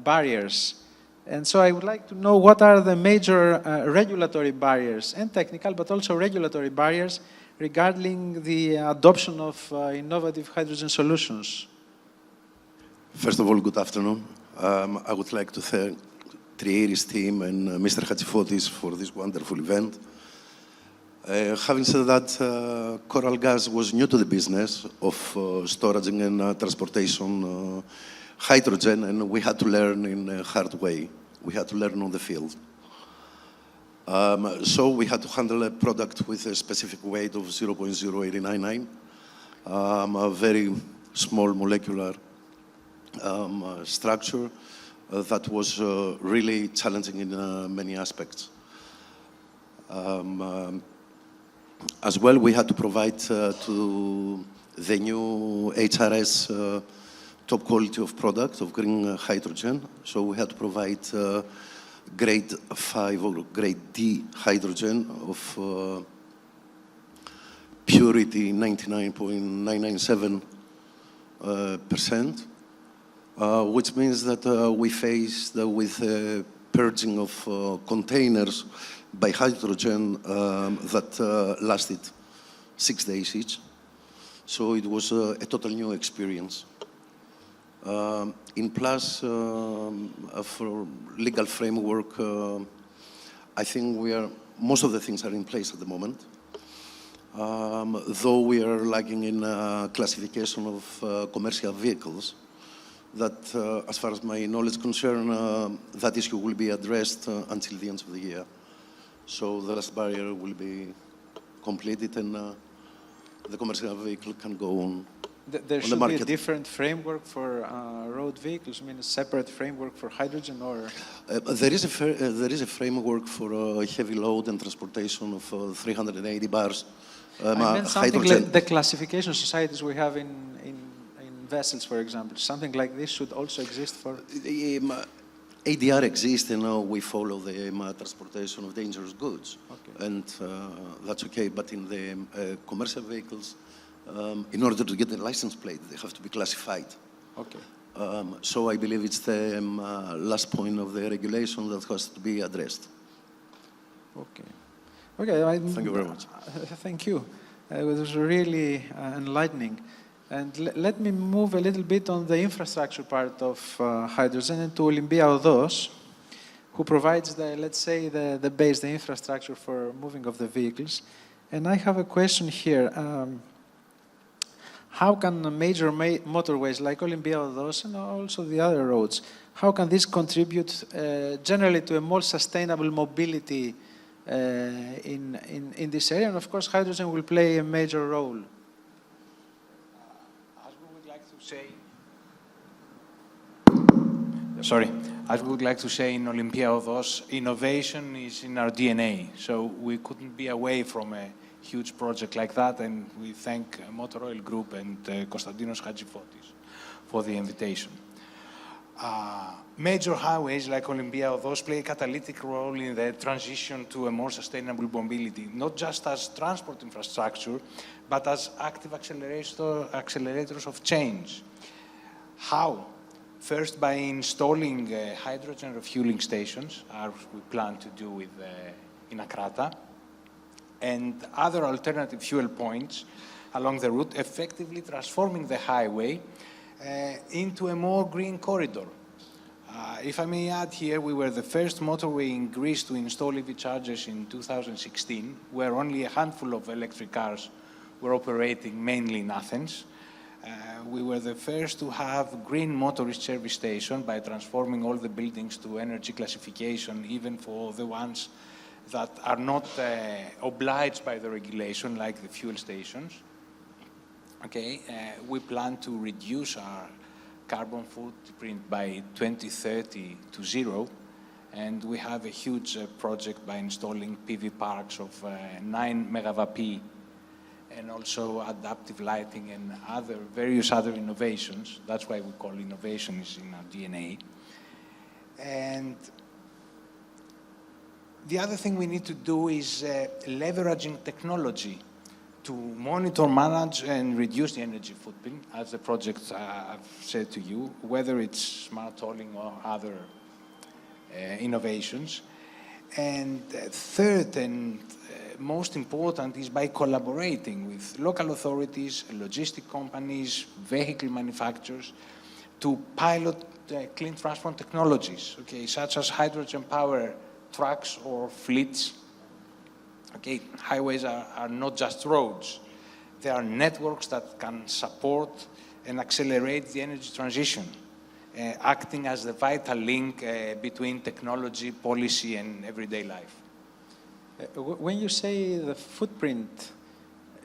barriers. And so I would like to know what are the major regulatory barriers, and technical, but also regulatory barriers regarding the adoption of innovative hydrogen solutions. First of all, good afternoon. I would like to thank TRIERES team and Mr. Hatzifotis for this wonderful event. Having said that, Coral Gas was new to the business of storage and transportation hydrogen, and we had to learn in a hard way. We had to learn on the field. So we had to handle a product with a specific weight of 0.0899, a very small molecular structure that was really challenging in many aspects. As well, we had to provide to the new HRS top quality of product of green hydrogen. So we had to provide grade 5 or grade D hydrogen of purity 99.997%, which means that we faced with purging of containers by hydrogen that lasted 6 days each. So it was a total new experience. In plus, for legal framework, I think most of the things are in place at the moment. Though we are lagging in classification of commercial vehicles, that, as far as my knowledge is concerned, that issue will be addressed until the end of the year. So the last barrier will be completed and the commercial vehicle can go on. There should be a different framework for road vehicles. I mean, a separate framework for hydrogen, or there is a framework for heavy load and transportation of 380 bars. I meant something like the classification societies we have in vessels, for example. Something like this should also exist for. ADR exists, and we follow the transportation of dangerous goods, and that's okay. But in the commercial vehicles, in order to get a license plate, they have to be classified. Okay. So I believe it's the last point of the regulation that has to be addressed. Okay. Okay. Thank you very much. Thank you. It was really enlightening. And let me move a little bit on the infrastructure part of hydrogen, and to Olympiados, who provides let's say, the base, the infrastructure for moving of the vehicles. And I have a question here. How can major motorways like Olympiados and also the other roads, how can this contribute generally to a more sustainable mobility in this area? And of course, hydrogen will play a major role. As we would like to say in Olympiados, innovation is in our DNA. So we couldn't be away from a huge project like that, and we thank Motor Oil Group and Konstantinos Hadjifotis for the invitation. Major highways like Olympiados play a catalytic role in the transition to a more sustainable mobility, not just as transport infrastructure, but as active accelerators of change. How? First, by installing hydrogen refueling stations, as we plan to do in Akrata, and other alternative fuel points along the route, effectively transforming the highway into a more green corridor. If I may add here, we were the first motorway in Greece to install EV chargers in 2016, where only a handful of electric cars were operating, mainly in Athens. We were the first to have green motorist service station by transforming all the buildings to energy classification, even for the ones that are not obliged by the regulation, like the fuel stations. Okay, we plan to reduce our carbon footprint by 2030 to 0, and we have a huge project by installing PV parks of 9 megawatt-peak, and also adaptive lighting and various other innovations. That's why we call innovation is in our DNA. And the other thing we need to do is leveraging technology to monitor, manage, and reduce the energy footprint, as the projects I've said to you, whether it's smart tolling or other innovations. And third and most important is by collaborating with local authorities, logistic companies, vehicle manufacturers to pilot clean transport technologies, okay, such as hydrogen power trucks or fleets. Okay, highways are not just roads. They are networks that can support and accelerate the energy transition, acting as the vital link between technology, policy, and everyday life. When you say the footprint,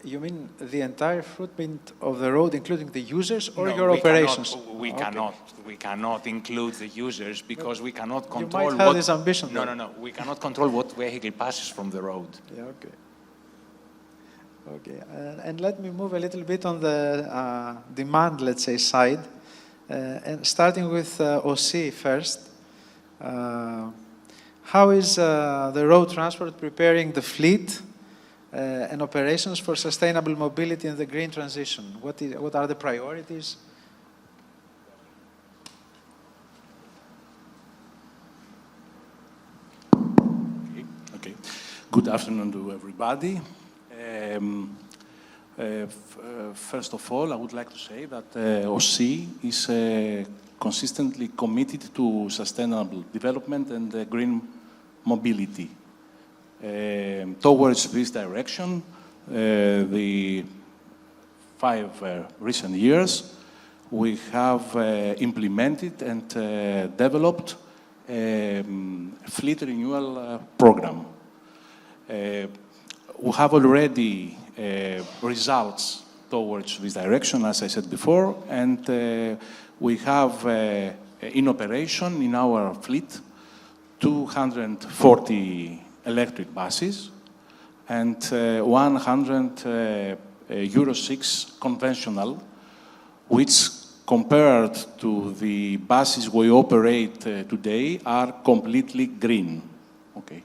you mean the entire footprint of the road, including the users, or No, your operations? We cannot include the users because we cannot You control might have this ambition, No, though. no, no. We cannot control what vehicle passes from the road. Yeah, okay. Okay, and let me move a little bit on the demand, let's say, side, and starting with OC first. How is the road transport preparing the fleet and operations for sustainable mobility and the green transition? What are the priorities? Okay. Good afternoon to everybody. First of all, I would like to say that OC is consistently committed to sustainable development and green mobility. Towards this direction, the 5 recent years, we have implemented and developed a fleet renewal program. We have already results towards this direction, as I said before, and we have in operation in our fleet 240 electric buses and 100 Euro 6 conventional, which compared to the buses we operate today are completely green. Okay.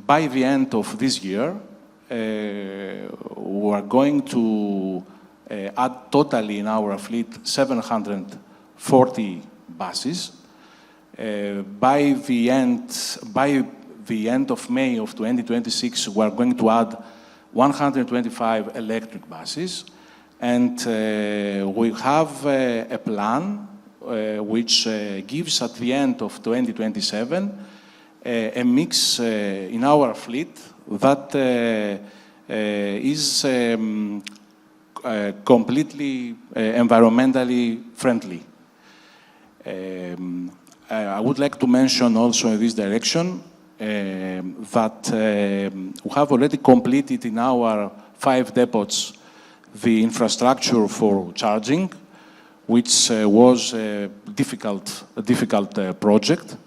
By the end of this year, we are going to add totally in our fleet 740 buses. By the end of May of 2026, we are going to add 125 electric buses, and we have a plan which gives at the end of 2027 a mix in our fleet that is completely environmentally friendly. I would like to mention also in this direction that we have already completed in our 5 depots the infrastructure for charging, which was a difficult project.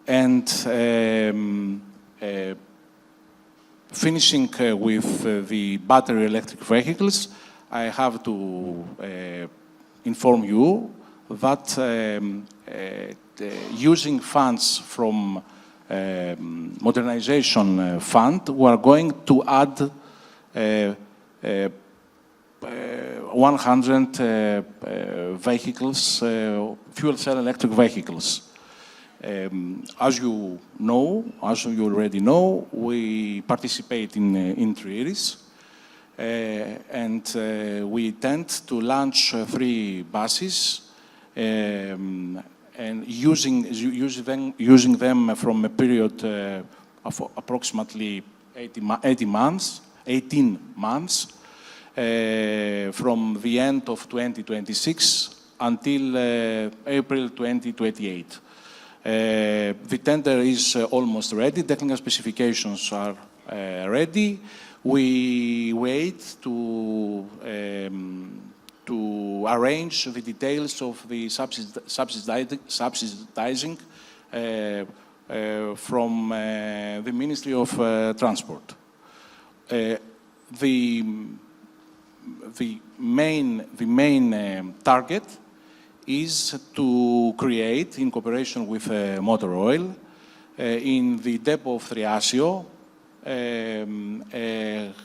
And finishing with the battery electric vehicles, I have to inform you that using funds from modernization fund, we are going to add 100 vehicles, fuel cell electric vehicles. As you already know, we participate in TRIERES, and we intend to launch 3 buses and using them from a period of approximately 18 months, from the end of 2026 until April 2028. The tender is almost ready. Technical specifications are ready. We wait to arrange the details of the subsidizing from the Ministry of Transport. The main target is to create, in cooperation with Motor Oil, in the depot of Thriasio, a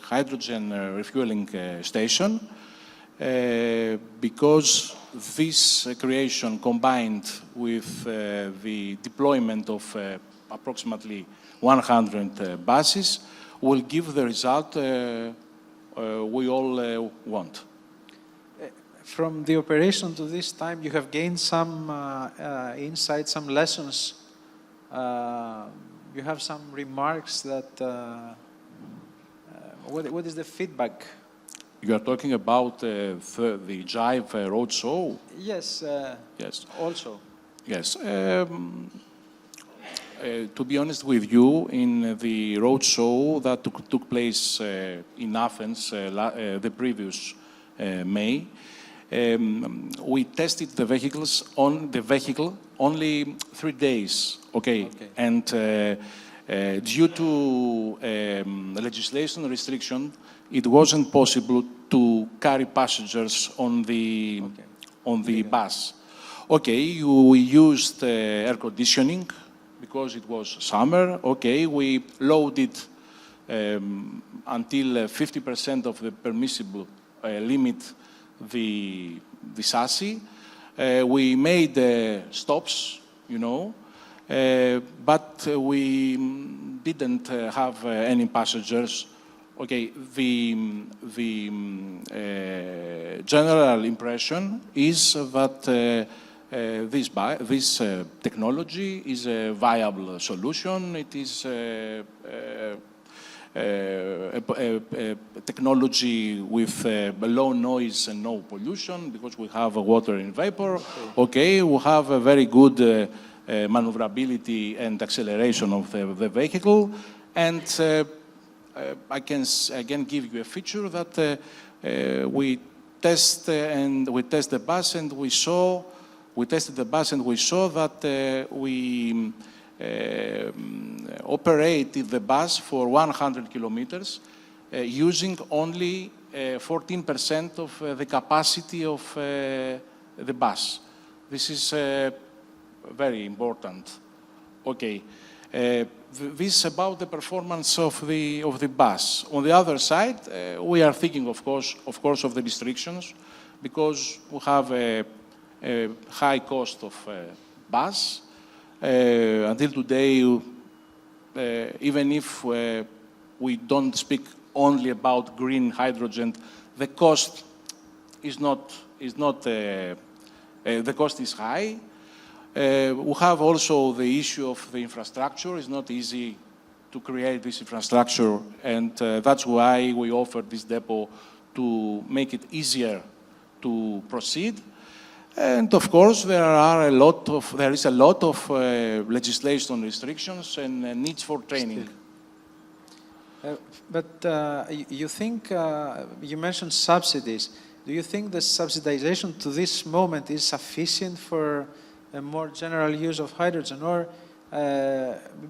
hydrogen refueling station, because this creation, combined with the deployment of approximately 100 buses, will give the result we all want. From the operation to this time, you have gained some insights, some lessons. You have some remarks that, what is the feedback? You are talking about the Jive road show? Yes. Yes. Also. Yes. to be honest with you, in the road show that took place in Athens the previous May, we tested the vehicle only 3 days, okay. And due to legislation restriction, it wasn't possible to carry passengers on the bus. Okay, we used air conditioning because it was summer. Okay, we loaded until 50% of the permissible limit the chassis. We made stops, you know, but we didn't have any passengers. Okay, the general impression is that this technology is a viable solution. It is a technology with low noise and no pollution because we have water and vapor. Okay, we have a very good maneuverability and acceleration of the vehicle, and I can give you a feature that we tested the bus and we saw that we operated the bus for 100 kilometers using only 14% of the capacity of the bus. This is very important. Okay. This is about the performance of the bus. On the other side, we are thinking, of course, of the restrictions, because we have a high cost of bus. Until today, even if we don't speak only about green hydrogen, the cost is the cost is high. We have also the issue of the infrastructure. It's not easy to create this infrastructure, and that's why we offered this depot to make it easier to proceed. And of course, there is a lot of legislation restrictions and needs for training. But you think, you mentioned subsidies. Do you think the subsidization to this moment is sufficient for a more general use of hydrogen, or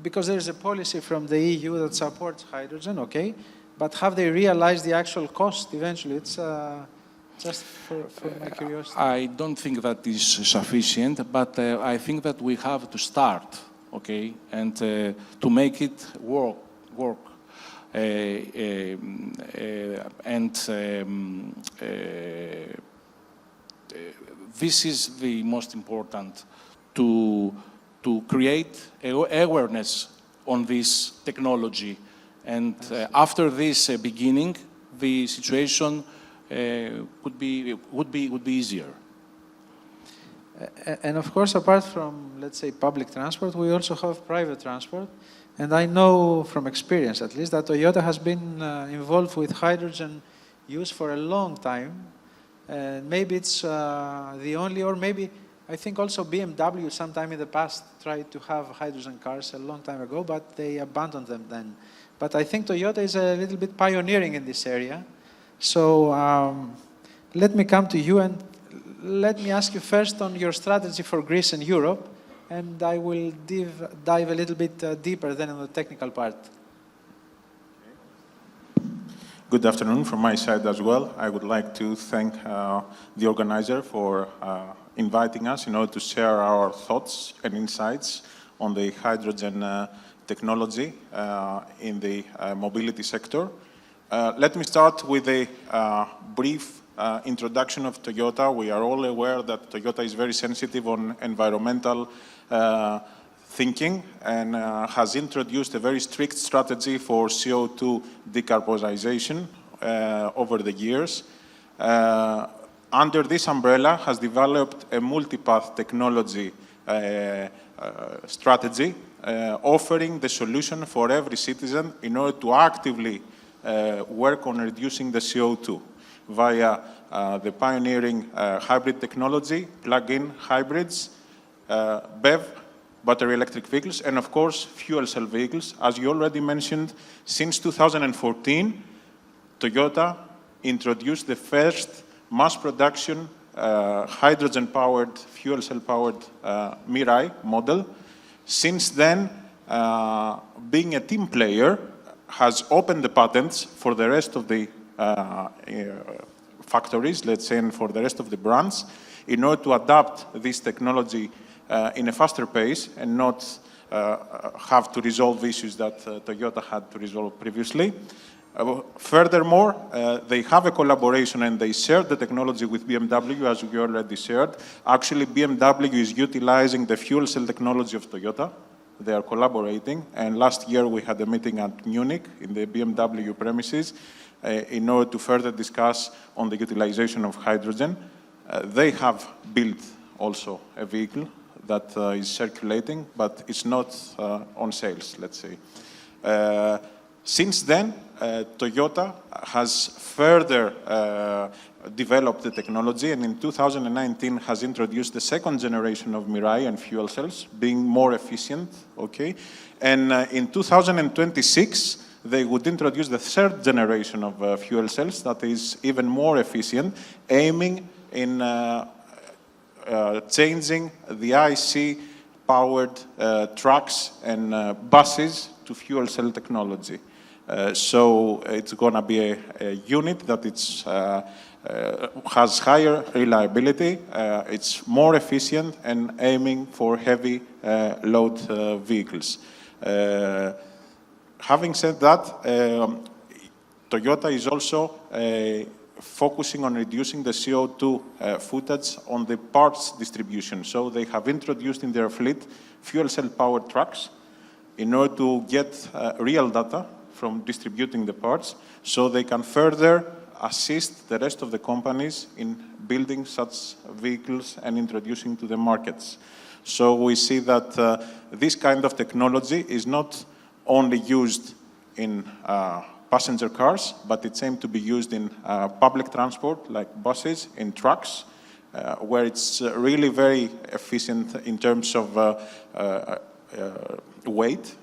because there is a policy from the EU that supports hydrogen, okay, but have they realized the actual cost eventually? It's just for my curiosity. I don't think that is sufficient, but I think that we have to start, okay, and to make it work. This is the most important, to create awareness on this technology. And after this beginning, the situation would be easier. And of course, apart from, let's say, public transport, we also have private transport. And I know from experience, at least, that Toyota has been involved with hydrogen use for a long time. And maybe it's the only, or maybe I think also BMW sometime in the past tried to have hydrogen cars a long time ago, but they abandoned them then. But I think Toyota is a little bit pioneering in this area. So let me come to you and let me ask you first on your strategy for Greece and Europe, and I will dive a little bit deeper then on the technical part. Good afternoon from my side as well. I would like to thank the organizer for inviting us in order to share our thoughts and insights on the hydrogen technology in the mobility sector. Let me start with a brief introduction of Toyota. We are all aware that Toyota is very sensitive on environmental thinking and has introduced a very strict strategy for CO2 decarbonization over the years. Under this umbrella has developed a multipath technology strategy offering the solution for every citizen in order to actively work on reducing the CO2 via the pioneering hybrid technology, plug-in hybrids, BEV, battery electric vehicles, and of course, fuel cell vehicles. As you already mentioned, since 2014, Toyota introduced the first mass production hydrogen-powered, fuel cell-powered Mirai model. Since then, being a team player, has opened the patents for the rest of the factories, let's say, and for the rest of the brands, in order to adapt this technology in a faster pace and not have to resolve issues that Toyota had to resolve previously. Furthermore, they have a collaboration and they share the technology with BMW, as we already shared. Actually, BMW is utilizing the fuel cell technology of Toyota. They are collaborating, and last year we had a meeting at Munich in the BMW premises in order to further discuss on the utilization of hydrogen. They have built also a vehicle that is circulating, but it's not on sales, let's say. Since then, Toyota has further developed the technology, and in 2019 has introduced the second generation of Mirai and fuel cells, being more efficient, okay? And in 2026, they would introduce the third generation of fuel cells that is even more efficient, aiming in changing the IC-powered trucks and buses to fuel cell technology. So it's going to be a unit that it's, has higher reliability, it's more efficient, and aiming for heavy load vehicles. Having said that, Toyota is also focusing on reducing the CO2 footage on the parts distribution. So they have introduced in their fleet fuel cell powered trucks in order to get real data from distributing the parts, so they can further assist the rest of the companies in building such vehicles and introducing to the markets. So we see that this kind of technology is not only used in passenger cars, but it's aimed to be used in public transport, like buses, in trucks, where it's really very efficient in terms of weight,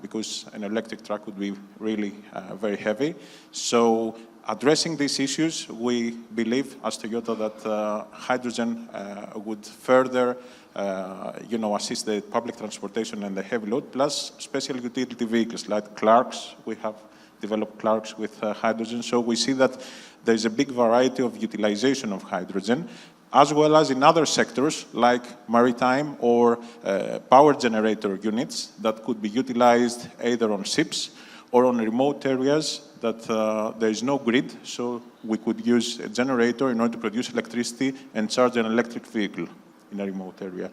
because an electric truck would be really very heavy. So addressing these issues, we believe as Toyota that hydrogen would further assist the public transportation and the heavy load, plus special utility vehicles like Clarks. We have developed Clarks with hydrogen. So we see that there's a big variety of utilization of hydrogen, as well as in other sectors like maritime or power generator units that could be utilized either on ships or on remote areas that there is no grid, so we could use a generator in order to produce electricity and charge an electric vehicle in a remote area.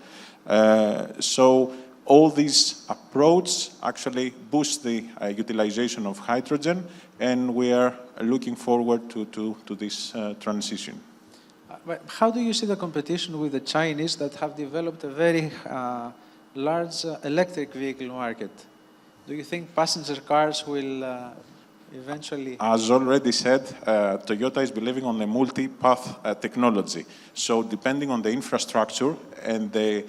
So all these approaches actually boost the utilization of hydrogen, and we are looking forward to this transition. But how do you see the competition with the Chinese that have developed a very large electric vehicle market? Do you think passenger cars will eventually... As already said, Toyota is believing on a multi-path technology. So depending on the infrastructure and the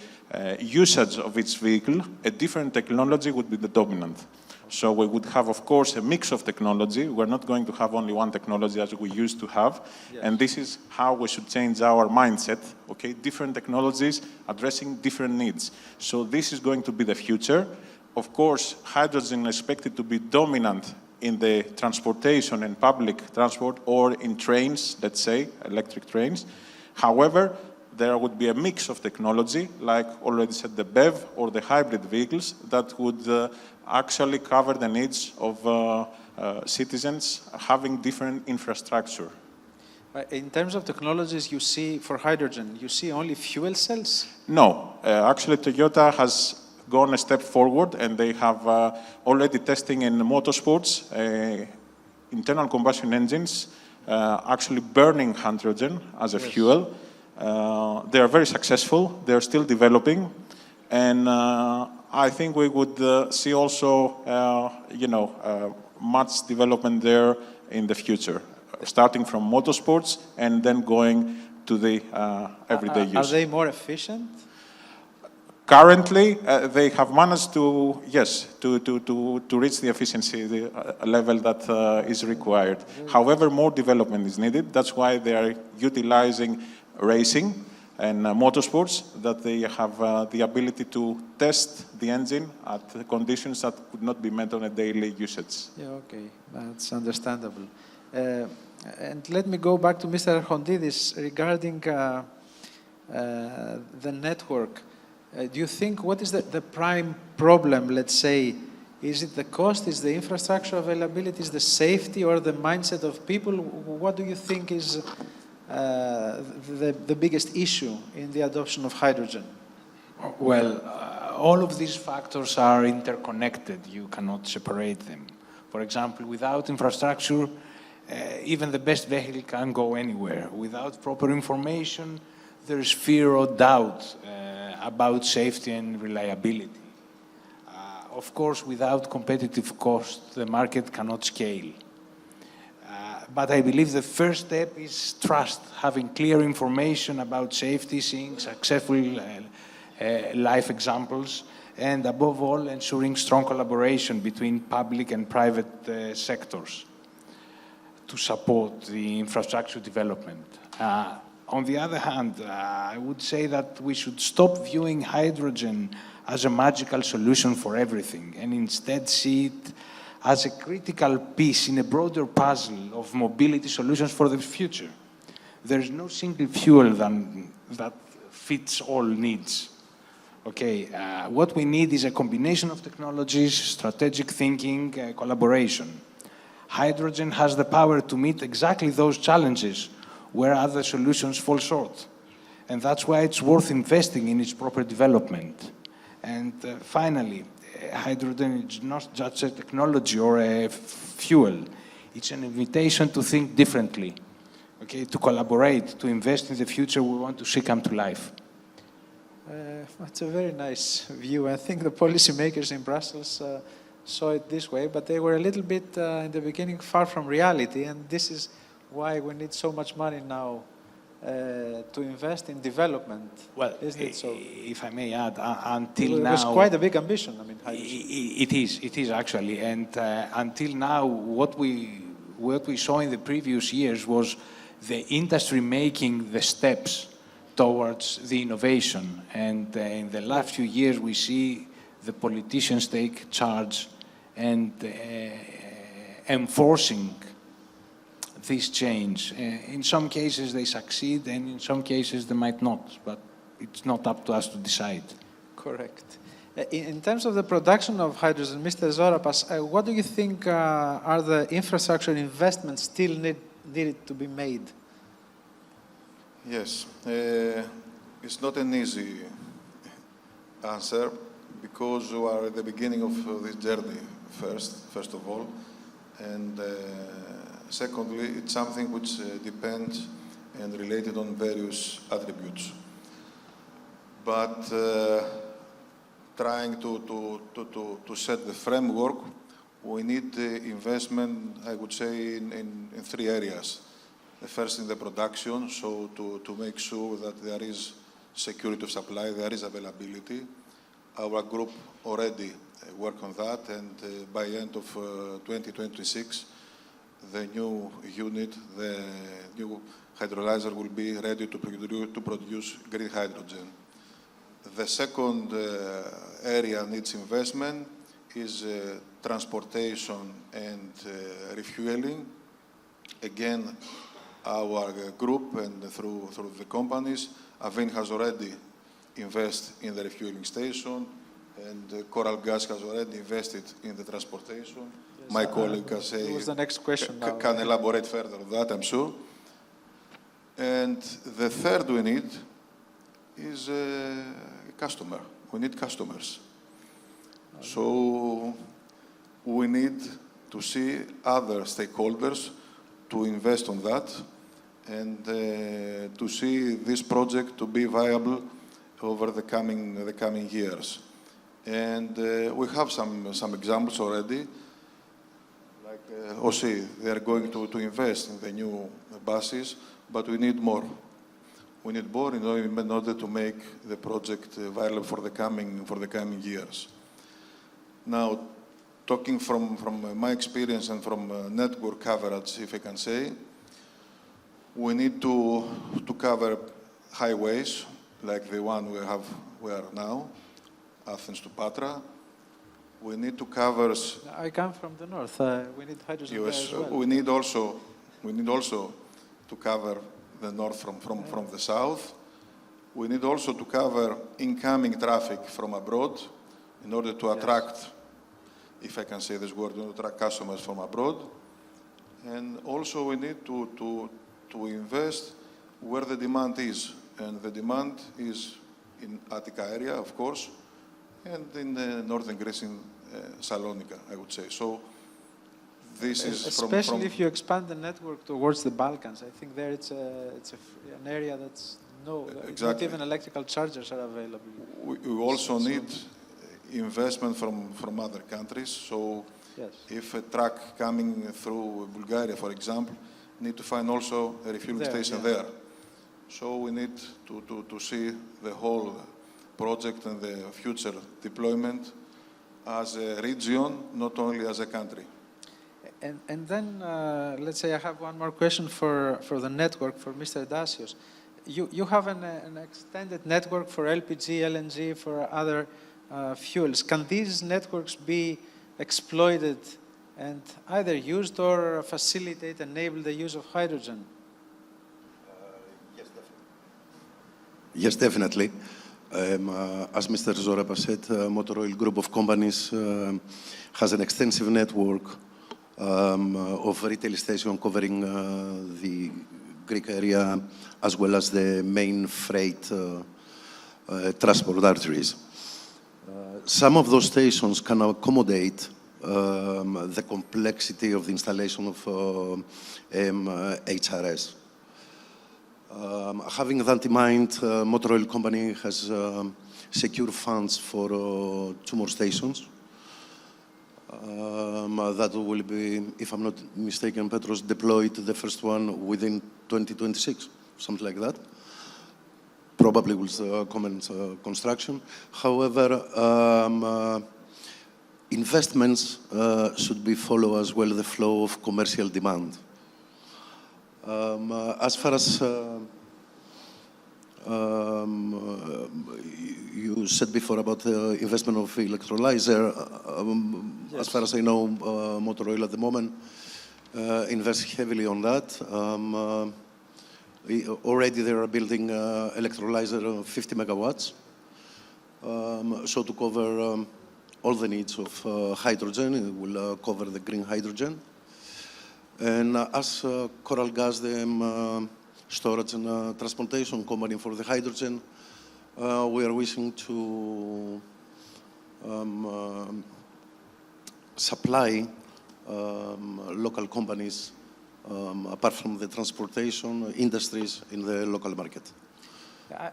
usage of its vehicle, a different technology would be the dominant. So we would have, of course, a mix of technology. We're not going to have only one technology as we used to have. Yes. And this is how we should change our mindset, okay? Different technologies addressing different needs. So this is going to be the future. Of course, hydrogen is expected to be dominant in the transportation and public transport or in trains, let's say, electric trains. However, there would be a mix of technology, like already said, the BEV or the hybrid vehicles that would actually cover the needs of citizens having different infrastructure. In terms of technologies you see for hydrogen, you see only fuel cells? No, actually Toyota has gone a step forward, and they have already testing in motorsports, internal combustion engines, actually burning hydrogen as a fuel. They are very successful. They are still developing, and I think we would see also, much development there in the future, starting from motorsports and then going to the everyday use. Are they more efficient? Currently, they have managed to, yes, to reach the efficiency level that is required. However, more development is needed. That's why they are utilizing racing and motorsports, that they have the ability to test the engine at conditions that could not be met on a daily usage. Yeah, okay, that's understandable. And let me go back to Mr. Archondidis regarding the network. Do you think, what is the prime problem, let's say? Is it the cost, is the infrastructure availability, is the safety, or the mindset of people? What do you think is the biggest issue in the adoption of hydrogen? Well, all of these factors are interconnected. You cannot separate them. For example, without infrastructure, even the best vehicle can't go anywhere. Without proper information, there is fear or doubt about safety and reliability. Of course, without competitive cost, the market cannot scale. But I believe the first step is trust, having clear information about safety, seeing successful life examples, and above all, ensuring strong collaboration between public and private sectors to support the infrastructure development. On the other hand, I would say that we should stop viewing hydrogen as a magical solution for everything, and instead see it as a critical piece in a broader puzzle of mobility solutions for the future. There is no single fuel that fits all needs. Okay, what we need is a combination of technologies, strategic thinking, collaboration. Hydrogen has the power to meet exactly those challenges where other solutions fall short. And that's why it's worth investing in its proper development. And finally, hydrogen is not just a technology or a fuel. It's an invitation to think differently, okay, to collaborate, to invest in the future we want to see come to life. That's a very nice view. I think the policymakers in Brussels saw it this way, but they were a little bit, in the beginning, far from reality, and this is why we need so much money now to invest in development. Well, isn't it so? If I may add, until now... It was quite a big ambition, I mean, it is actually, and until now, what we saw in the previous years was the industry making the steps towards the innovation, and in the last few years we see the politicians take charge and enforcing this change. In some cases they succeed, and in some cases they might not, but it's not up to us to decide. Correct. In terms of the production of hydrogen, Mr. Zorapas, what do you think are the infrastructure investments still needed to be made? Yes, it's not an easy answer, because we are at the beginning of this journey, first of all, and secondly, it's something which depends and related on various attributes. But trying to set the framework, we need investment, I would say, in three areas. The first in the production, so to make sure that there is security of supply, there is availability. Our group already work on that, and by end of 2026, the new unit, the new hydrolyzer will be ready to produce green hydrogen. The second area needs investment is transportation and refueling. Again, our group and through the companies, Avin has already invested in the refueling station, and Coral Gas has already invested in the transportation. Yes, my colleague was the next question can elaborate further on that, I'm sure. And the third we need is a customer. We need customers. So we need to see other stakeholders to invest on that, and to see this project to be viable over the coming years. And we have some examples already, like OSI, they are going to invest in the new buses, but we need more. We need more in order to make the project viable for the coming years. Now, talking from my experience and from network coverage, if I can say, we need to cover highways like the one we are now, Athens to Patra. We need to cover. I come from the north. We need hydrogen there as well. We need also to cover the north from the south. We need also to cover incoming traffic from abroad in order to attract, if I can say this word, to attract customers from abroad. And also we need to invest where the demand is. And the demand is in Attica area, of course, and in northern Greece, in Salonika, I would say. So this is especially if you expand the network towards the Balkans. I think there it's an area that's not even electrical chargers are available. We also need investment from other countries. So if a truck coming through Bulgaria, for example, need to find also a refueling station there. So we need to see the whole project and the future deployment as a region, not only as a country. And then, let's say I have one more question for the network, for Mr. Dasios. You have an extended network for LPG, LNG, for other fuels. Can these networks be exploited and either used or facilitate, enable the use of hydrogen? Yes, definitely. As Mr. Zoraba said, Motor Oil Group of Companies has an extensive network of retail stations covering the Greek area as well as the main freight transport arteries. Some of those stations can accommodate the complexity of the installation of HRS. Having that in mind, Motor Oil Company has secured funds for 2 more stations. That will be, if I'm not mistaken, Petros, deployed the first one within 2026, something like that. Probably will commence construction. However, investments should be follow as well the flow of commercial demand. As far as you said before about the investment of electrolyzer, as far as I know, Motor Oil at the moment invests heavily on that. Already they are building electrolyzer of 50 megawatts, so to cover all the needs of hydrogen. It will cover the green hydrogen. And as Coral Gas, the storage and transportation company for the hydrogen, we are wishing to supply local companies, apart from the transportation industries in the local market.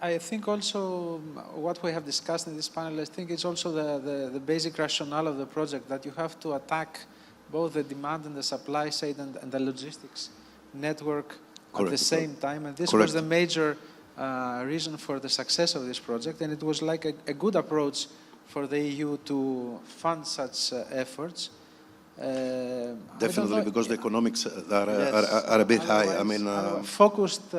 I think also what we have discussed in this panel, I think it's also the basic rationale of the project, that you have to attack both the demand and the supply side and the logistics network at the same time. And this was the major reason for the success of this project. And it was like a good approach for the EU to fund such efforts. Definitely, because the economics are a bit high. I mean, focused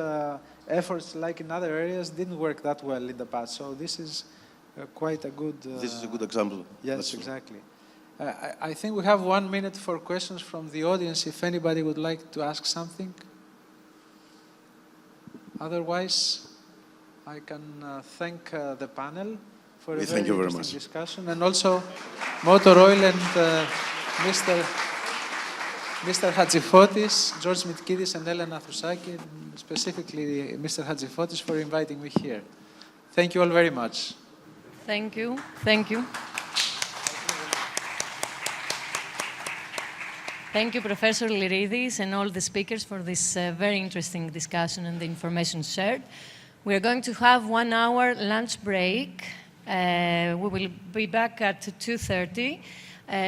efforts like in other areas didn't work that well in the past. So this is quite a good... this is a good example. Yes, exactly. I think we have 1 minute for questions from the audience, if anybody would like to ask something. Otherwise, I can thank the panel for a very interesting discussion, and also Motor Oil and Mr. Hatzifotis, George Mitkidis and Elena Thoussaki, specifically Mr. Hatzifotis, for inviting me here. Thank you all very much. Thank you. Thank you. Thank you, Professor Lyridis, and all the speakers for this very interesting discussion and the information shared. We are going to have 1 hour lunch break. We will be back at 2:30.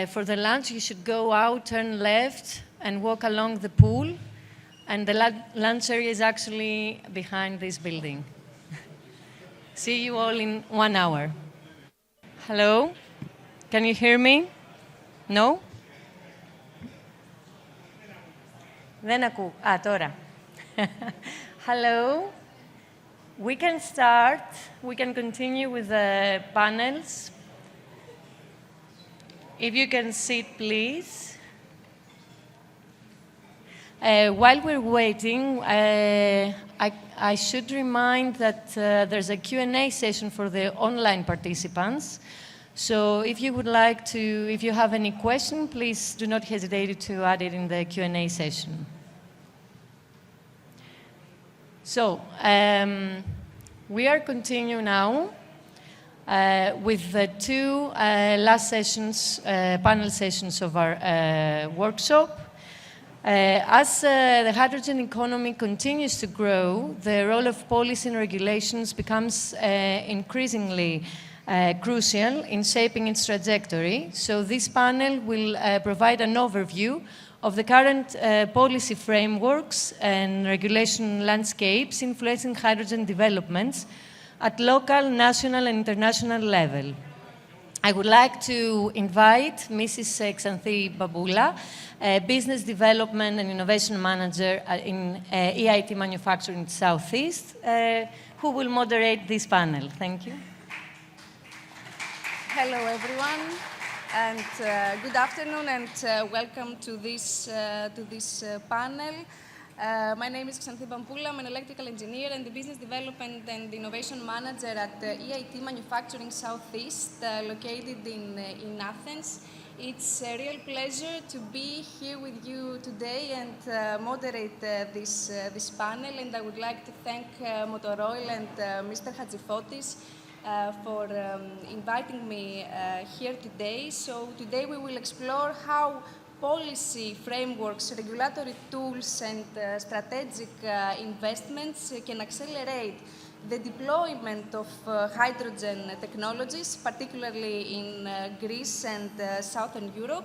For the lunch, you should go out, turn left, and walk along the pool. And the lunch area is actually behind this building. See you all in 1 hour. Hello? Can you hear me? No? Δεν ακούω. Τώρα. Hello. We can start. We can continue with the panels. If you can sit, please. While we're waiting, I should remind that there's a Q&A session for the online participants. So if you would like to, if you have any question, please do not hesitate to add it in the Q&A session. So we are continuing now with the two last sessions, panel sessions of our workshop. As the hydrogen economy continues to grow, the role of policy and regulations becomes increasingly crucial in shaping its trajectory. So this panel will provide an overview of the current policy frameworks and regulation landscapes influencing hydrogen developments at local, national, and international level. I would like to invite Mrs. Xanthi Babula, Business Development and Innovation Manager in EIT Manufacturing Southeast, who will moderate this panel. Thank you. Hello, everyone, and good afternoon, and welcome to this panel. My name is Xanthi Babula. I'm an electrical engineer and the Business Development and Innovation Manager at EIT Manufacturing Southeast, located in Athens. It's a real pleasure to be here with you today and moderate this panel. And I would like to thank Motor-Oil and Mr. Hatzifotis for inviting me here today. So today we will explore how policy frameworks, regulatory tools, and strategic investments can accelerate the deployment of hydrogen technologies, particularly in Greece and Southern Europe.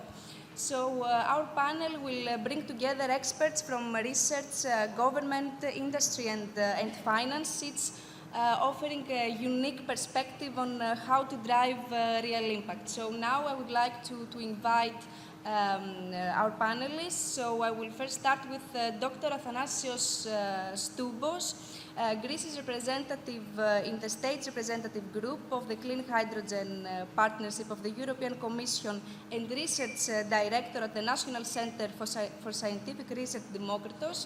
So our panel will bring together experts from research, government, industry, and finance. It's offering a unique perspective on how to drive real impact. So now I would like to invite our panelists. So I will first start with Dr. Athanasios Stoubos. Greece is representative in the States Representative Group of the Clean Hydrogen Partnership of the European Commission and Research Director at the National Center for Scientific Research, Demokritos.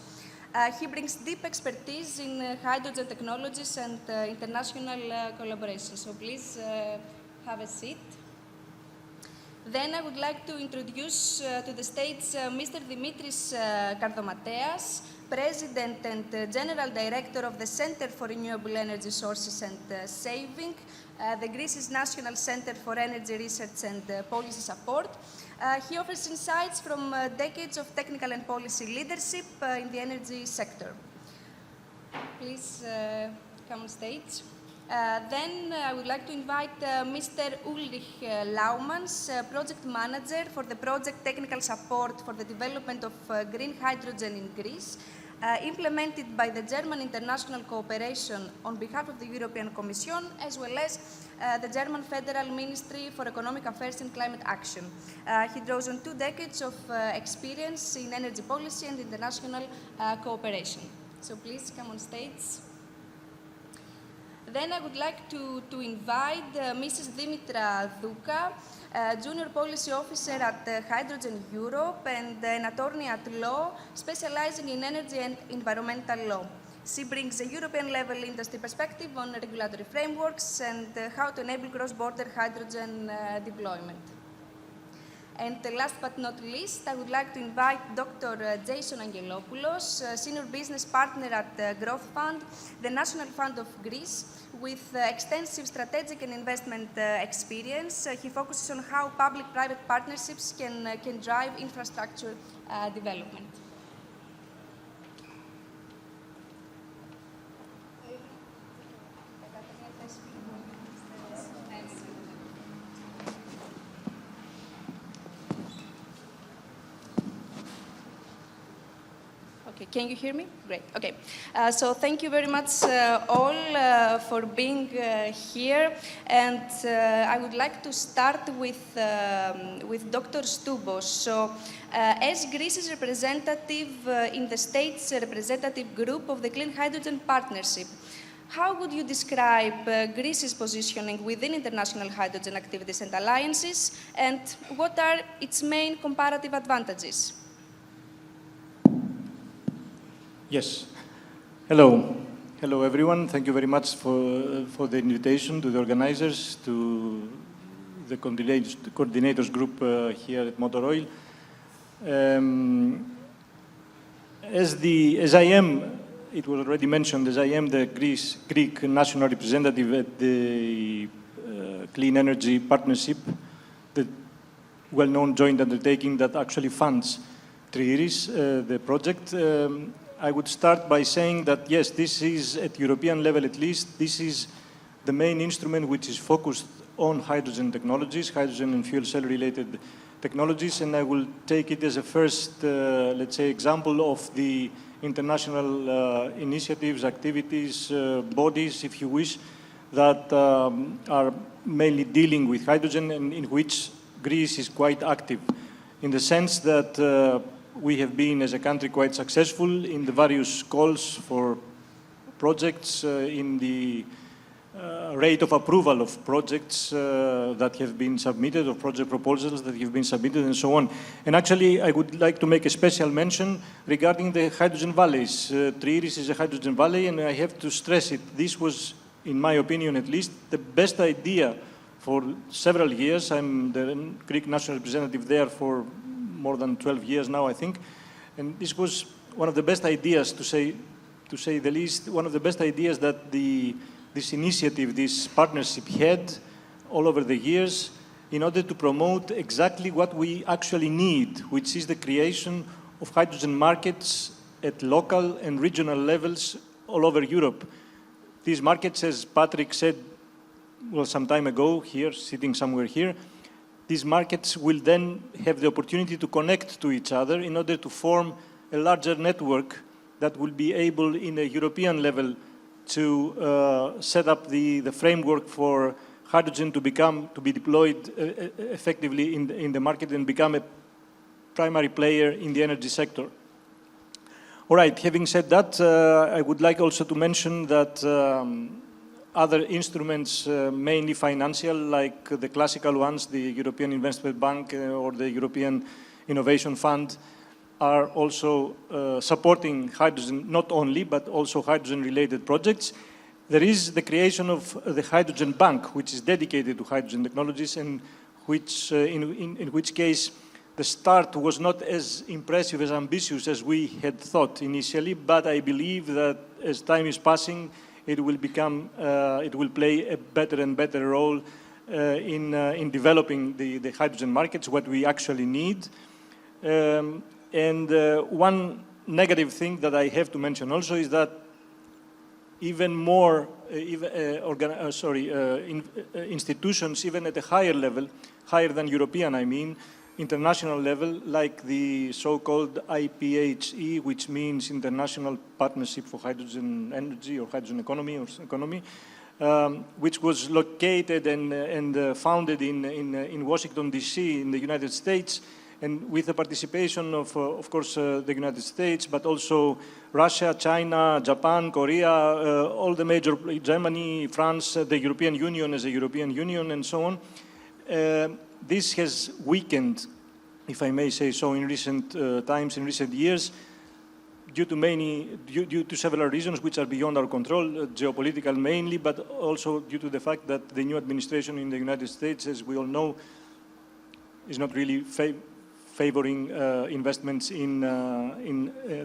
He brings deep expertise in hydrogen technologies and international collaboration. So please have a seat. Then I would like to introduce to the stage Mr. Dimitris Kardomateas, President and General Director of the Center for Renewable Energy Sources and Saving, the Greece's National Center for Energy Research and Policy Support. He offers insights from decades of technical and policy leadership in the energy sector. Please come on stage. Then I would like to invite Mr. Ulrich Laumans, Project Manager for the Project Technical Support for the Development of Green Hydrogen in Greece, implemented by the German International Cooperation on behalf of the European Commission, as well as the German Federal Ministry for Economic Affairs and Climate Action. He draws on 2 decades of experience in energy policy and international cooperation. So please come on stage. Then I would like to invite Mrs. Dimitra Douka, Junior Policy Officer at Hydrogen Europe and an attorney at law specializing in energy and environmental law. She brings a European-level industry perspective on regulatory frameworks and how to enable cross-border hydrogen deployment. And last but not least, I would like to invite Dr. Jason Angelopoulos, Senior Business Partner at Growth Fund, the National Fund of Greece, with extensive strategic and investment experience. He focuses on how public-private partnerships can drive infrastructure development. Okay, can you hear me? Great, okay. So thank you very much all for being here. And I would like to start with Dr. Stoubos. So as Greece's representative in the state's representative group of the Clean Hydrogen Partnership, how would you describe Greece's positioning within international hydrogen activities and alliances, and what are its main comparative advantages? Yes. Hello. Hello, everyone. Thank you very much for the invitation to the organizers, to the coordinators group here at Motor Oil. As I am, it was already mentioned, as I am the Greek national representative at the Clean Energy Partnership, the well-known joint undertaking that actually funds TRIERES, the project. I would start by saying that, yes, this is, at European level at least, this is the main instrument which is focused on hydrogen technologies, hydrogen and fuel cell-related technologies, and I will take it as a first, let's say, example of the international initiatives, activities, bodies, if you wish, that are mainly dealing with hydrogen and in which Greece is quite active, in the sense that we have been, as a country, quite successful in the various calls for projects, in the rate of approval of projects that have been submitted, or project proposals that have been submitted, and so on. And actually, I would like to make a special mention regarding the hydrogen valleys. TRIERES is a hydrogen valley, and I have to stress it. This was, in my opinion at least, the best idea for several years. I'm the Greek national representative there for more than 12 years now, I think. And this was one of the best ideas, to say the least, one of the best ideas that this initiative, this partnership had all over the years in order to promote exactly what we actually need, which is the creation of hydrogen markets at local and regional levels all over Europe. These markets, as Patrick said, well, some time ago here, sitting somewhere here, these markets will then have the opportunity to connect to each other in order to form a larger network that will be able, in a European level, to set up the framework for hydrogen to be deployed effectively in the market and become a primary player in the energy sector. All right, having said that, I would like also to mention that other instruments, mainly financial, like the classical ones, the European Investment Bank or the European Innovation Fund, are also supporting hydrogen, not only, but also hydrogen-related projects. There is the creation of the Hydrogen Bank, which is dedicated to hydrogen technologies, and which, in which case, the start was not as impressive, as ambitious as we had thought initially, but I believe that as time is passing, it will become, it will play a better and better role in developing the hydrogen markets, what we actually need. And one negative thing that I have to mention also is that even more institutions, even at a higher level, higher than European, I mean, international level, like the so-called IPHE, which means International Partnership for Hydrogen Energy or Hydrogen Economy, which was located and founded in Washington, D.C., in the United States, and with the participation of course, the United States, but also Russia, China, Japan, Korea, all the major, Germany, France, the European Union as a European Union, and so on. This has weakened, if I may say so, in recent times, in recent years, due to several reasons which are beyond our control, geopolitical mainly, but also due to the fact that the new administration in the United States, as we all know, is not really favoring investments in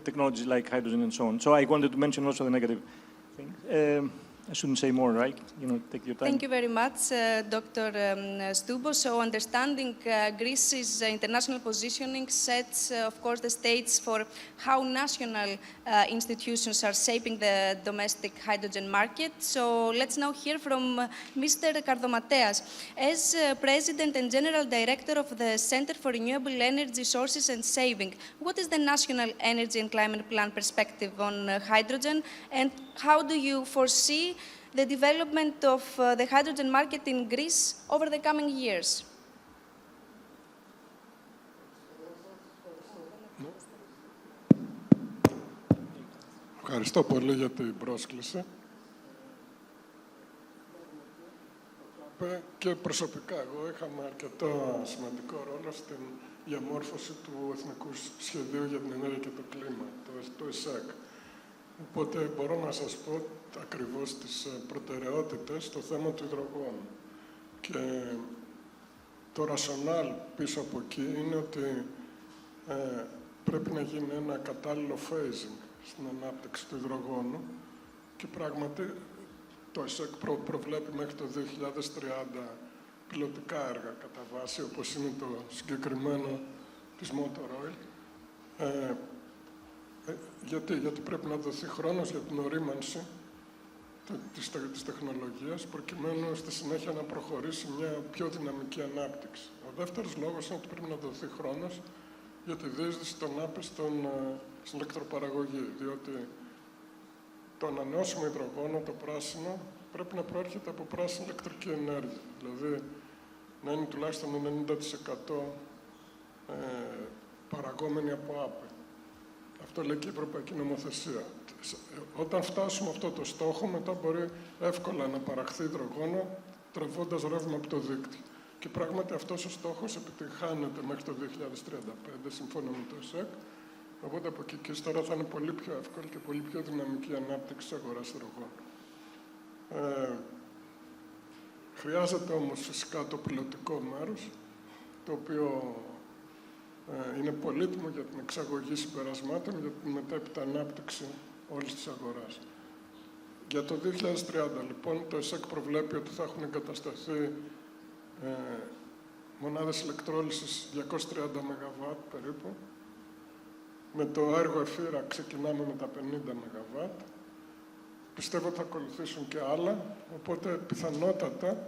technologies like hydrogen and so on. So I wanted to mention also the negative thing. I shouldn't say more, right? Take your time. Thank you very much, Dr. Stoubos. So understanding Greece's international positioning sets, of course, the stage for how national institutions are shaping the domestic hydrogen market. So let's now hear from Mr. Kardomateas. As President and General Director of the Center for Renewable Energy Sources and Saving, what is the National Energy and Climate Plan perspective on hydrogen, and how do you foresee the development of the hydrogen market in Greece over the coming years? Ευχαριστώ πολύ για την πρόσκληση. Και προσωπικά εγώ είχαμε αρκετό σημαντικό ρόλο στην διαμόρφωση του Εθνικού Σχεδίου για την Ενέργεια και το Κλίμα, το ΕΣΕΚ. Οπότε μπορώ να σας πω ακριβώς τις προτεραιότητες στο θέμα του υδρογόνου. Και το ρασονάλ πίσω από εκεί είναι ότι πρέπει να γίνει ένα κατάλληλο phasing στην ανάπτυξη του υδρογόνου και πράγματι το ΕΣΕΚ προβλέπει μέχρι το 2030 πιλωτικά έργα κατά βάση, όπως είναι το συγκεκριμένο της Motoroil. Γιατί πρέπει να δοθεί χρόνος για την ορίμανση της τεχνολογίας, προκειμένου στη συνέχεια να προχωρήσει μια πιο δυναμική ανάπτυξη. Ο δεύτερος λόγος είναι ότι πρέπει να δοθεί χρόνος για τη διείσδυση των άπιστων στην ηλεκτροπαραγωγή, διότι το ανανεώσιμο υδρογόνο, το πράσινο, πρέπει να προέρχεται από πράσινη ηλεκτρική ενέργεια. Δηλαδή, να είναι τουλάχιστον 90% παραγόμενη από άπη. Αυτό λέει και η Ευρωπαϊκή Νομοθεσία. Όταν φτάσουμε αυτό το στόχο, μετά μπορεί εύκολα να παραχθεί υδρογόνο, τραβώντας ρεύμα από το δίκτυο. Και πράγματι αυτός ο στόχος επιτυγχάνεται μέχρι το 2035, σύμφωνα με το ΕΣΕΚ. Οπότε από εκεί και ύστερα θα είναι πολύ πιο εύκολη και πολύ πιο δυναμική ανάπτυξη της αγοράς υδρογόνου. Χρειάζεται όμως φυσικά το πιλωτικό μέρος, το οποίο είναι πολύτιμο για την εξαγωγή συμπερασμάτων, για την μετέπειτα ανάπτυξη όλης της αγοράς. Για το 2030, λοιπόν, το ΕΣΕΚ προβλέπει ότι θα έχουν εγκατασταθεί μονάδες ηλεκτρόλυσης 230 ΜΒ περίπου. Με το έργο Εφήρα ξεκινάμε με τα 50 ΜΒ. Πιστεύω ότι θα ακολουθήσουν και άλλα, οπότε πιθανότατα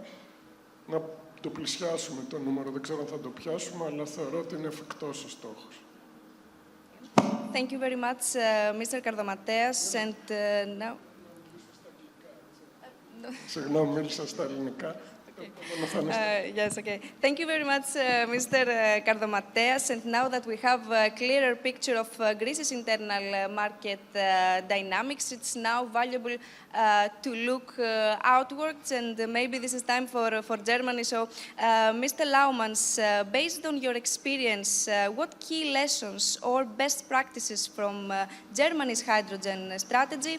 να το πλησιάσουμε το νούμερο. Δεν ξέρω αν θα το πιάσουμε, αλλά θεωρώ ότι είναι εφικτός ο στόχος. Thank you very much, Mr. Kardomateas, and now... Συγγνώμη, μίλησα στα ελληνικά. Yes, okay. Thank you very much, Mr. Kardomateas. And now that we have a clearer picture of Greece's internal market dynamics, it's now valuable to look outwards, and maybe this is time for Germany. So, Mr. Laumans, based on your experience, what key lessons or best practices from Germany's hydrogen strategy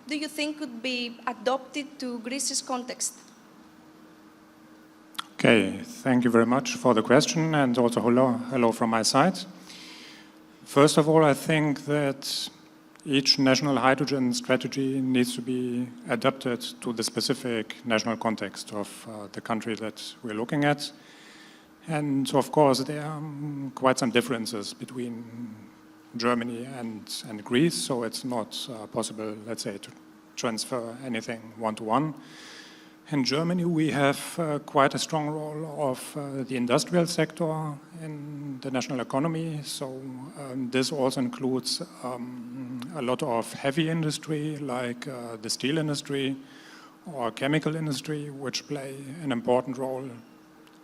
do you think could be adopted to Greece's context? Okay, thank you very much for the question, and also hello from my side. First of all, I think that each national hydrogen strategy needs to be adapted to the specific national context of the country that we're looking at. And of course, there are quite some differences between Germany and Greece, so it's not possible, let's say, to transfer anything one-to-one. In Germany, we have quite a strong role of the industrial sector in the national economy. So this also includes a lot of heavy industry, like the steel industry or chemical industry, which play an important role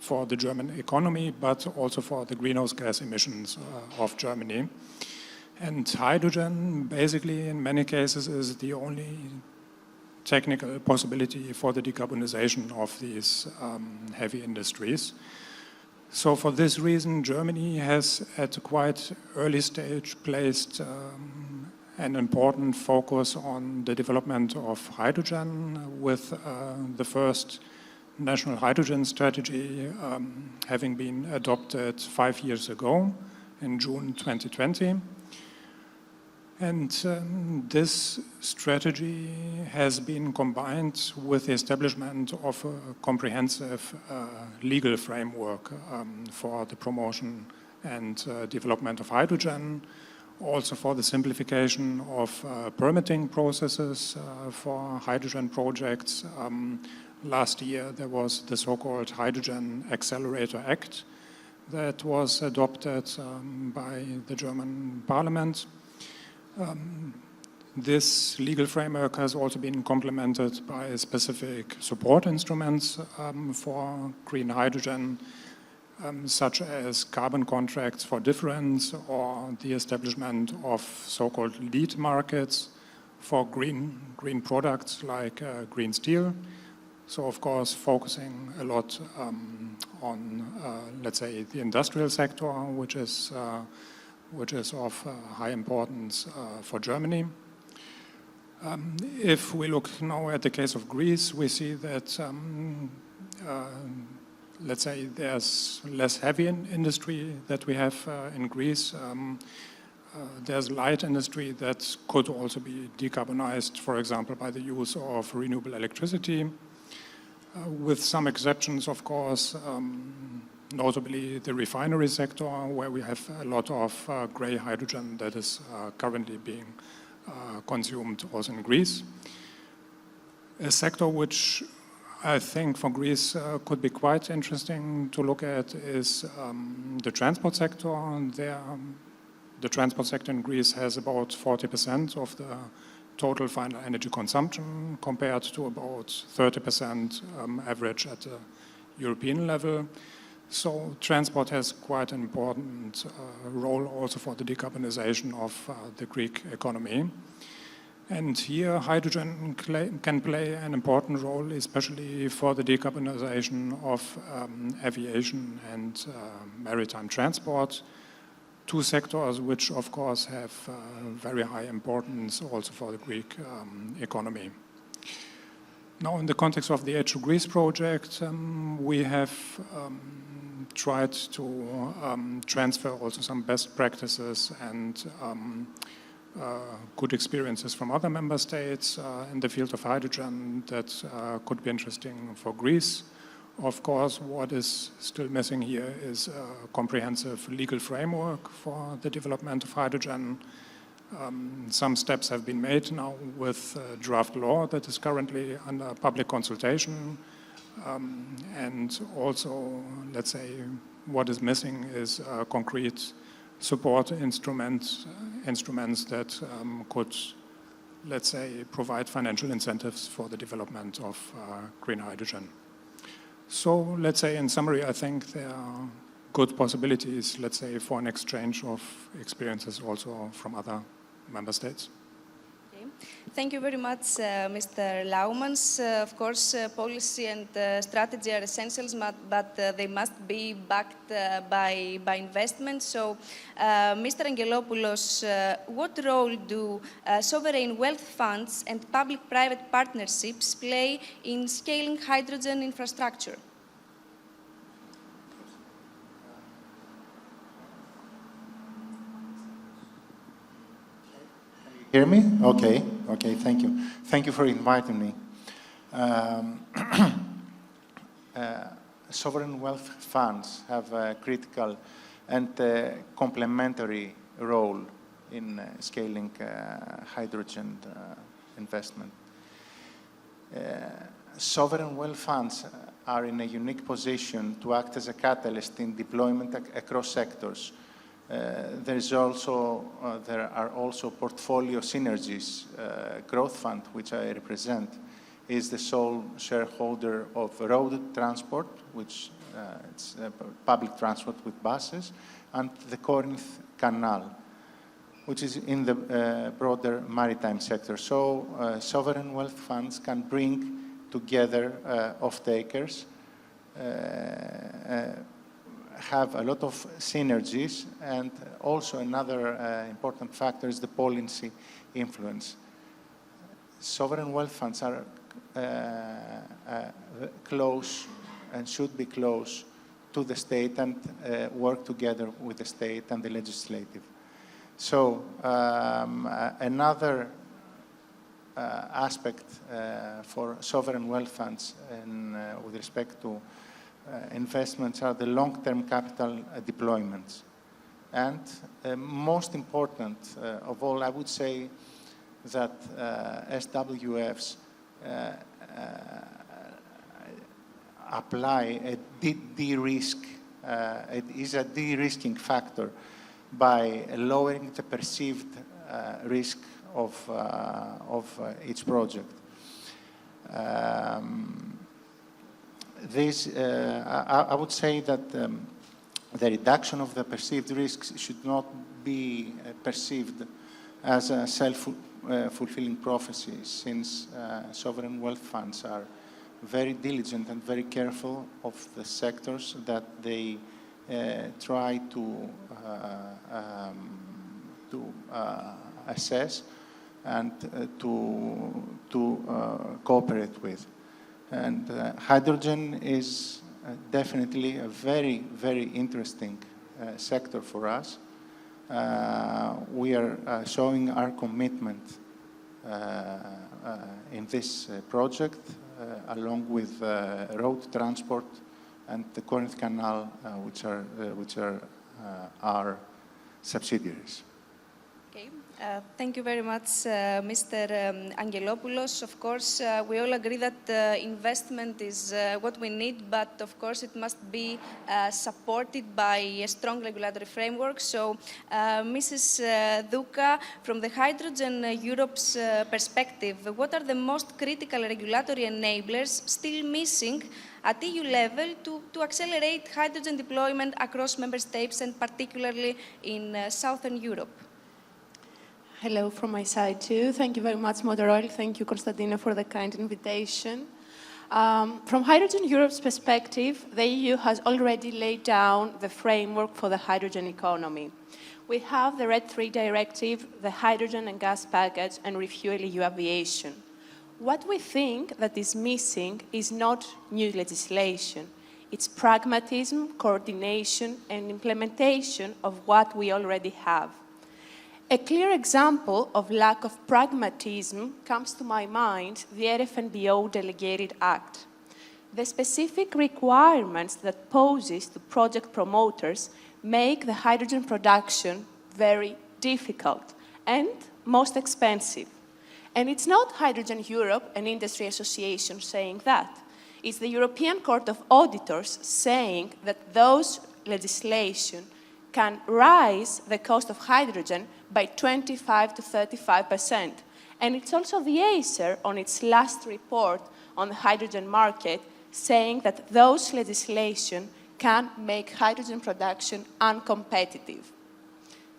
for the German economy, but also for the greenhouse gas emissions of Germany. And hydrogen, basically, in many cases, is the only technical possibility for the decarbonization of these heavy industries. So for this reason, Germany has at a quite early stage placed an important focus on the development of hydrogen with the first national hydrogen strategy having been adopted 5 years ago in June 2020. And this strategy has been combined with the establishment of a comprehensive legal framework for the promotion and development of hydrogen, also for the simplification of permitting processes for hydrogen projects. Last year there was the so-called Hydrogen Accelerator Act that was adopted by the German Parliament. This legal framework has also been complemented by specific support instruments for green hydrogen, such as carbon contracts for difference or the establishment of so-called lead markets for green products like green steel. So, of course, focusing a lot on, let's say, the industrial sector, which is of high importance for Germany. If we look now at the case of Greece, we see that, let's say, there's less heavy industry that we have in Greece. There's light industry that could also be decarbonized, for example, by the use of renewable electricity, with some exceptions, of course, notably the refinery sector, where we have a lot of gray hydrogen that is currently being consumed also in Greece. A sector which I think for Greece could be quite interesting to look at is the transport sector. The transport sector in Greece has about 40% of the total final energy consumption, compared to about 30% average at the European level. So transport has quite an important role also for the decarbonization of the Greek economy. And here hydrogen can play an important role, especially for the decarbonization of aviation and maritime transport, two sectors which of course have very high importance also for the Greek economy. Now, in the context of the H2 Greece project, we have tried to transfer also some best practices and good experiences from other member states in the field of hydrogen that could be interesting for Greece. Of course, what is still missing here is a comprehensive legal framework for the development of hydrogen. Some steps have been made now with draft law that is currently under public consultation. And also, let's say, what is missing is concrete support instruments that could, let's say, provide financial incentives for the development of green hydrogen. So, let's say, in summary, I think there are good possibilities, let's say, for an exchange of experiences also from other member states. Okay. Thank you very much, Mr. Laumans. Of course, policy and strategy are essentials, but they must be backed by investment. So, Mr. Angelopoulos, what role do sovereign wealth funds and public-private partnerships play in scaling hydrogen infrastructure? Hear me? Okay, thank you. Thank you for inviting me. Sovereign wealth funds have a critical and complementary role in scaling hydrogen investment. Sovereign wealth funds are in a unique position to act as a catalyst in deployment across sectors. There are also portfolio synergies. Growth Fund, which I represent, is the sole shareholder of road transport, which it's public transport with buses, and the Corinth Canal, which is in the broader maritime sector. So sovereign wealth funds can bring together off-takers, have a lot of synergies, and also another important factor is the policy influence. Sovereign wealth funds are close and should be close to the state and work together with the state and the legislative. So another aspect for sovereign wealth funds and with respect to investments are the long-term capital deployments. And most important of all, I would say that SWFs apply a de-risk, it is a de-risking factor by lowering the perceived risk of each project. I would say that the reduction of the perceived risks should not be perceived as a self-fulfilling prophecy, since sovereign wealth funds are very diligent and very careful of the sectors that they try to assess and to cooperate with. And hydrogen is definitely a very, very interesting sector for us. We are showing our commitment in this project, along with road transport and the Corinth Canal, which are our subsidiaries. Okay. Thank you very much, Mr. Angelopoulos. Of course, we all agree that investment is what we need, but of course it must be supported by a strong regulatory framework. So, Mrs. Douka, from the Hydrogen Europe's perspective, what are the most critical regulatory enablers still missing at EU level to accelerate hydrogen deployment across member states and particularly in Southern Europe? Hello from my side too. Thank you very much, Moderoil. Thank you, Konstantina, for the kind invitation. From Hydrogen Europe's perspective, the EU has already laid down the framework for the hydrogen economy. We have the RED III directive, the hydrogen and gas package, and ReFuelEU aviation. What we think that is missing is not new legislation. It's pragmatism, coordination, and implementation of what we already have. A clear example of lack of pragmatism comes to my mind, the RFNBO Delegated Act. The specific requirements that poses to project promoters make the hydrogen production very difficult and most expensive. And it's not Hydrogen Europe, an industry association, saying that. It's the European Court of Auditors saying that those legislation can rise the cost of hydrogen by 25 to 35%. And it's also the ACER on its last report on the hydrogen market saying that those legislation can make hydrogen production uncompetitive.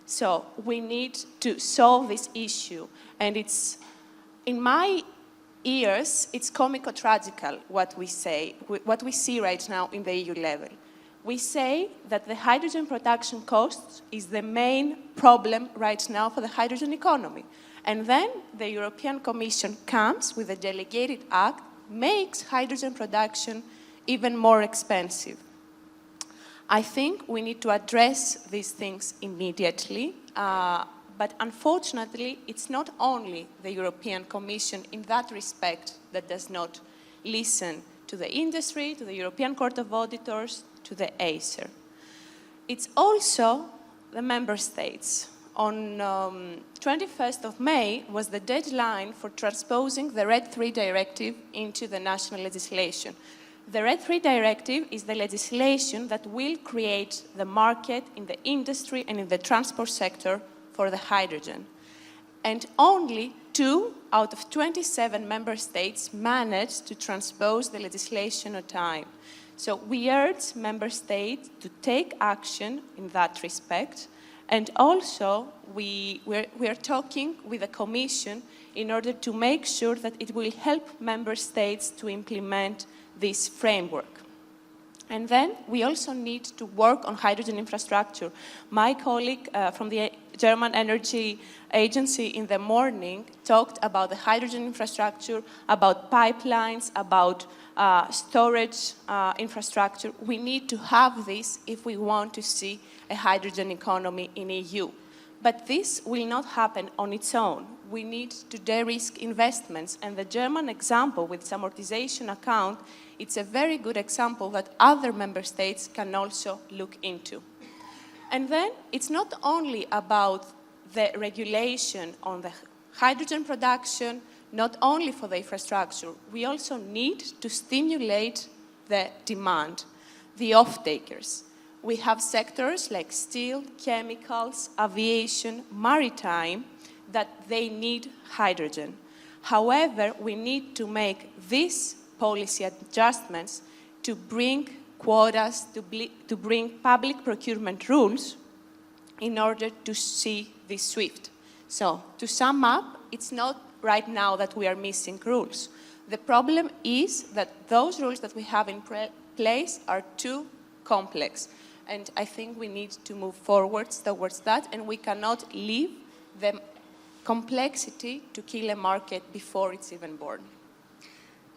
So we need to solve this issue. And it's, in my ears, it's comico-tragical what we say, what we see right now in the EU level. We say that the hydrogen production cost is the main problem right now for the hydrogen economy. And then the European Commission comes with a delegated act, makes hydrogen production even more expensive. I think we need to address these things immediately, but unfortunately, it's not only the European Commission in that respect that does not listen to the industry, to the European Court of Auditors, to the ACER. It's also the member states. On 21st of May was the deadline for transposing the RED III directive into the national legislation. The RED III directive is the legislation that will create the market in the industry and in the transport sector for the hydrogen. And only 2 out of 27 member states managed to transpose the legislation on time. So we urge member states to take action in that respect. And also, we are talking with the Commission in order to make sure that it will help member states to implement this framework. And then we also need to work on hydrogen infrastructure. My colleague from the German Energy Agency in the morning talked about the hydrogen infrastructure, about pipelines, about storage infrastructure. We need to have this if we want to see a hydrogen economy in EU. But this will not happen on its own. We need to de-risk investments, and the German example with its amortization account, it's a very good example that other member states can also look into. And then it's not only about the regulation on the hydrogen production, not only for the infrastructure, we also need to stimulate the demand, the off-takers. We have sectors like steel, chemicals, aviation, maritime, that they need hydrogen. However, we need to make these policy adjustments to bring quotas, to bring public procurement rules in order to see this shift. So, to sum up, it's not right now that we are missing rules. The problem is that those rules that we have in place are too complex. And I think we need to move forward towards that, and we cannot leave the complexity to kill a market before it's even born.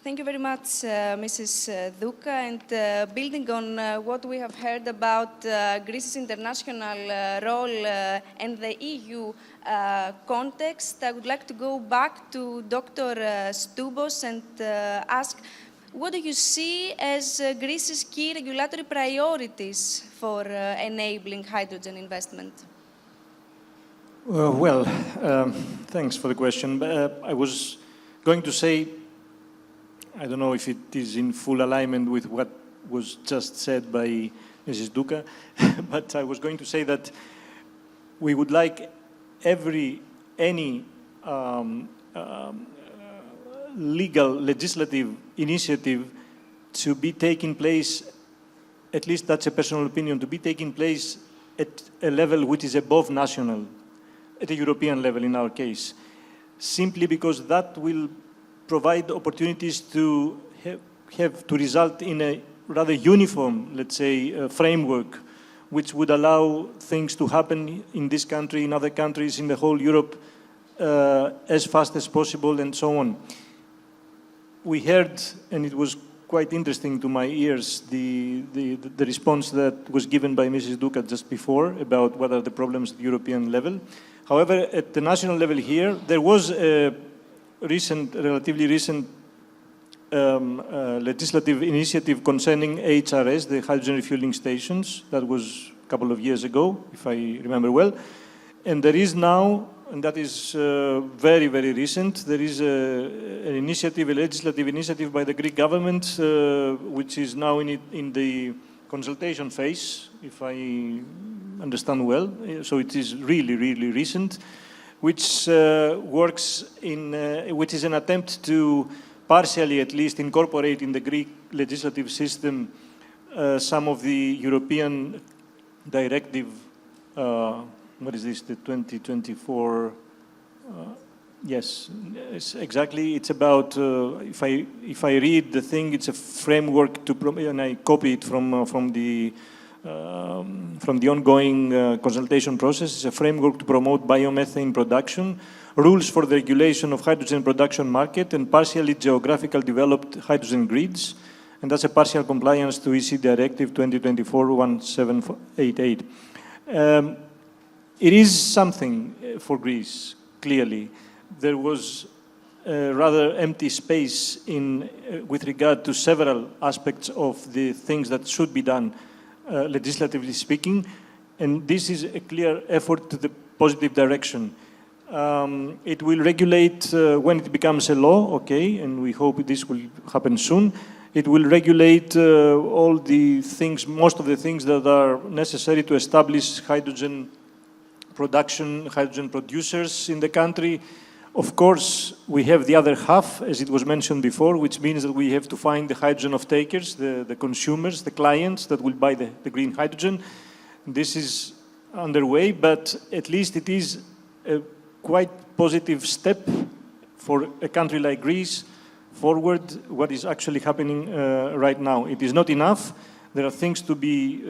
Thank you very much, Mrs. Douka. And building on what we have heard about Greece's international role and the EU context, I would like to go back to Dr. Stoubos and ask, what do you see as Greece's key regulatory priorities for enabling hydrogen investment? Thanks for the question. I was going to say, I don't know if it is in full alignment with what was just said by Mrs. Douka, but I was going to say that we would like any legislative initiative to be taking place, at least that's a personal opinion, to be taking place at a level which is above national, at a European level in our case, simply because that will provide opportunities to result in a rather uniform, let's say, framework, which would allow things to happen in this country, in other countries, in the whole Europe, as fast as possible, and so on. We heard, and it was quite interesting to my ears, the response that was given by Mrs. Douka just before about what are the problems at the European level. However, at the national level here, there was a relatively recent legislative initiative concerning HRS, the hydrogen refueling stations. That was a couple of years ago, if I remember well. And there is now, and that is very, very recent, there is an initiative, a legislative initiative by the Greek government, which is now in the consultation phase, if I understand well. So it is really, really recent, which works in, which is an attempt to partially at least incorporate in the Greek legislative system some of the European directive, what is this, the 2024, yes, exactly. It's about, if I read the thing, it's a framework to, and I copy it from the ongoing consultation process. It's a framework to promote biomethane production, rules for the regulation of hydrogen production market, and partially geographical developed hydrogen grids. And that's a partial compliance to EC Directive 2024-1788. It is something for Greece, clearly. There was a rather empty space with regard to several aspects of the things that should be done, legislatively speaking, and this is a clear effort to the positive direction. It will regulate when it becomes a law, okay, and we hope this will happen soon. It will regulate all the things, most of the things that are necessary to establish hydrogen production, hydrogen producers in the country. Of course, we have the other half, as it was mentioned before, which means that we have to find the hydrogen off-takers, the consumers, the clients that will buy the green hydrogen. This is underway, but at least it is a quite positive step for a country like Greece forward what is actually happening right now. It is not enough. There are things to be,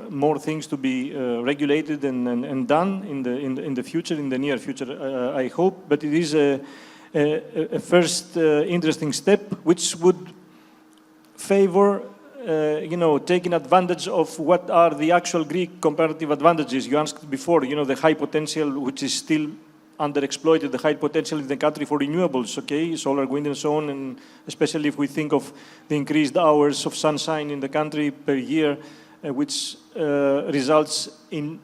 more things to be regulated and done in the future, in the near future, I hope. But it is a first interesting step, which would favor taking advantage of what are the actual Greek comparative advantages. You asked before, the high potential, which is still underexploited, the high potential in the country for renewables, okay, solar, wind, and so on, and especially if we think of the increased hours of sunshine in the country per year, which results in,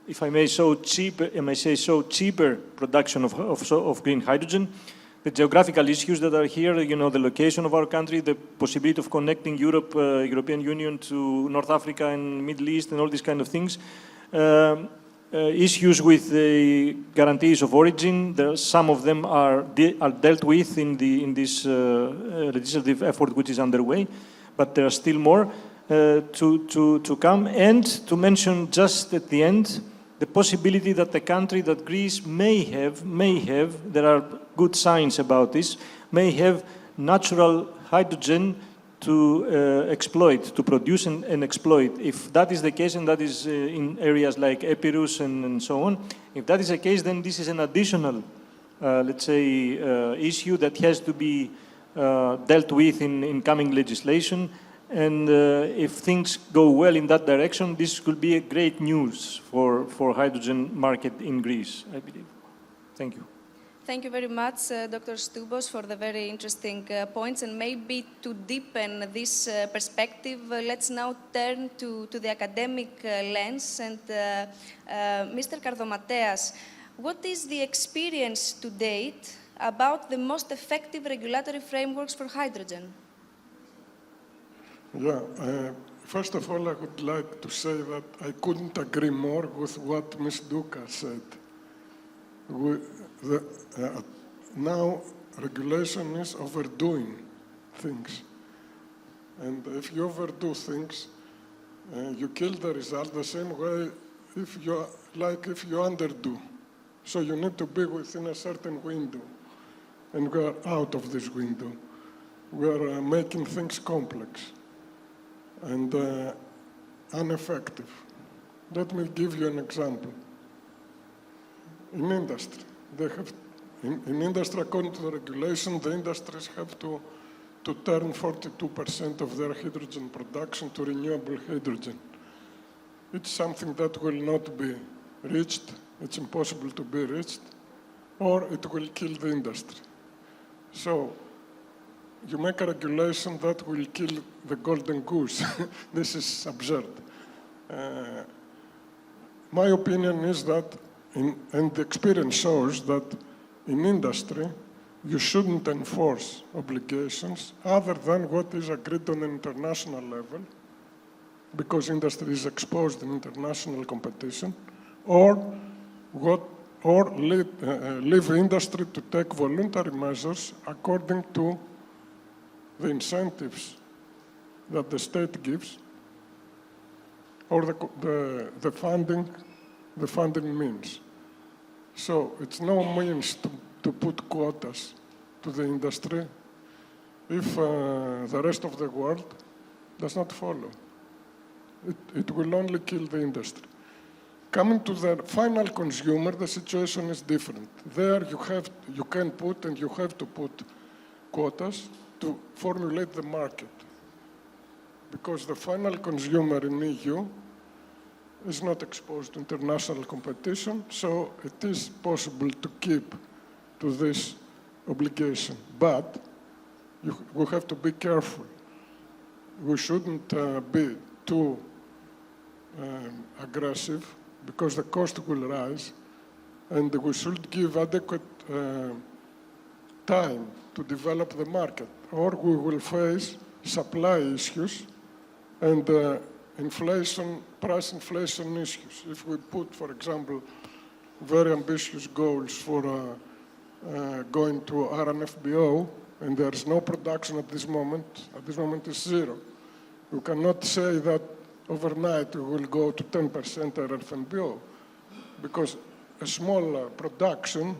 if I may say so, cheaper production of green hydrogen. The geographical issues that are here, the location of our country, the possibility of connecting European Union to North Africa and Middle East and all these kind of things. Issues with the guarantees of origin, some of them are dealt with in this legislative effort which is underway, but there are still more to come. And to mention just at the end, the possibility that the country that Greece may have, there are good signs about this, may have natural hydrogen to exploit, to produce and exploit. If that is the case, and that is in areas like Epirus and so on, if that is the case, then this is an additional, let's say, issue that has to be dealt with in coming legislation. And if things go well in that direction, this could be a great news for hydrogen market in Greece, I believe. Thank you. Thank you very much, Dr. Stoubos, for the very interesting points. And maybe to deepen this perspective, let's now turn to the academic lens. And Mr. Kardomateas, what is the experience to date about the most effective regulatory frameworks for hydrogen? Yeah, first of all, I would like to say that I couldn't agree more with what Ms. Duka said. Now, regulation is overdoing things. And if you overdo things, you kill the result the same way if you underdo. So you need to be within a certain window. And we are out of this window. We are making things complex and ineffective. Let me give you an example. In industry, in industry, according to the regulation, the industries have to turn 42% of their hydrogen production to renewable hydrogen. It's something that will not be reached, it's impossible to be reached, or it will kill the industry. So, you make a regulation that will kill the golden goose. This is absurd. My opinion is that, and the experience shows that in industry, you shouldn't enforce obligations other than what is agreed on an international level, because industry is exposed in international competition, or leave industry to take voluntary measures according to the incentives that the state gives, or the funding means. So it's no means to put quotas to the industry if the rest of the world does not follow. It will only kill the industry. Coming to the final consumer, the situation is different. There you can put and you have to put quotas to formulate the market, because the final consumer in EU is not exposed to international competition, so it is possible to keep to this obligation. But we have to be careful. We shouldn't be too aggressive, because the cost will rise, and we should give adequate time to develop the market, or we will face supply issues and price inflation issues. If we put, for example, very ambitious goals for going to RNFBO, and there is no production at this moment is zero. You cannot say that overnight we will go to 10% RNFBO, because a small production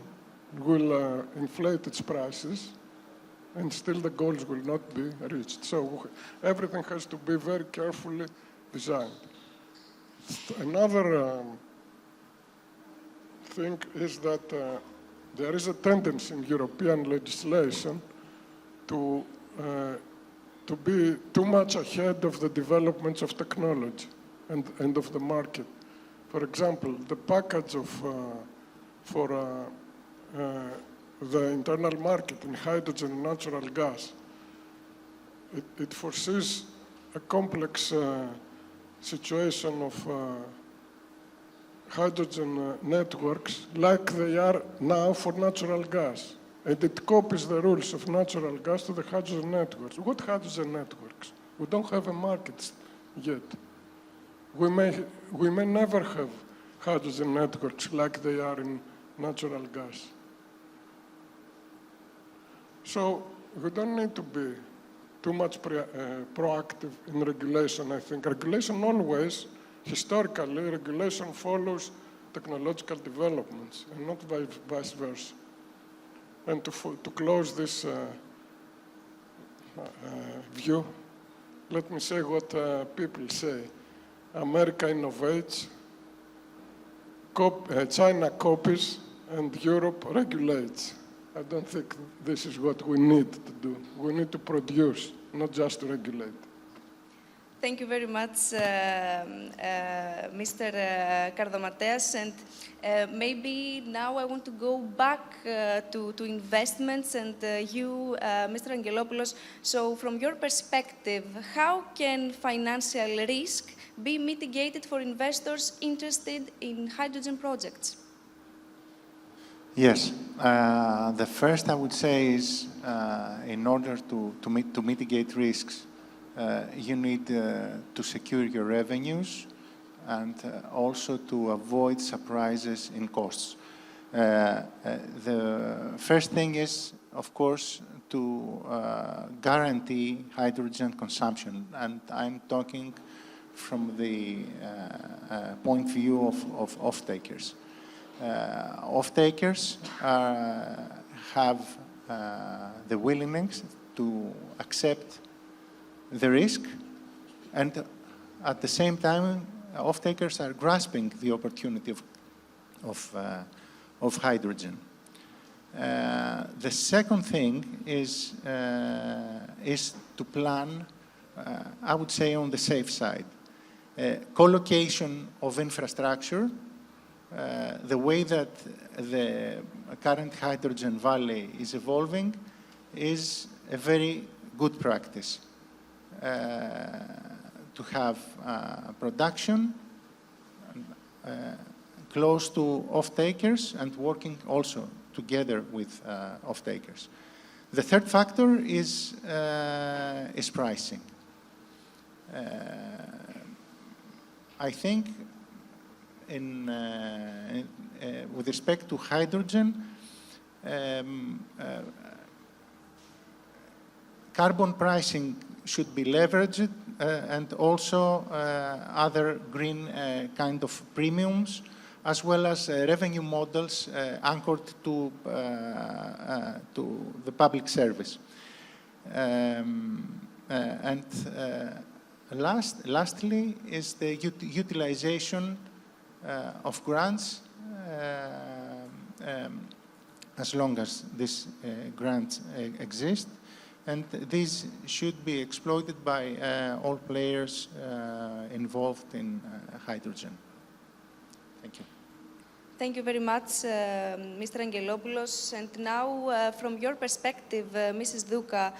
will inflate its prices, and still the goals will not be reached. So everything has to be very carefully designed. Another thing is that there is a tendency in European legislation to to be too much ahead of the developments of technology and of the market. For example, the package for the internal market in hydrogen and natural gas, it foresees a complex situation of hydrogen networks like they are now for natural gas. And it copies the rules of natural gas to the hydrogen networks. What hydrogen networks? We don't have a market yet. We may never have hydrogen networks like they are in natural gas. So we don't need to be too much proactive in regulation, I think. Regulation always, historically, regulation follows technological developments and not vice versa. And to close this view, let me say what people say. America innovates, China copies, and Europe regulates. I don't think this is what we need to do. We need to produce, not just to regulate. Thank you very much, Mr. Kardomateas. And maybe now I want to go back to investments and you, Mr. Angelopoulos. So from your perspective, how can financial risk be mitigated for investors interested in hydrogen projects? Yes. The first I would say is in order to mitigate risks, you need to secure your revenues and also to avoid surprises in costs. The first thing is, of course, to guarantee hydrogen consumption. And I'm talking from the point of view of off-takers. Off-takers have the willingness to accept the risk, and at the same time, off-takers are grasping the opportunity of hydrogen. The second thing is to plan, I would say, on the safe side. Co-location of infrastructure, the way that the current hydrogen valley is evolving is a very good practice. To have production close to off-takers and working also together with off-takers. The third factor is pricing. I think with respect to hydrogen, carbon pricing should be leveraged and also other green kind of premiums, as well as revenue models anchored to the public service. Lastly is the utilization of grants as long as these grants exist. And these should be exploited by all players involved in hydrogen. Thank you. Thank you very much, Mr. Angelopoulos. And now, from your perspective, Mrs. Douka,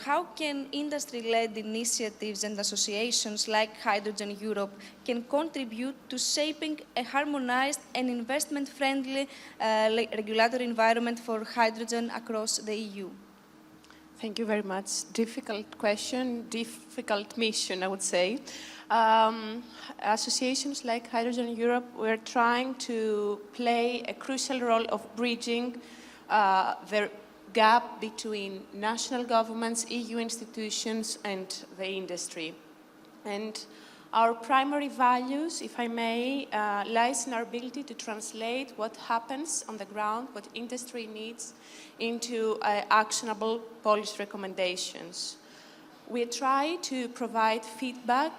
how can industry-led initiatives and associations like Hydrogen Europe can contribute to shaping a harmonized and investment-friendly regulatory environment for hydrogen across the EU? Thank you very much. Difficult question, difficult mission, I would say. Associations like Hydrogen Europe, we're trying to play a crucial role of bridging the gap between national governments, EU institutions, and the industry. And our primary values, if I may, lies in our ability to translate what happens on the ground, what industry needs, into actionable policy recommendations. We try to provide feedback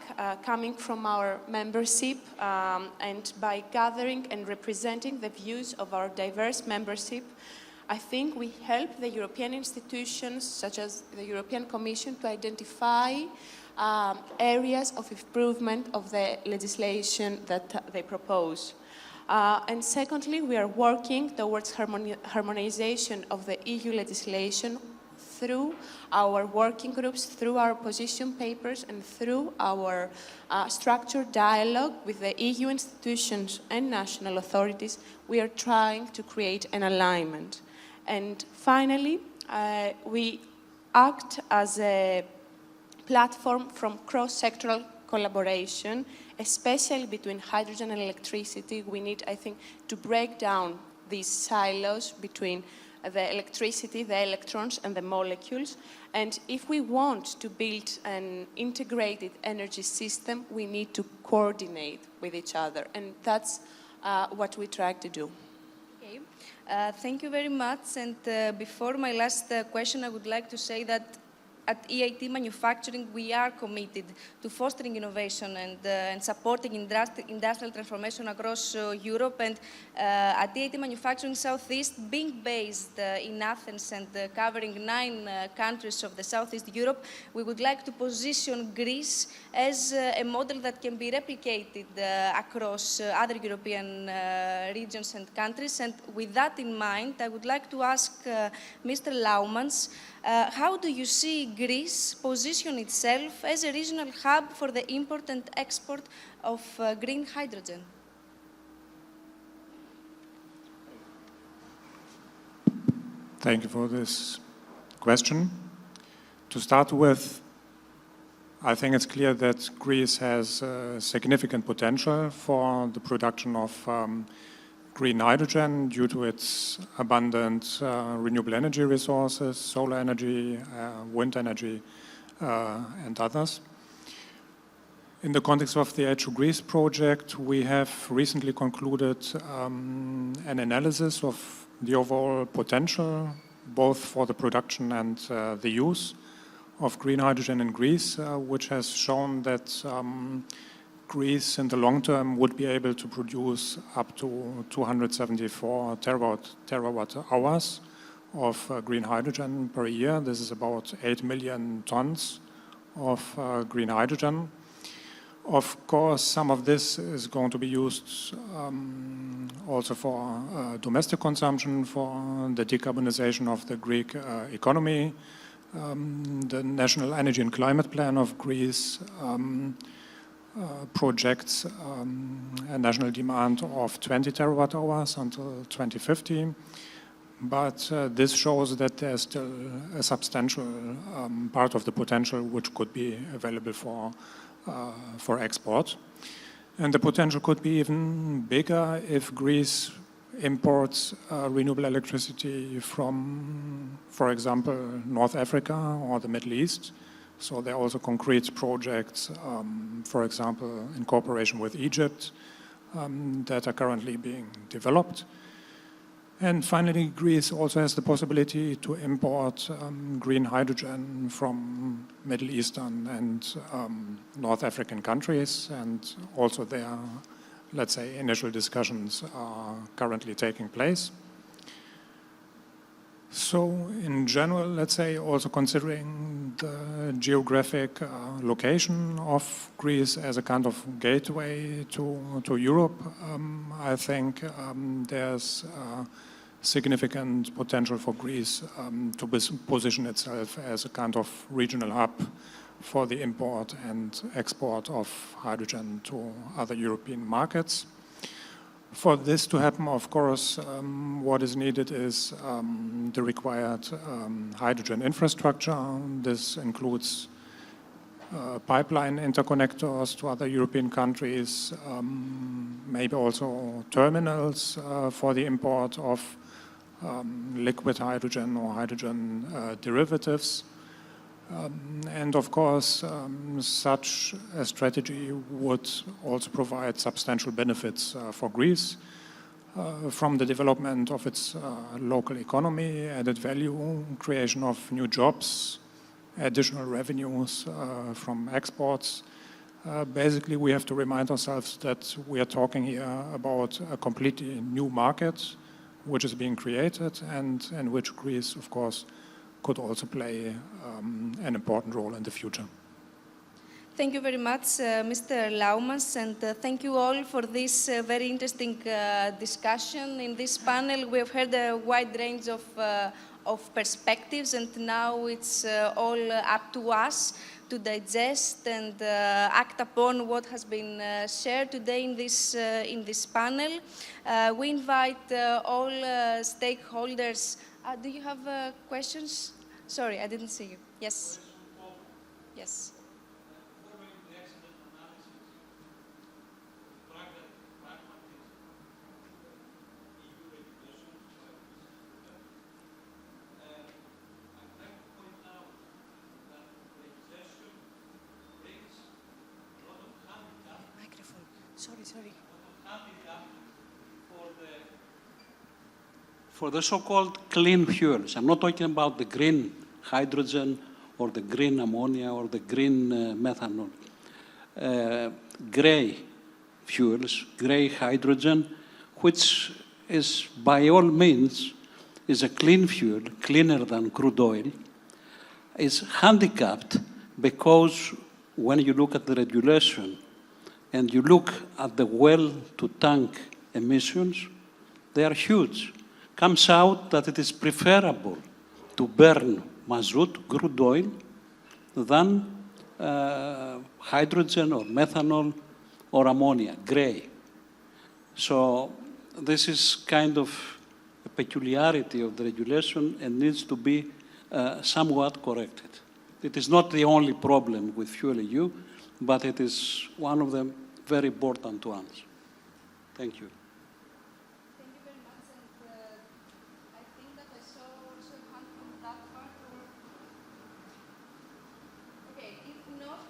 coming from our membership and by gathering and representing the views of our diverse membership, I think we help the European institutions, such as the European Commission, to identify areas of improvement of the legislation that they propose. And secondly, we are working towards harmonization of the EU legislation through our working groups, through our position papers, and through our structured dialogue with the EU institutions and national authorities. We are trying to create an alignment. And finally, we act as a platform from cross-sectoral collaboration, especially between hydrogen and electricity. We need, I think, to break down these silos between the electricity, the electrons, and the molecules. And if we want to build an integrated energy system, we need to coordinate with each other. And that's what we try to do. Okay. Thank you very much. And before my last question, I would like to say that at EIT Manufacturing, we are committed to fostering innovation and supporting industrial transformation across Europe. And at EIT Manufacturing Southeast, being based in Athens and covering 9 countries of the Southeast Europe, we would like to position Greece as a model that can be replicated across other European regions and countries. And with that in mind, I would like to ask Mr. Laumans, how do you see Greece position itself as a regional hub for the import and export of green hydrogen? Thank you for this question. To start with, I think it's clear that Greece has significant potential for the production of green hydrogen due to its abundant renewable energy resources, solar energy, wind energy, and others. In the context of the H2 Greece project, we have recently concluded an analysis of the overall potential, both for the production and the use of green hydrogen in Greece, which has shown that Greece in the long term would be able to produce up to 274 terawatt hours of green hydrogen per year. This is about 8 million tons of green hydrogen. Of course, some of this is going to be used also for domestic consumption, for the decarbonization of the Greek economy. The National Energy and Climate Plan of Greece projects a national demand of 20 terawatt hours until 2050. But this shows that there's still a substantial part of the potential which could be available for export. And the potential could be even bigger if Greece imports renewable electricity from, for example, North Africa or the Middle East. So there are also concrete projects, for example, in cooperation with Egypt, that are currently being developed. And finally, Greece also has the possibility to import green hydrogen from Middle Eastern and North African countries. And also there, let's say, initial discussions are currently taking place. So in general, let's say, also considering the geographic location of Greece as a kind of gateway to Europe, I think there's significant potential for Greece to position itself as a kind of regional hub for the import and export of hydrogen to other European markets. For this to happen, of course, what is needed is the required hydrogen infrastructure. This includes pipeline interconnectors to other European countries, maybe also terminals for the import of liquid hydrogen or hydrogen derivatives. And of course, such a strategy would also provide substantial benefits for Greece from the development of its local economy, added value, creation of new jobs, additional revenues from exports. Basically, we have to remind ourselves that we are talking here about a completely new market which is being created and which Greece, of course, could also play an important role in the future. Thank you very much, Mr. Laumas, and thank you all for this very interesting discussion. In this panel, we have heard a wide range of perspectives, and now it's all up to us to digest and act upon what has been shared today in this panel. We invite all stakeholders. Do you have questions? Sorry, I didn't see you. Yes. Yes. Sorry. For the so-called clean fuels. I'm not talking about the green hydrogen or the green ammonia or the green methanol. Gray fuels, gray hydrogen, which is by all means is a clean fuel, cleaner than crude oil, is handicapped because when you look at the regulation and you look at the well-to-tank emissions, they are huge. Comes out that it is preferable to burn mazout, crude oil, than hydrogen or methanol or ammonia, gray. So this is kind of a peculiarity of the regulation and needs to be somewhat corrected. It is not the only problem with FuelEU, but it is one of them very important ones. Thank you. Thank you very much. And I think that I saw also a hand from that part. Okay, if not,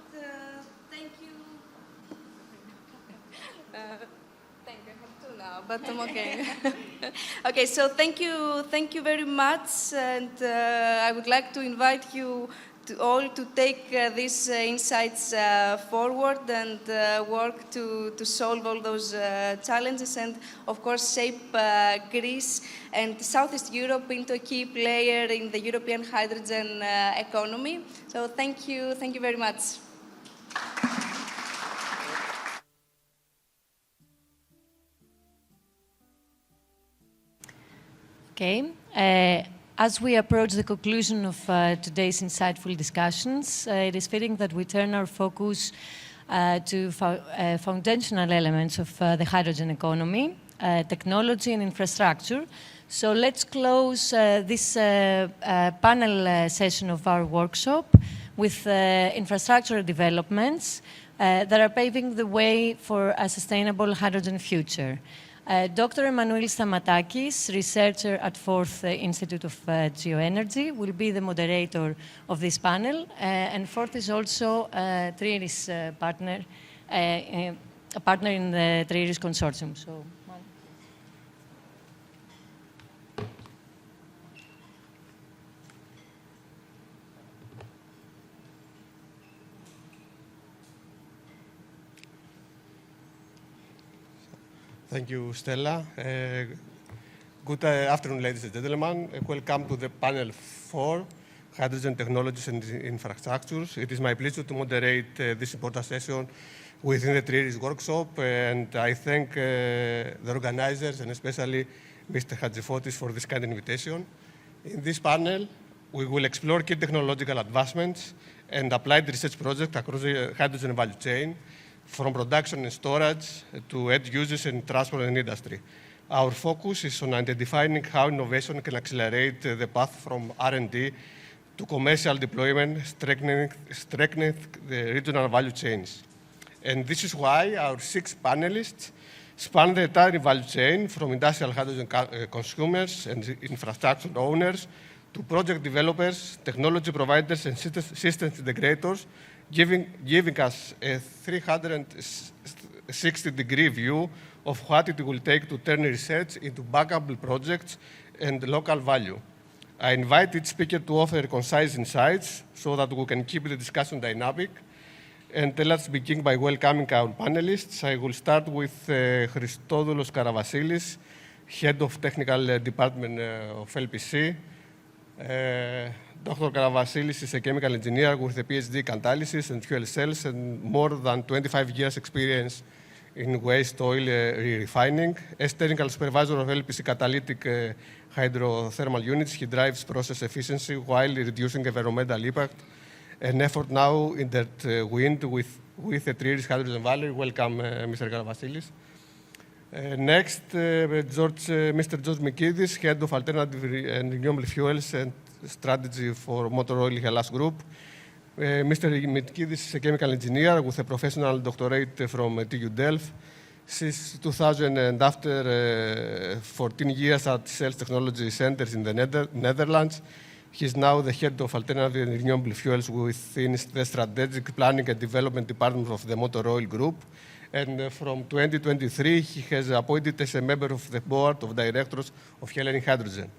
thank you. Thank you. I have two now, but I'm okay. Okay, so thank you very much, and I would like to invite you all to take these insights forward and work to solve all those challenges and, of course, shape Greece and Southeast Europe into a key player in the European hydrogen economy. So thank you very much. Okay. As we approach the conclusion of today's insightful discussions, it is fitting that we turn our focus to foundational elements of the hydrogen economy, technology and infrastructure. So let's close this panel session of our workshop with infrastructural developments that are paving the way for a sustainable hydrogen future. Dr. Emanuel Stamatakis, researcher at Fourth Institute of Geoenergy, will be the moderator of this panel. And Fourth is also a TRIERES partner, a partner in the TRIERES consortium. So, Thank you, Stella. Good afternoon, ladies and gentlemen. Welcome to the panel 4, Hydrogen Technologies and Infrastructures. It is my pleasure to moderate this important session within the TRIERES workshop, and I thank the organizers and especially Mr. Hatzifotis for this kind invitation. In this panel, we will explore key technological advancements and applied research projects across the hydrogen value chain, from production and storage to end users in transport and industry. Our focus is on identifying how innovation can accelerate the path from R&D to commercial deployment, strengthening the regional value chains. And this is why our 6 panelists span the entire value chain, from industrial hydrogen consumers and infrastructure owners to project developers, technology providers, and systems integrators, giving us a 360-degree view of what it will take to turn research into bankable projects and local value. I invite each speaker to offer concise insights so that we can keep the discussion dynamic. And let's begin by welcoming our panelists. I will start with Christos Karavasilis. Head of Technical Department of LPC. Dr. Karavasilis is a chemical engineer with a PhD in catalysis and fuel cells and more than 25 years experience in waste oil refining. As technical supervisor of LPC catalytic hydrothermal units, he drives process efficiency while reducing environmental impact. An effort now in that wind with the TRIERES Hydrogen Valley. Welcome, Mr. Karavasilis. Next, Mr. George Mikidis, Head of Alternative and Renewable Fuels and Strategy for Motor Oil Hellas Group. Mr. Mikidis is a chemical engineer with a professional doctorate from TU Delft. Since 2000 and after 14 years at Sales Technology Centers in the Netherlands, he is now the head of alternative and renewable fuels within the Strategic Planning and Development Department of the Motor Oil Group. And from 2023, he has appointed as a member of the board of directors of Hellenic Hydrogen.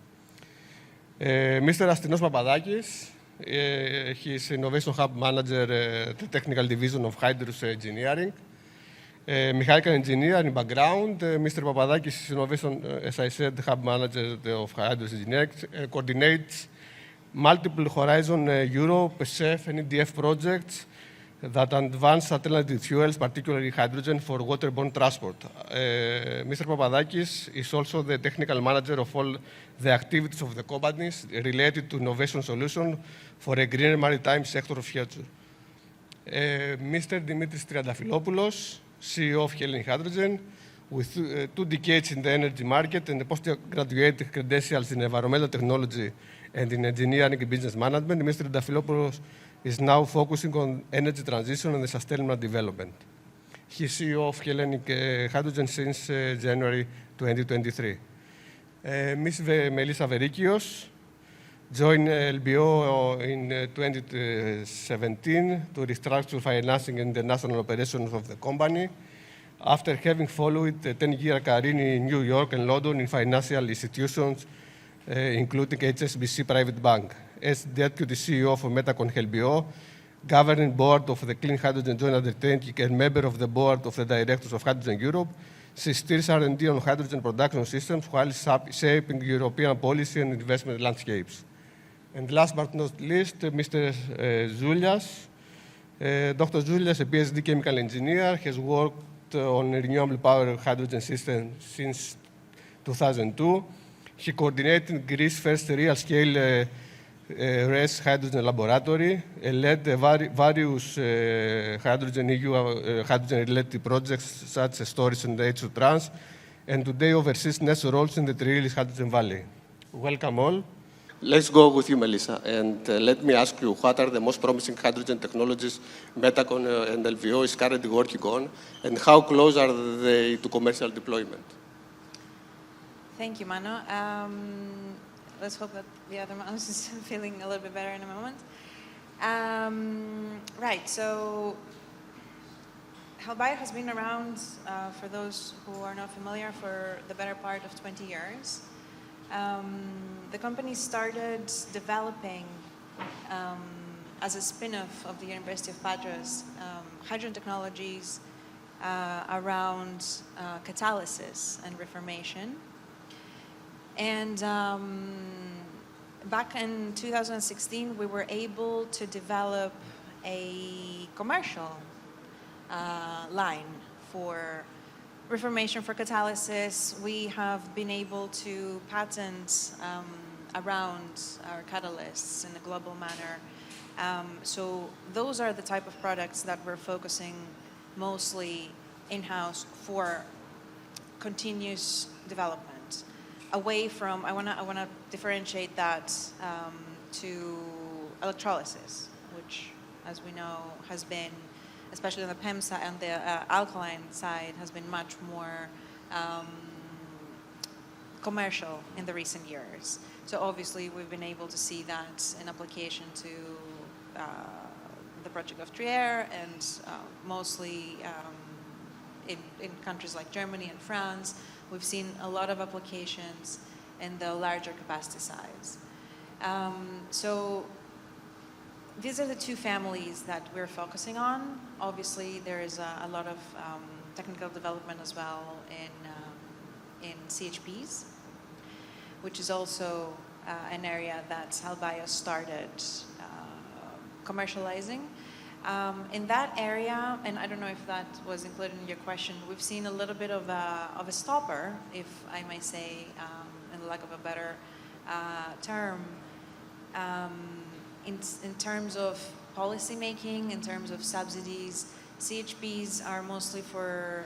Mr. Astinos Papadakis, he is Innovation Hub Manager at the Technical Division of Hydrous Engineering. Mechanical engineer in background. Mr. Papadakis is Innovation, as I said, Hub Manager of Hydrous Engineering, coordinates multiple Horizon Europe, SF, and EDF projects that advance alternative fuels, particularly hydrogen, for waterborne transport. Mr. Papadakis is also the technical manager of all the activities of the companies related to innovation solutions for a greener maritime sector of future. Mr. Dimitris Triantafylopoulos, CEO of Hellenic Hydrogen, with 2 decades in the energy market and postgraduate credentials in environmental technology and in engineering and business management. Mr. Triantafylopoulos is now focusing on energy transition and sustainable development. He is CEO of Hellenic Hydrogen since January 2023. Ms. Melissa Verikios joined LBO in 2017 to restructure financing and the national operations of the company, after having followed a 10-year career in New York and London in financial institutions, including HSBC Private Bank. As Deputy CEO of Metacon LBO, governing board of the Clean Hydrogen Joint Undertaking and member of the board of the directors of Hydrogen Europe, she steers R&D on hydrogen production systems while shaping European policy and investment landscapes. And last but not least, Mr. Zoulias. Dr. Zoulias, a PhD chemical engineer, has worked on renewable power hydrogen systems since 2002. He coordinated Greece's first real-scale RES hydrogen laboratory and led various hydrogen EU hydrogen-related projects such as storage and H2 Trans, and today oversees NES roles in the TRIERES Hydrogen Valley. Welcome all. Let's go with you, Melissa, and let me ask you, what are the most promising hydrogen technologies Metacon and LVO is currently working on, and how close are they to commercial deployment? Thank you, Mano. Let's hope that the other mouse is feeling a little bit better in a moment. Right, so HellBio has been around, for those who are not familiar, for the better part of 20 years. The company started developing, as a spin-off of the University of Patras, hydrogen technologies around catalysis and reformation. And back in 2016, we were able to develop a commercial line for reformation for catalysis. We have been able to patent around our catalysts in a global manner. So those are the type of products that we're focusing mostly in-house for continuous development. Away from, I want to differentiate that to electrolysis, which, as we know, has been, especially on the PEM side and the alkaline side, has been much more commercial in the recent years. So obviously, we've been able to see that in application to the project of TRIERES and mostly in countries like Germany and France. We've seen a lot of applications in the larger capacity size. So these are the two families that we're focusing on. Obviously, there is a lot of technical development as well in CHPs, which is also an area that Salbios started commercializing. In that area, and I don't know if that was included in your question, we've seen a little bit of a stopper, if I may say, in lack of a better term, in terms of policy making, in terms of subsidies. CHPs are mostly for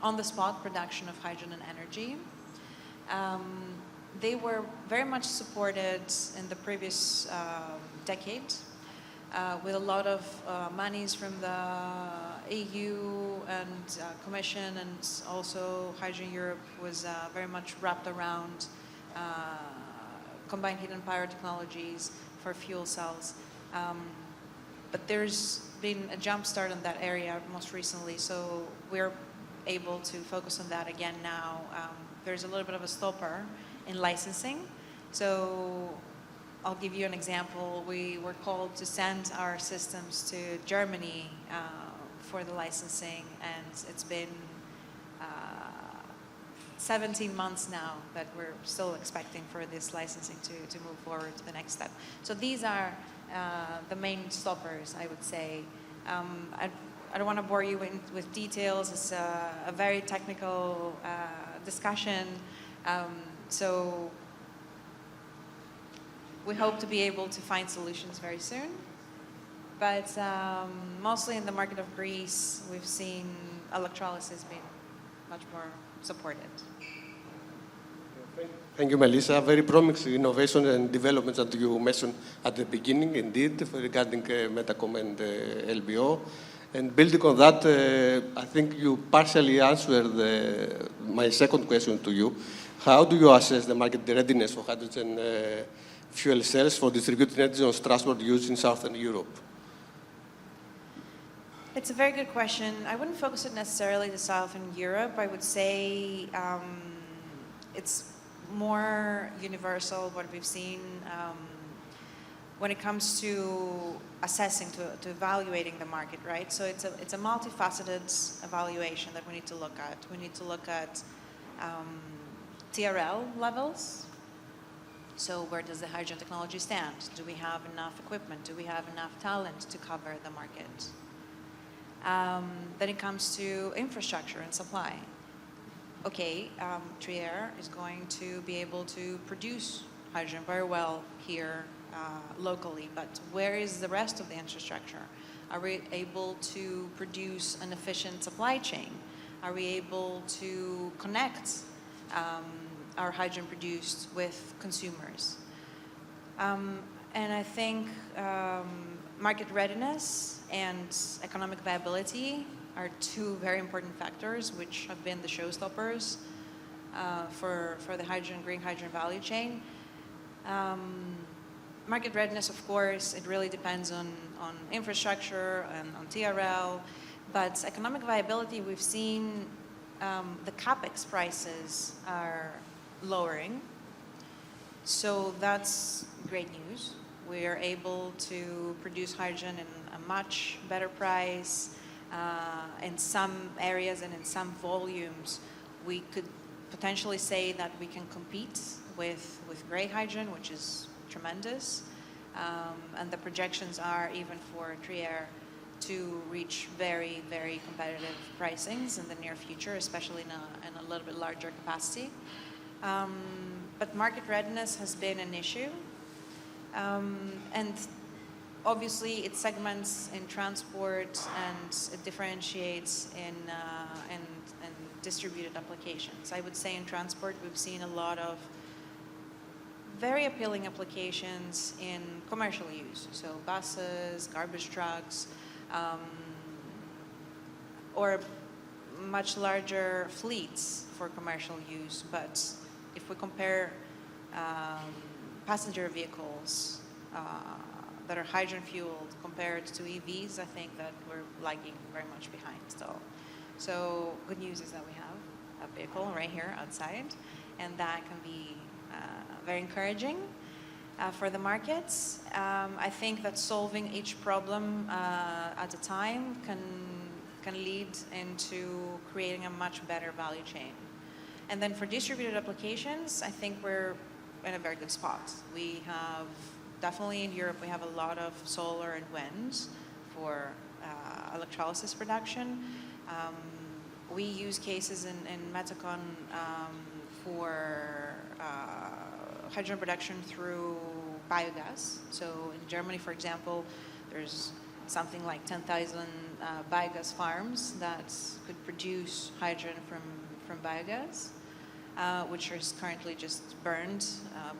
on-the-spot production of hydrogen and energy. They were very much supported in the previous decade with a lot of monies from the EU and Commission, and also Hydrogen Europe was very much wrapped around combined heat and power technologies for fuel cells. But there's been a jump start on that area most recently, so we're able to focus on that again now. There's a little bit of a stopper in licensing. So I'll give you an example. We were called to send our systems to Germany for the licensing, and it's been 17 months now that we're still expecting for this licensing to move forward to the next step. So these are the main stoppers, I would say. I don't want to bore you with details. It's a very technical discussion. So we hope to be able to find solutions very soon. But mostly in the market of Greece, we've seen electrolysis being much more supported. Thank you, Melissa. Very promising innovation and developments that you mentioned at the beginning, indeed, regarding Metacom and LBO. And building on that, I think you partially answered my second question to you. How do you assess the market readiness for hydrogen fuel cells for distributed energy on transport use in Southern Europe? It's a very good question. I wouldn't focus it necessarily to Southern Europe. I would say it's more universal what we've seen when it comes to assessing, to evaluating the market, right? So it's a multifaceted evaluation that we need to look at. We need to look at TRL levels. So where does the hydrogen technology stand? Do we have enough equipment? Do we have enough talent to cover the market? Then it comes to infrastructure and supply. Okay, TRIERES is going to be able to produce hydrogen very well here locally, but where is the rest of the infrastructure? Are we able to produce an efficient supply chain? Are we able to connect our hydrogen produced with consumers? And I think market readiness and economic viability are two very important factors which have been the showstoppers for the green hydrogen value chain. Market readiness, of course, it really depends on infrastructure and on TRL, but economic viability, we've seen the capex prices are lowering, so that's great news. We are able to produce hydrogen in a much better price. In some areas and in some volumes, we could potentially say that we can compete with gray hydrogen, which is tremendous. And the projections are even for TRIERES to reach very, very competitive pricings in the near future, especially in a little bit larger capacity. But market readiness has been an issue. And obviously, it segments in transport and it differentiates in distributed applications. I would say in transport, we've seen a lot of very appealing applications in commercial use. So buses, garbage trucks, or much larger fleets for commercial use. But if we compare passenger vehicles that are hydrogen fueled compared to EVs, I think that we're lagging very much behind still. So good news is that we have a vehicle right here outside, and that can be very encouraging for the markets. I think that solving each problem at a time can lead into creating a much better value chain. And then for distributed applications, I think we're in a very good spot. We have, definitely in Europe, we have a lot of solar and wind for electrolysis production. We use cases in Metacon for hydrogen production through biogas. So in Germany, for example, there's something like 10,000 biogas farms that could produce hydrogen from biogas, which is currently just burned.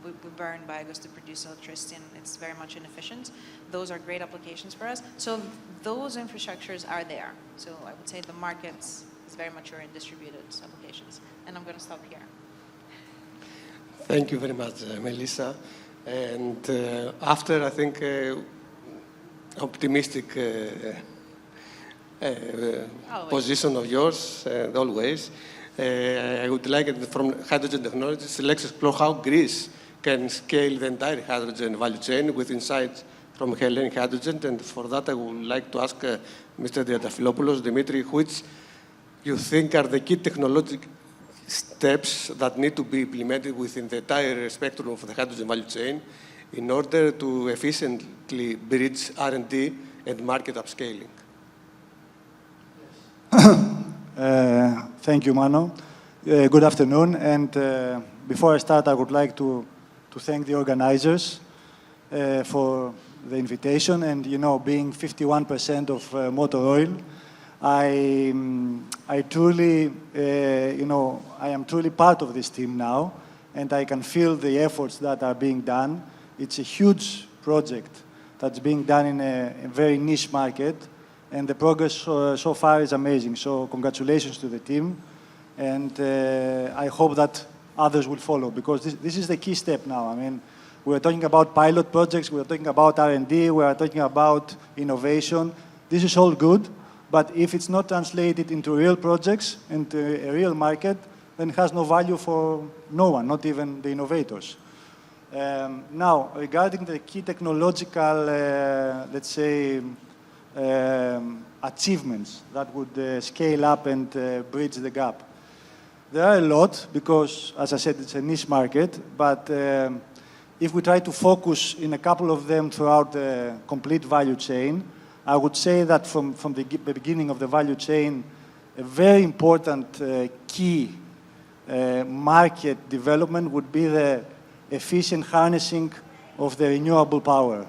We burn biogas to produce electricity, and it's very much inefficient. Those are great applications for us. So those infrastructures are there. So I would say the market is very mature in distributed applications. And I'm going to stop here. Thank you very much, Melissa. And after, I think, optimistic position of yours, and always, I would like it from hydrogen technologies, let's explore how Greece can scale the entire hydrogen value chain with insights from Hellenic Hydrogen. And for that, I would like to ask Mr. Diatafilopoulos, Dimitri, which you think are the key technological steps that need to be implemented within the entire spectrum of the hydrogen value chain in order to efficiently bridge R&D and market upscaling? Thank you, Mano. Good afternoon. And before I start, I would like to thank the organizers for the invitation. And, you know, being 51% of motor oil, I truly, you know, I am truly part of this team now, and I can feel the efforts that are being done. It's a huge project that's being done in a very niche market, and the progress so far is amazing. So congratulations to the team, and I hope that others will follow, because this is the key step now. I mean, we're talking about pilot projects, we're talking about R&D, we're talking about innovation. This is all good. But if it's not translated into real projects, into a real market, then it has no value for no one, not even the innovators. Now, regarding the key technological, let's say, achievements that would scale up and bridge the gap. There are a lot, because, as I said, it's a niche market, but if we try to focus in a couple of them throughout the complete value chain, I would say that from the beginning of the value chain, a very important key market development would be the efficient harnessing of the renewable power.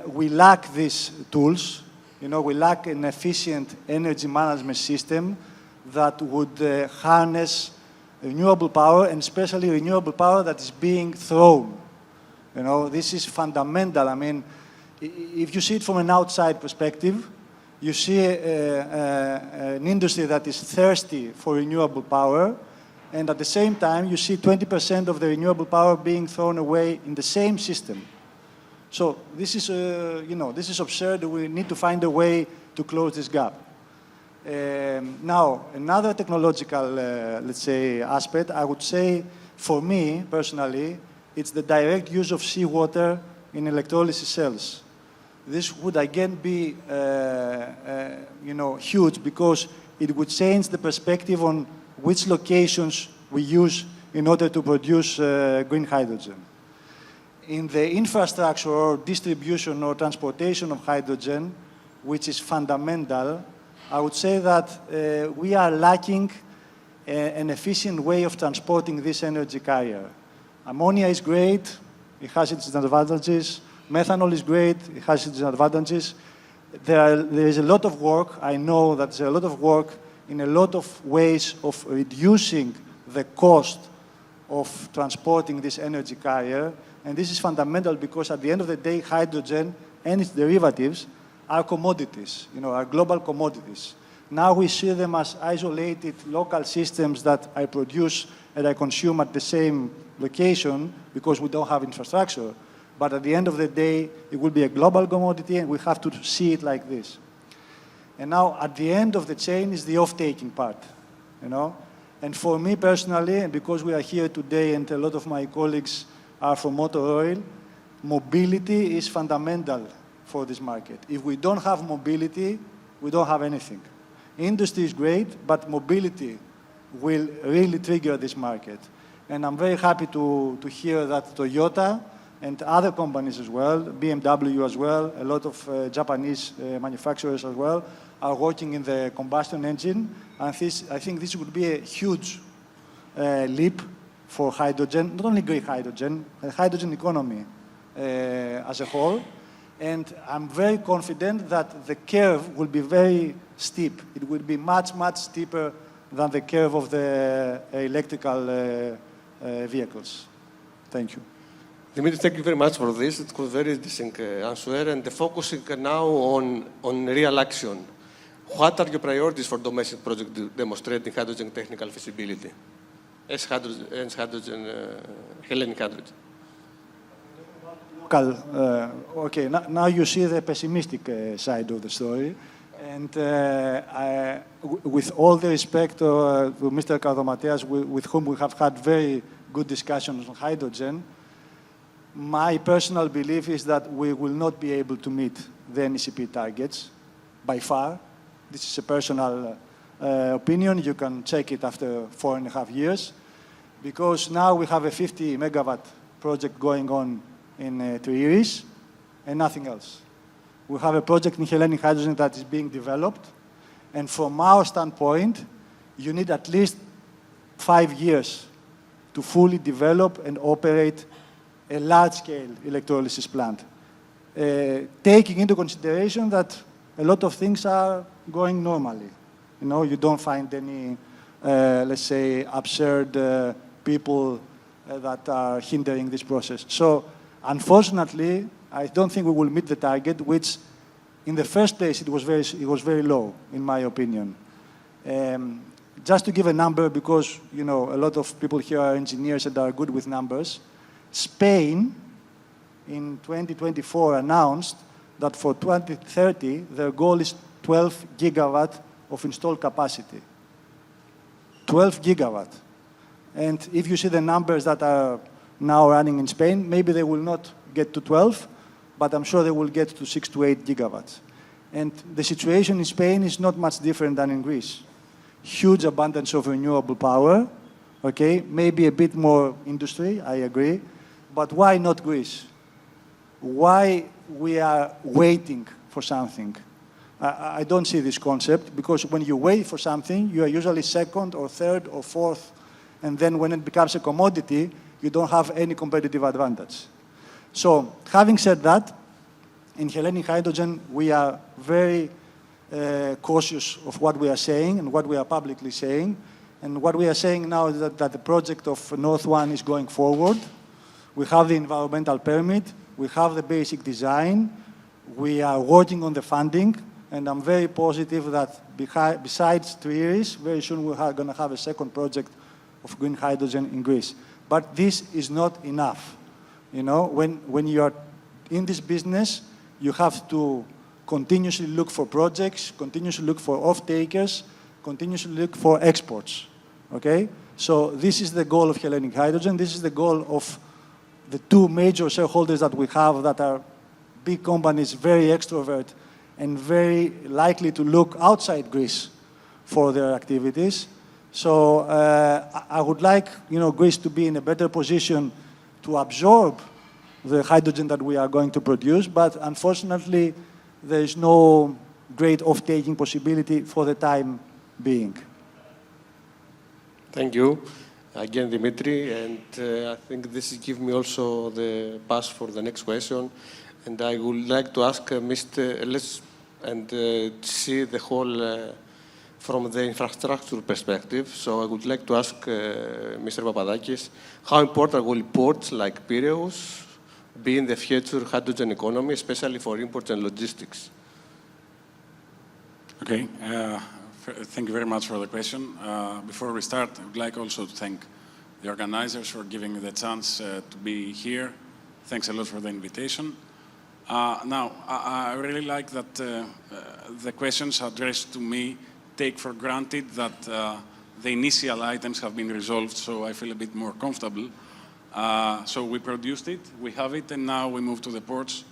We lack these tools. You know, we lack an efficient energy management system that would harness renewable power, and especially renewable power that is being thrown. You know, this is fundamental. I mean, if you see it from an outside perspective, you see an industry that is thirsty for renewable power, and at the same time, you see 20% of the renewable power being thrown away in the same system. So this is, you know, this is absurd. We need to find a way to close this gap. Now, another technological, let's say, aspect, I would say, for me, personally, it's the direct use of seawater in electrolysis cells. This would again be, you know, huge, because it would change the perspective on which locations we use in order to produce green hydrogen. In the infrastructure or distribution or transportation of hydrogen, which is fundamental, I would say that we are lacking an efficient way of transporting this energy carrier. Ammonia is great, it has its advantages. Methanol is great, it has its advantages. There is a lot of work, I know that there's a lot of work in a lot of ways of reducing the cost of transporting this energy carrier. And this is fundamental because at the end of the day, hydrogen and its derivatives are commodities, you know, are global commodities. Now we see them as isolated local systems that I produce and I consume at the same location because we don't have infrastructure. But at the end of the day, it will be a global commodity, and we have to see it like this. And now, at the end of the chain is the off-taking part, you know? And for me personally, and because we are here today and a lot of my colleagues are from motor oil, mobility is fundamental for this market. If we don't have mobility, we don't have anything. Industry is great, but mobility will really trigger this market. And I'm very happy to hear that Toyota and other companies as well, BMW as well, a lot of Japanese manufacturers as well, are working in the combustion engine. And I think this would be a huge leap for hydrogen, not only green hydrogen, the hydrogen economy as a whole. And I'm very confident that the curve will be very steep. It will be much, much steeper than the curve of the electrical vehicles. Thank you. Dimitri, thank you very much for this. It was a very interesting answer. And focusing now on real action. What are your priorities for domestic projects demonstrating hydrogen technical feasibility as hydrogen, Hellenic hydrogen? Okay, now you see the pessimistic side of the story. And with all the respect to Mr. Kardomateas, with whom we have had very good discussions on hydrogen, my personal belief is that we will not be able to meet the NECP targets by far. This is a personal opinion. You can check it after 4.5 years. Because now we have a 50 megawatt project going on in TRIERES and nothing else. We have a project in Hellenic hydrogen that is being developed. And from our standpoint, you need at least 5 years to fully develop and operate a large-scale electrolysis plant, taking into consideration that a lot of things are going normally. You know, you don't find any, let's say, absurd people that are hindering this process. So, unfortunately, I don't think we will meet the target, which, in the first place, it was very low, in my opinion. Just to give a number, because you know a lot of people here are engineers and are good with numbers. Spain, in 2024, announced that for 2030, their goal is 12 gigawatt of installed capacity. 12 gigawatt. And if you see the numbers that are now running in Spain, maybe they will not get to 12, but I'm sure they will get to 6 to 8 gigawatts. And the situation in Spain is not much different than in Greece. Huge abundance of renewable power, okay? Maybe a bit more industry, I agree. But why not Greece? Why we are waiting for something? I don't see this concept, because when you wait for something, you are usually second or third or fourth, and then when it becomes a commodity, you don't have any competitive advantage. So, having said that, in Hellenic hydrogen, we are very cautious of what we are saying and what we are publicly saying. And what we are saying now is that the project of North One is going forward. We have the environmental permit, we have the basic design, we are working on the funding, and I'm very positive that besides TRIERES, very soon we are going to have a second project of green hydrogen in Greece. But this is not enough. You know, when you are in this business, you have to continuously look for projects, continuously look for off-takers, continuously look for exports, okay? So this is the goal of Hellenic hydrogen. This is the goal of the two major shareholders that we have that are big companies, very extrovert, and very likely to look outside Greece for their activities. So I would like, you know, Greece to be in a better position to absorb the hydrogen that we are going to produce, but unfortunately, there is no great off-taking possibility for the time being. Thank you. Again, Dimitri, and I think this gives me also the pass for the next question. And I would like to ask Mr. See the whole from the infrastructure perspective. So I would like to ask Mr. Papadakis, how important will ports like Piraeus be in the future hydrogen economy, especially for imports and logistics? Okay. Thank you very much for the question. Before we start, I would like also to thank the organizers for giving me the chance to be here. Thanks a lot for the invitation. Now, I really like that the questions addressed to me take for granted that the initial items have been resolved, so I feel a bit more comfortable. So we produced it, we have it, and now we move to the ports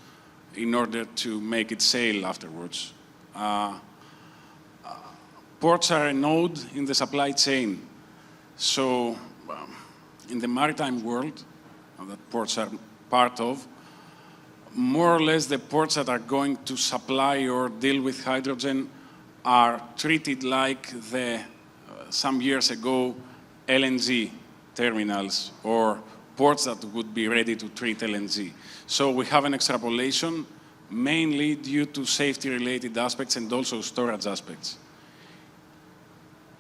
in order to make it sail afterwards. Ports are a node in the supply chain. So in the maritime world that ports are part of, more or less the ports that are going to supply or deal with hydrogen are treated like the, some years ago, LNG terminals or ports that would be ready to treat LNG. So we have an extrapolation mainly due to safety-related aspects and also storage aspects.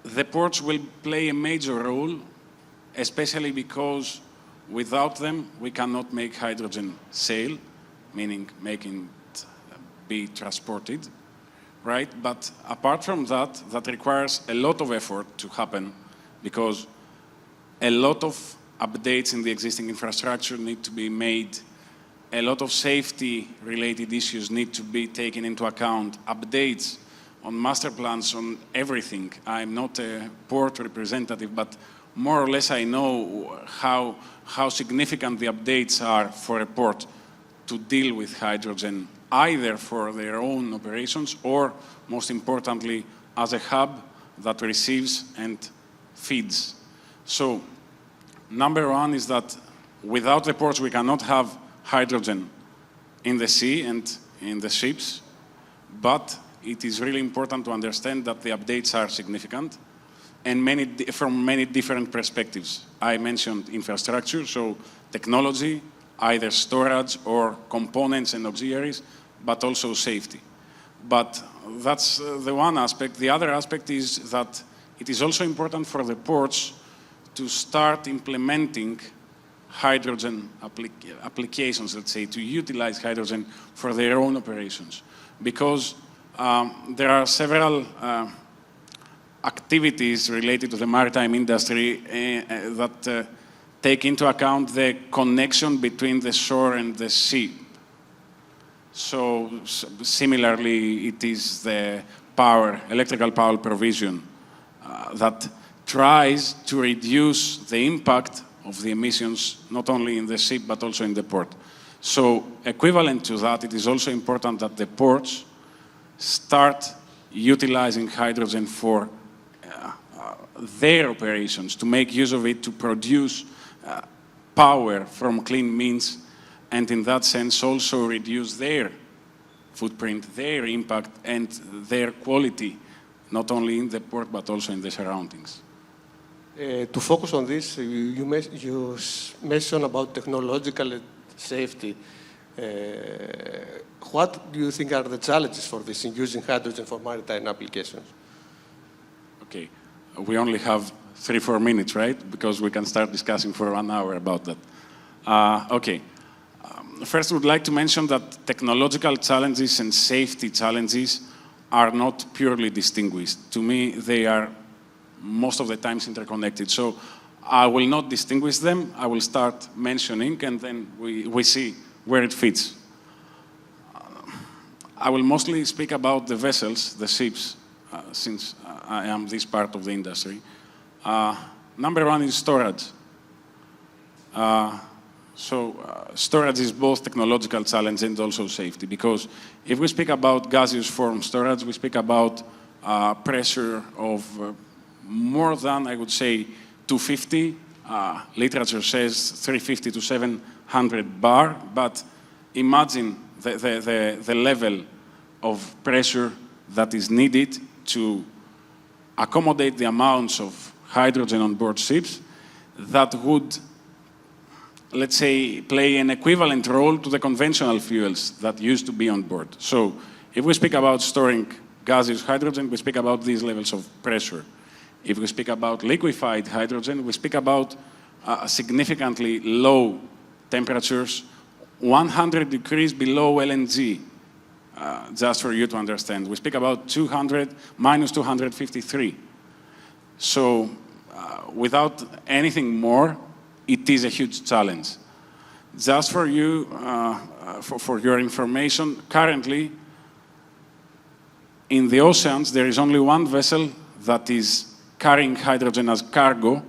The ports will play a major role, especially because without them we cannot make hydrogen sail, meaning making it be transported, right? But apart from that, that requires a lot of effort to happen because a lot of updates in the existing infrastructure need to be made. A lot of safety-related issues need to be taken into account. Updates on master plans, on everything. I'm not a port representative, but more or less I know how significant the updates are for a port to deal with hydrogen, either for their own operations or, most importantly, as a hub that receives and feeds. So, number one is that without the ports we cannot have hydrogen in the sea and in the ships, but it is really important to understand that the updates are significant and from many different perspectives. I mentioned infrastructure, so technology, either storage or components and auxiliaries, but also safety. But that's the one aspect. The other aspect is that it is also important for the ports to start implementing hydrogen applications, let's say, to utilize hydrogen for their own operations. Because there are several activities related to the maritime industry that take into account the connection between the shore and the sea. So similarly, it is the electrical power provision that tries to reduce the impact of the emissions, not only in the ship, but also in the port. So equivalent to that, it is also important that the ports start utilizing hydrogen for their operations, to make use of it to produce power from clean means, and in that sense also reduce their footprint, their impact, and their quality, not only in the port, but also in the surroundings. To focus on this, you mentioned about technological safety. What do you think are the challenges for this in using hydrogen for maritime applications? Okay, we only have 3-4 minutes, right? Because we can start discussing for 1 hour about that. Okay, first I would like to mention that technological challenges and safety challenges are not purely distinguished. To me, they are most of the times interconnected. So I will not distinguish them. I will start mentioning, and then we see where it fits. I will mostly speak about the vessels, the ships, since I am this part of the industry. Number one is storage. Storage is both technological challenge and also safety, because if we speak about gaseous form storage, we speak about pressure of more than, I would say, 250. Literature says 350 to 700 bar, but imagine the level of pressure that is needed to accommodate the amounts of hydrogen on board ships that would, let's say, play an equivalent role to the conventional fuels that used to be on board. So if we speak about storing gaseous hydrogen, we speak about these levels of pressure. If we speak about liquefied hydrogen, we speak about significantly low temperatures, 100 degrees below LNG, just for you to understand. We speak about minus 253. So without anything more, it is a huge challenge. Just for you, for your information, currently in the oceans, there is only one vessel that is carrying hydrogen as cargo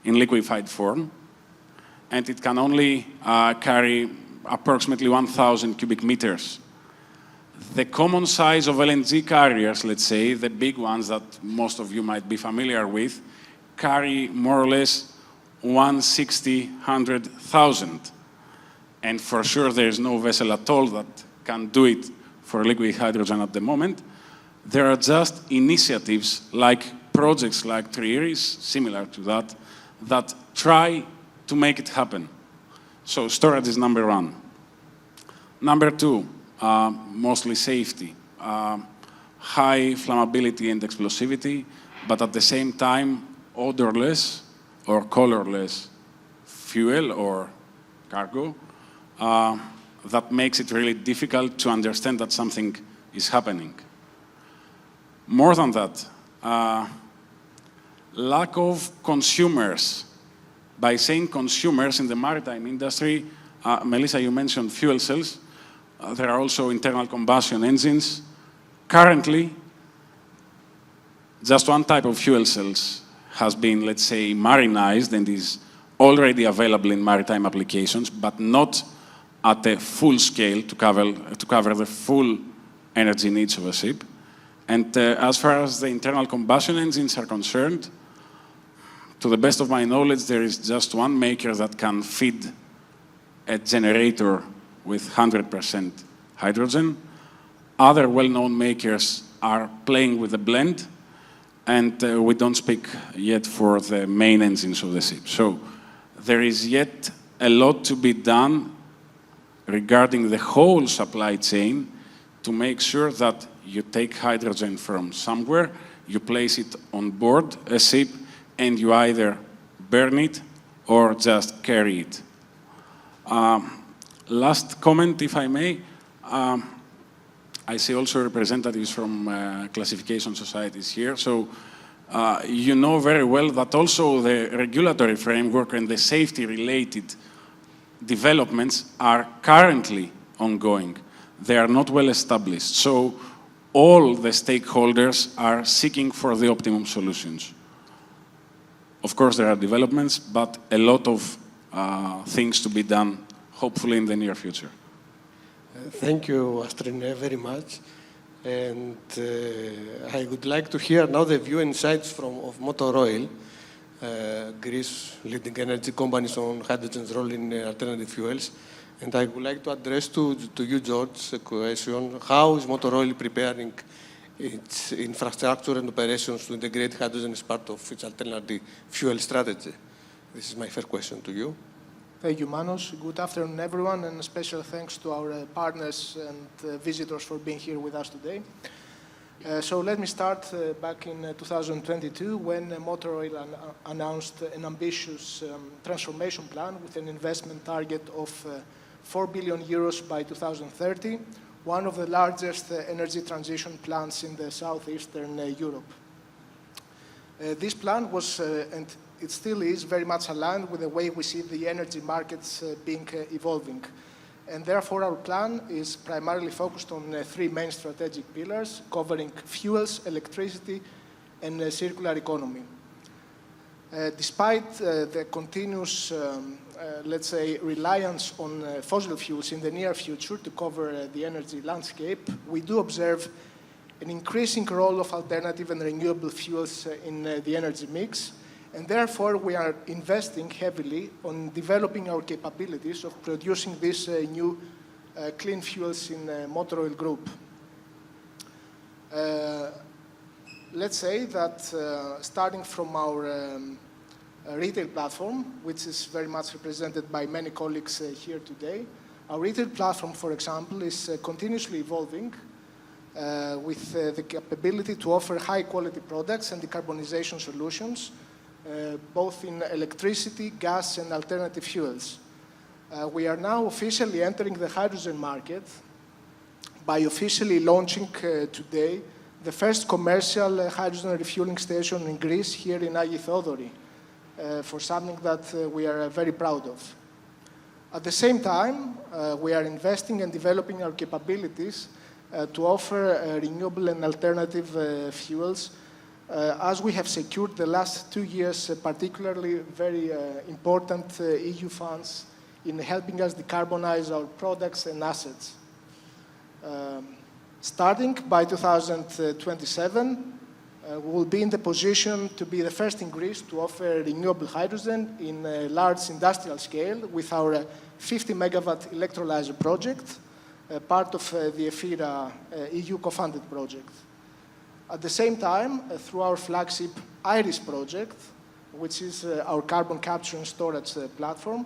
in liquefied form, and it can only carry approximately 1,000 cubic meters. The common size of LNG carriers, let's say, the big ones that most of you might be familiar with, carry more or less 160,000. And for sure, there is no vessel at all that can do it for liquid hydrogen at the moment. There are just initiatives like projects like TRIERES, similar to that, that try to make it happen. So storage is number one. Number two, mostly safety. High flammability and explosivity, but at the same time, odorless or colorless fuel or cargo that makes it really difficult to understand that something is happening. More than that, lack of consumers. By saying consumers in the maritime industry, Melissa, you mentioned fuel cells. There are also internal combustion engines. Currently, just one type of fuel cells has been, let's say, marinized and is already available in maritime applications, but not at a full scale to cover the full energy needs of a ship. And as far as the internal combustion engines are concerned, to the best of my knowledge, there is just one maker that can feed a generator with 100% hydrogen. Other well-known makers are playing with the blend, and we don't speak yet for the main engines of the ship. So there is yet a lot to be done regarding the whole supply chain to make sure that you take hydrogen from somewhere, you place it on board a ship, and you either burn it or just carry it. Last comment, if I may. I see also representatives from classification societies here. So you know very well that also the regulatory framework and the safety-related developments are currently ongoing. They are not well established. So all the stakeholders are seeking for the optimum solutions. Of course, there are developments, but a lot of things to be done, hopefully in the near future. Thank you, Astrine, very much. And I would like to hear now the view and insights of Motor Oil, Greece leading energy companies on hydrogen's role in alternative fuels. And I would like to address to you, George, a question. How is Motor Oil preparing its infrastructure and operations to integrate hydrogen as part of its alternative fuel strategy? This is my first question to you. Thank you, Manos. Good afternoon, everyone, and a special thanks to our partners and visitors for being here with us today. So let me start back in 2022 when Motor Oil announced an ambitious transformation plan with an investment target of 4 billion euros by 2030, one of the largest energy transition plans in the southeastern Europe. This plan was, and it still is, very much aligned with the way we see the energy markets evolving. And therefore, our plan is primarily focused on three main strategic pillars, covering fuels, electricity, and circular economy. Despite the continuous, let's say, reliance on fossil fuels in the near future to cover the energy landscape, we do observe an increasing role of alternative and renewable fuels in the energy mix. And therefore, we are investing heavily on developing our capabilities of producing these new clean fuels in Motor Oil Group. Let's say that starting from our retail platform, which is very much represented by many colleagues here today, our retail platform, for example, is continuously evolving with the capability to offer high-quality products and decarbonization solutions, both in electricity, gas, and alternative fuels. We are now officially entering the hydrogen market by officially launching today the first commercial hydrogen refueling station in Greece, here in Agioi Theodoroi, for something that we are very proud of. At the same time, we are investing and developing our capabilities to offer renewable and alternative fuels, as we have secured the last 2 years, particularly very important EU funds in helping us decarbonize our products and assets. Starting by 2027, We will be in the position to be the first in Greece to offer renewable hydrogen in a large industrial scale with our 50 megawatt electrolyzer project, part of the EFIRA EU co-funded project. At the same time, through our flagship TRIERES project, which is our carbon capture and storage platform,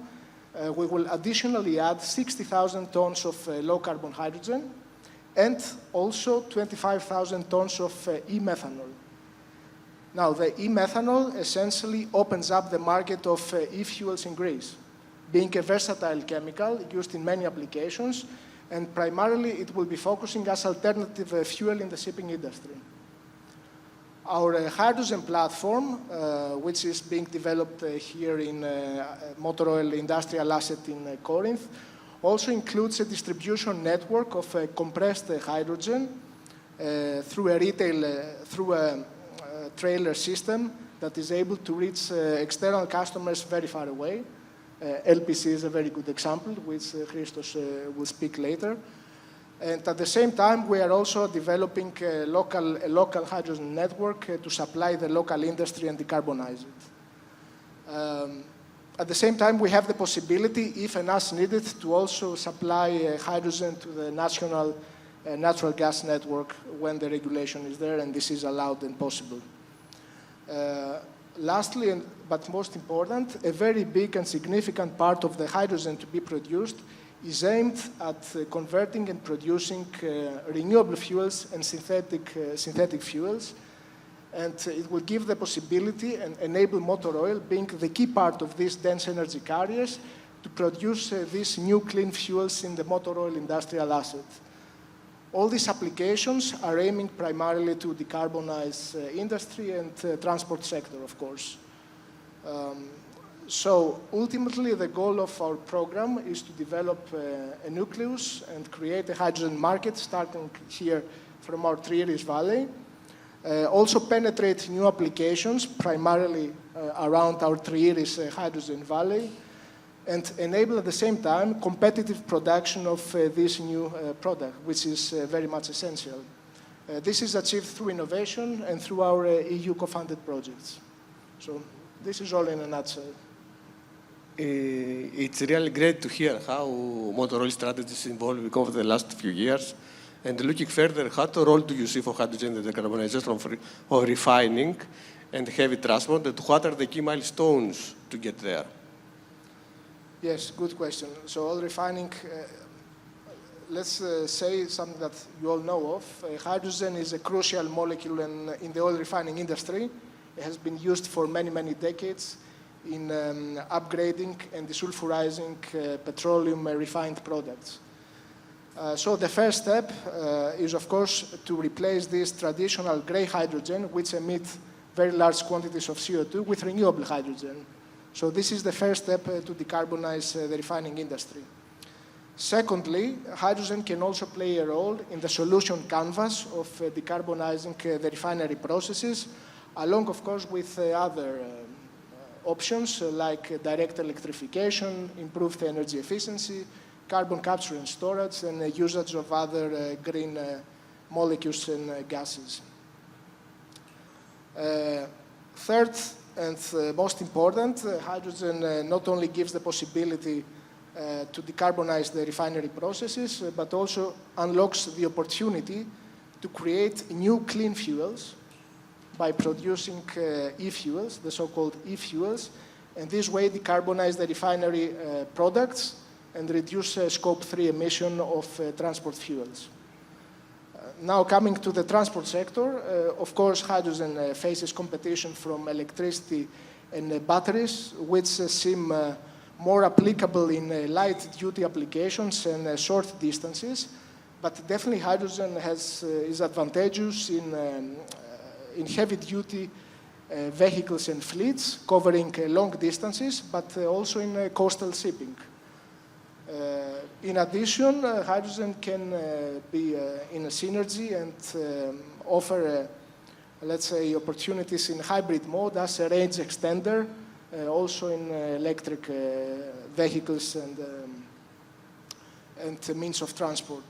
we will additionally add 60,000 tons of low carbon hydrogen and also 25,000 tons of e-methanol. Now, the e-methanol essentially opens up the market of e-fuels in Greece, being a versatile chemical used in many applications, and primarily it will be focusing as alternative fuel in the shipping industry. Our hydrogen platform, which is being developed here in motor oil industrial asset in Corinth, also includes a distribution network of compressed hydrogen through a trailer system that is able to reach external customers very far away. LPC is a very good example, which Christos will speak later. And at the same time, we are also developing a local hydrogen network to supply the local industry and decarbonize it. At the same time, we have the possibility, if and as needed, to also supply hydrogen to the national natural gas network when the regulation is there, and this is allowed and possible. Lastly, but most important, a very big and significant part of the hydrogen to be produced is aimed at converting and producing renewable fuels and synthetic fuels. And it will give the possibility and enable motor oil, being the key part of these dense energy carriers, to produce these new clean fuels in the motor oil industrial asset. All these applications are aiming primarily to decarbonize industry and transport sector, of course. So ultimately, the goal of our program is to develop a nucleus and create a hydrogen market, starting here from our TRIERES Valley. Also penetrate new applications, primarily around our TRIERES Hydrogen Valley, and enable at the same time competitive production of this new product, which is very much essential. This is achieved through innovation and through our EU co-funded projects. So this is all in a nutshell. It's really great to hear how motor oil strategy is evolving over the last few years. And looking further, what role do you see for hydrogen in the decarbonization of refining and heavy transport, and what are the key milestones to get there? Yes, good question. So oil refining, let's say something that you all know of. Hydrogen is a crucial molecule in the oil refining industry. It has been used for many, many decades in upgrading and desulfurizing petroleum refined products. So the first step is, of course, to replace this traditional gray hydrogen, which emits very large quantities of CO2, with renewable hydrogen. So this is the first step to decarbonize the refining industry. Secondly, hydrogen can also play a role in the solution canvas of decarbonizing the refinery processes, along, of course, with other options like direct electrification, improved energy efficiency, carbon capture and storage, and usage of other green molecules and gases. Third, and most important, hydrogen not only gives the possibility to decarbonize the refinery processes, but also unlocks the opportunity to create new clean fuels by producing e-fuels, the so-called e-fuels, and this way decarbonize the refinery products and reduce scope 3 emission of transport fuels. Now coming to the transport sector, of course hydrogen faces competition from electricity and batteries, which seem more applicable in light-duty applications and short distances, but definitely hydrogen is advantageous in heavy-duty vehicles and fleets covering long distances, but also in coastal shipping. In addition, hydrogen can be in a synergy and offer, let's say, opportunities in hybrid mode as a range extender, also in electric vehicles and means of transport.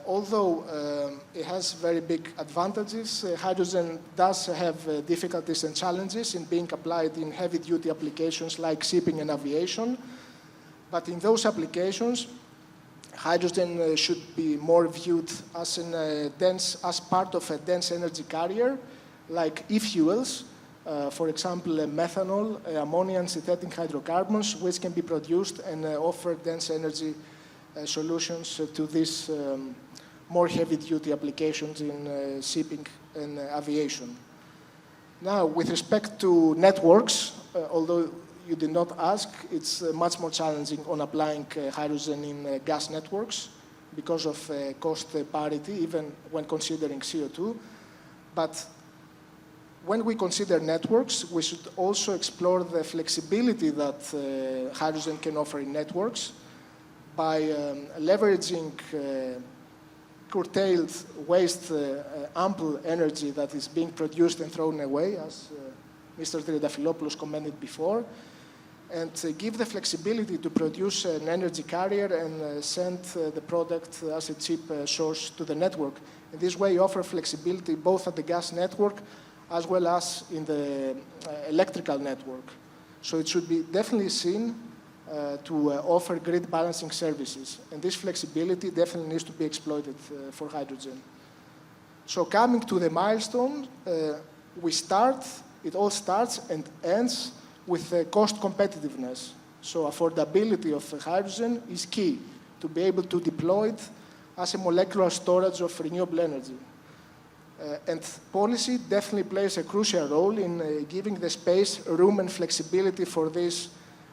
Although it has very big advantages, hydrogen does have difficulties and challenges in being applied in heavy-duty applications like shipping and aviation. But in those applications, hydrogen should be more viewed as, as part of a dense energy carrier, like e-fuels, for example, methanol, ammonia, and synthetic hydrocarbons, which can be produced and offer dense energy solutions to these more heavy-duty applications in shipping and aviation. Now, with respect to networks, although you did not ask, it's much more challenging on applying hydrogen in gas networks because of cost parity, even when considering CO2. But when we consider networks, we should also explore the flexibility that hydrogen can offer in networks by leveraging curtailed waste ample energy that is being produced and thrown away, as Mr. Triantafylopoulos commented before, and give the flexibility to produce an energy carrier and send the product as a cheap source to the network. In this way, you offer flexibility both at the gas network as well as in the electrical network. So it should be definitely seen to offer grid balancing services. And this flexibility definitely needs to be exploited for hydrogen. So coming to the milestone, it all starts and ends with cost competitiveness. So affordability of hydrogen is key to be able to deploy it as a molecular storage of renewable energy. And policy definitely plays a crucial role in giving the space, room, and flexibility for this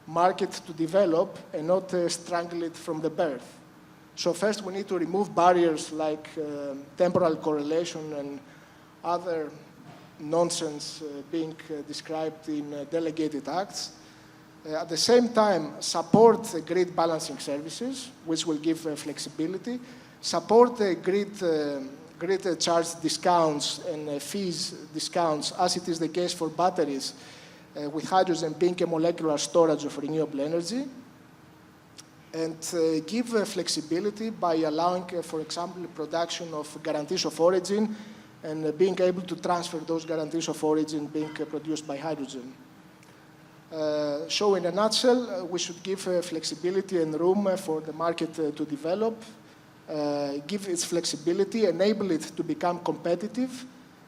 market to develop and not strangle it from the birth. So first we need to remove barriers like temporal correlation and other nonsense being described in delegated acts. At the same time, support grid balancing services, which will give flexibility, support grid charge discounts and fees discounts, as it is the case for batteries, with hydrogen being a molecular storage of renewable energy, and give flexibility by allowing, for example, production of guarantees of origin and being able to transfer those guarantees of origin being produced by hydrogen. So in a nutshell, we should give flexibility and room for the market to develop, give its flexibility, enable it to become competitive,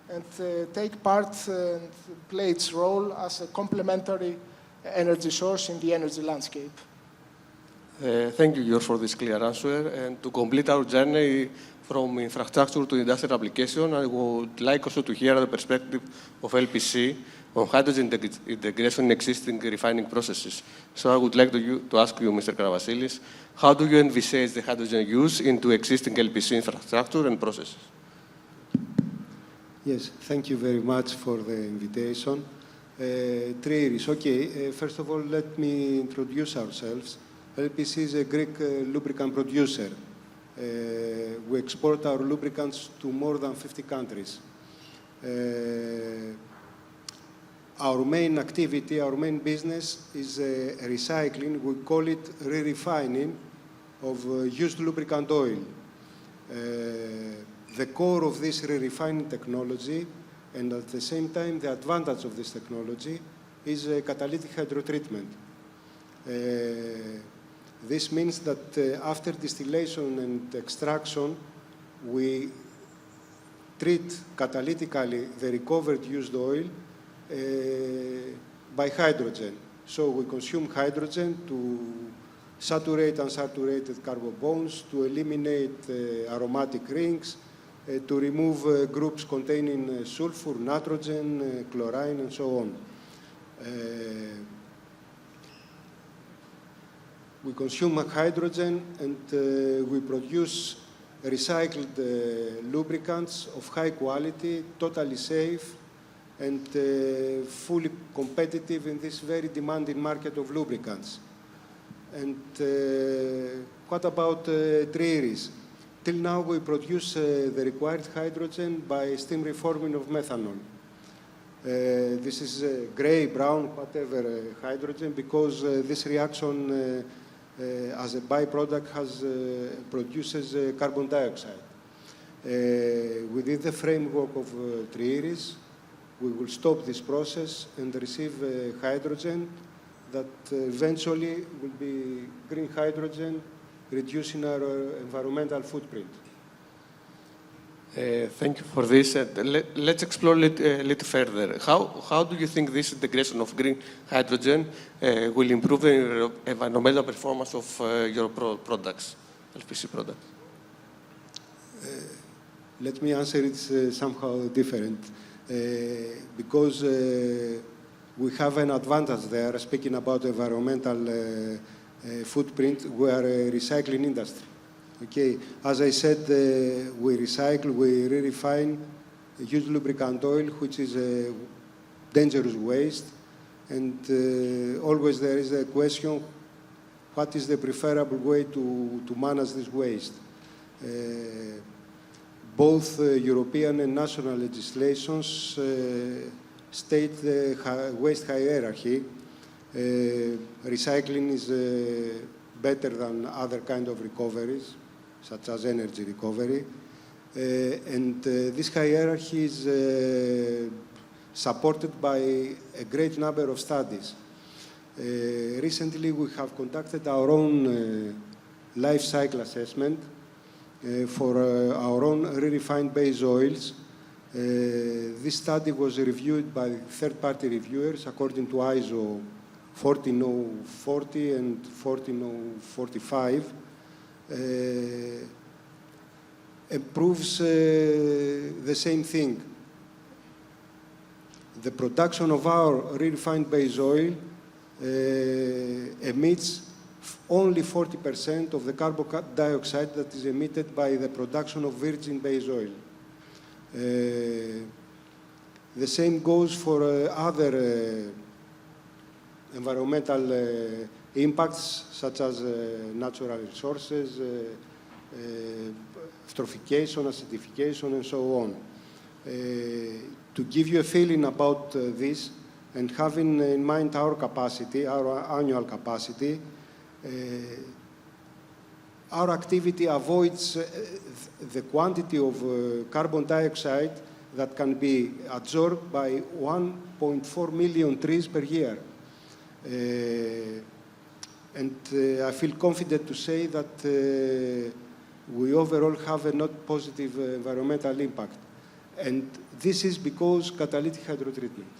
and take part and play its role as a complementary energy source in the energy landscape. Thank you, George, for this clear answer. And to complete our journey from infrastructure to industrial application, I would like also to hear the perspective of LPC on hydrogen integration in existing refining processes. So I would like to ask you, Mr. Karavasilis, how do you envisage the hydrogen use into existing LPC infrastructure and processes? Yes, thank you very much for the invitation. TRIERES, okay, first of all, let me introduce ourselves. LPC is a Greek lubricant producer. We export our lubricants to more than 50 countries. Our main activity, our main business is recycling. We call it re-refining of used lubricant oil. The core of this re-refining technology, and at the same time the advantage of this technology, is catalytic hydrotreatment. This means that after distillation and extraction, we treat catalytically the recovered used oil by hydrogen. So we consume hydrogen to saturate unsaturated carbobones, to eliminate aromatic rings, to remove groups containing sulfur, nitrogen, chlorine, and so on. We consume hydrogen and we produce recycled lubricants of high quality, totally safe, and fully competitive in this very demanding market of lubricants. And what about TRIERES? Till now, we produce the required hydrogen by steam reforming of methanol. This is gray, brown, whatever hydrogen, because this reaction as a byproduct produces carbon dioxide. Within the framework of TRIERES, we will stop this process and receive hydrogen that eventually will be green hydrogen, reducing our environmental footprint. Thank you for this. Let's explore a little further. How do you think this integration of green hydrogen will improve the environmental performance of your products, LPC products? Let me answer it somehow different. Because we have an advantage there, speaking about environmental footprint, we are a recycling industry. Okay, as I said, we recycle, we re-refine used lubricant oil, which is a dangerous waste, and always there is a question, what is the preferable way to manage this waste? Both European and national legislations state the waste hierarchy. Recycling is better than other kind of recoveries, such as energy recovery. And this hierarchy is supported by a great number of studies. Recently, we have conducted our own life cycle assessment for our own re-refined base oils. This study was reviewed by third-party reviewers according to ISO 14040 and 14045. It proves the same thing. The production of our re-refined base oil emits only 40% of the carbon dioxide that is emitted by the production of virgin base oil. The same goes for other environmental impacts, such as natural resources, eutrophication, acidification, and so on. To give you a feeling about this, and having in mind our capacity, our annual capacity, our activity avoids the quantity of carbon dioxide that can be absorbed by 1.4 million trees per year. And I feel confident to say that we overall have a not positive environmental impact. And this is because catalytic hydrotreatment.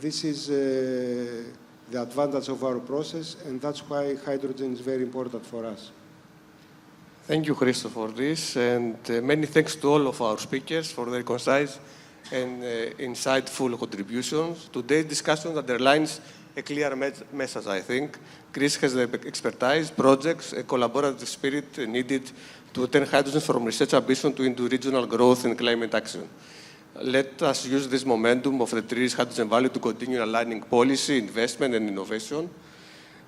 This is the advantage of our process, and that's why hydrogen is very important for us. Thank you, Christos, for this, and many thanks to all of our speakers for their concise and insightful contributions. Today's discussion underlines a clear message, I think. Greece has the expertise, projects, a collaborative spirit needed to turn hydrogen from research ambition into regional growth and climate action. Let us use this momentum of the TRIERES Hydrogen Valley to continue aligning policy, investment, and innovation,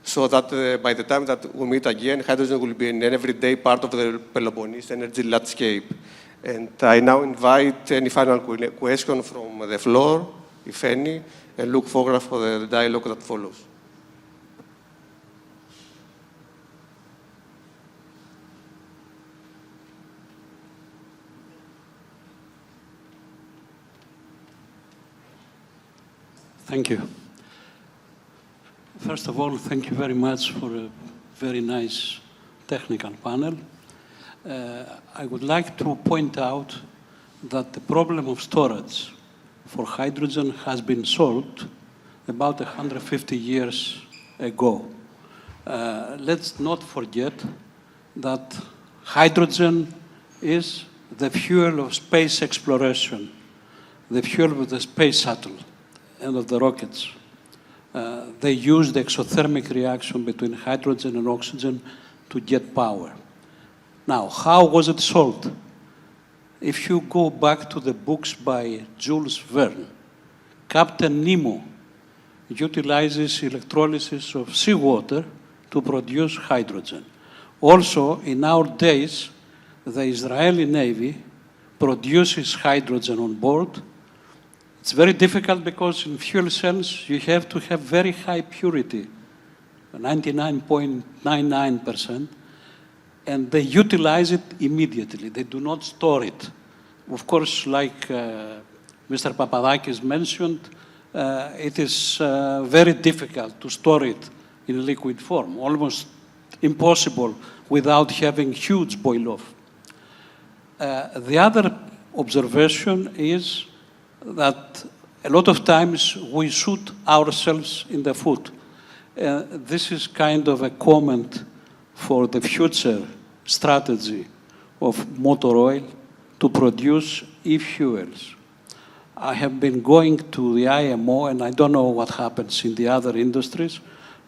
so that by the time that we meet again, hydrogen will be an everyday part of the Peloponnese energy landscape. And I now invite any final question from the floor, if any, and look forward for the dialogue that follows. Thank you. First of all, thank you very much for a very nice technical panel. I would like to point out that the problem of storage for hydrogen has been solved about 150 years ago. Let's not forget that hydrogen is the fuel of space exploration, the fuel of the space shuttle and of the rockets. They use the exothermic reaction between hydrogen and oxygen to get power. Now, how was it solved? If you go back to the books by Jules Verne, Captain Nemo utilizes electrolysis of seawater to produce hydrogen. Also, in our days, the Israeli Navy produces hydrogen on board. It's very difficult because in fuel cells, you have to have very high purity 99.99%, and they utilize it immediately. They do not store it. Of course, like Mr. Papadakis mentioned, it is very difficult to store it in liquid form, almost impossible without having huge boil-off. The other observation is that a lot of times we shoot ourselves in the foot. This is kind of a comment for the future strategy of motor oil to produce e-fuels. I have been going to the IMO, and I don't know what happens in the other industries,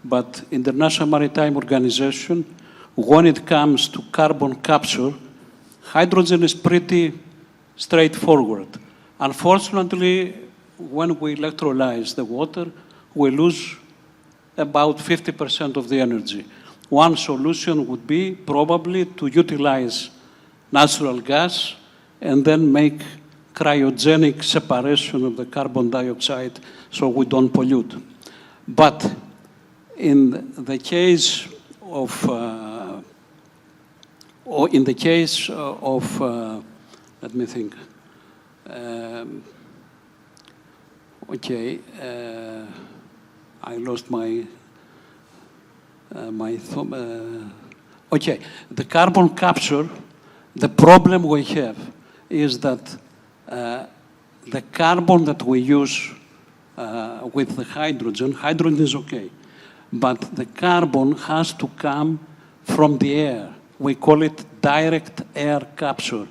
but International Maritime Organization, when it comes to carbon capture, hydrogen is pretty straightforward. Unfortunately, when we electrolyze the water, we lose about 50% of the energy. One solution would be probably to utilize natural gas and then make cryogenic separation of the carbon dioxide so we don't pollute. But in the case of let me think. I lost my okay, the carbon capture, the problem we have is that the carbon that we use with the hydrogen is okay, but the carbon has to come from the air. We call it direct air capture.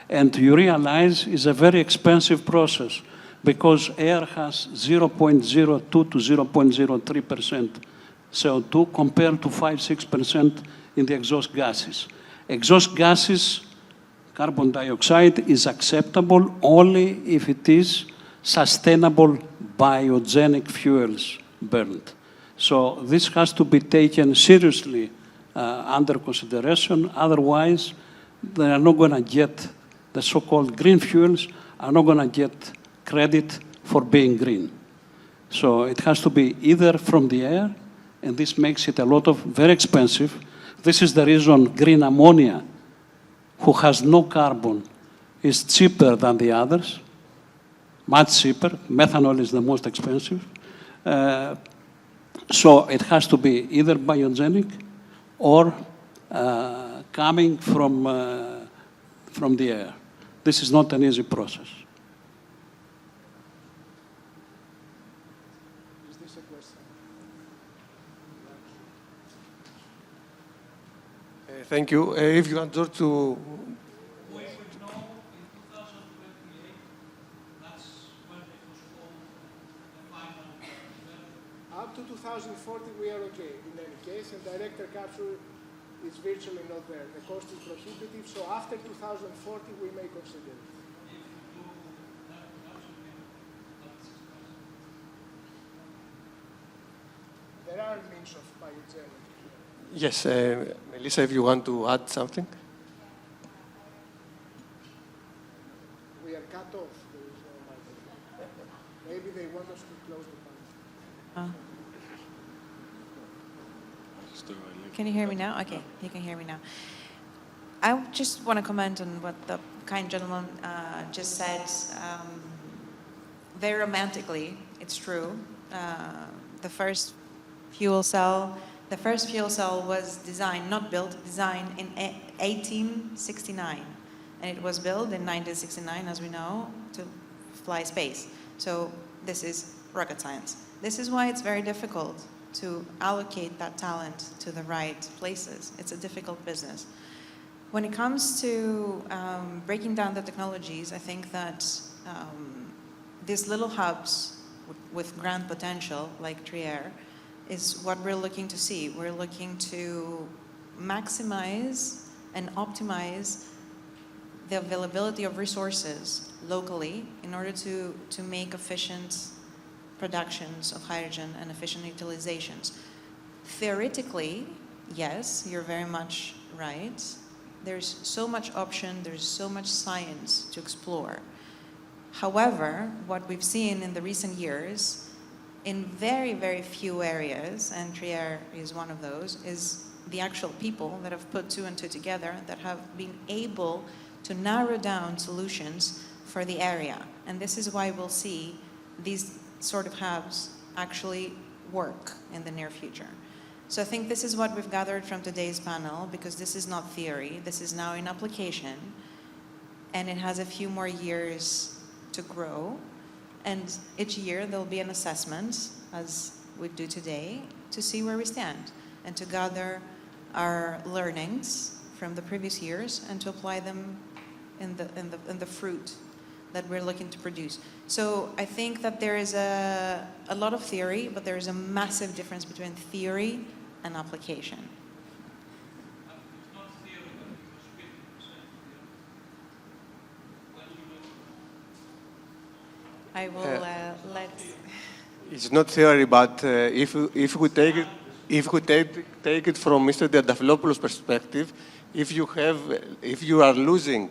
And you realize it's a very expensive process because air has 0.02 to 0.03% CO2 compared to 5-6% in the exhaust gases. Exhaust gases, carbon dioxide, is acceptable only if it is sustainable biogenic fuels burned. So this has to be taken seriously under consideration. Otherwise, they are not going to get, the so-called green fuels are not going to get credit for being green. So it has to be either from the air, and this makes it a lot of very expensive. This is the reason green ammonia, who has no carbon, is cheaper than the others, much cheaper. Methanol is the most expensive. So it has to be either biogenic or coming from the air. This is not an easy process. Is this a question? Thank you. If you want George to... Up to 2040, we are okay in any case, and direct air capture is virtually not there. The cost is prohibitive, so after 2040, we may consider it. There are means of biogenic. Yes, Melissa, if you want to add something. We are cut off. There is no microphone. Maybe they want us to close the panel. Can you hear me now? Okay, you can hear me now. I just want to comment on what the kind gentleman just said. Very romantically, it's true. The first fuel cell was designed, not built, designed in 1869. And it was built in 1969, as we know, to fly space. So this is rocket science. This is why it's very difficult to allocate that talent to the right places. It's a difficult business. When it comes to breaking down the technologies, I think that these little hubs with grand potential, like TRIERES, is what we're looking to see. We're looking to maximize and optimize the availability of resources locally in order to make efficient productions of hydrogen and efficient utilizations. Theoretically, yes, you're very much right. There's so much option, there's so much science to explore. However, what we've seen in the recent years in very, very few areas, and TRIERES is one of those, is the actual people that have put two and two together, that have been able to narrow down solutions for the area. And this is why we'll see these sort of hubs actually work in the near future. So I think this is what we've gathered from today's panel, because this is not theory, this is now in application, and it has a few more years to grow. And each year there'll be an assessment, as we do today, to see where we stand and to gather our learnings from the previous years and to apply them in the fruit that we're looking to produce. So I think that there is a lot of theory, but there is a massive difference between theory and application. I will let. It's not theory, but if we take it from Mr. Diadafilopoulos' perspective, if you are losing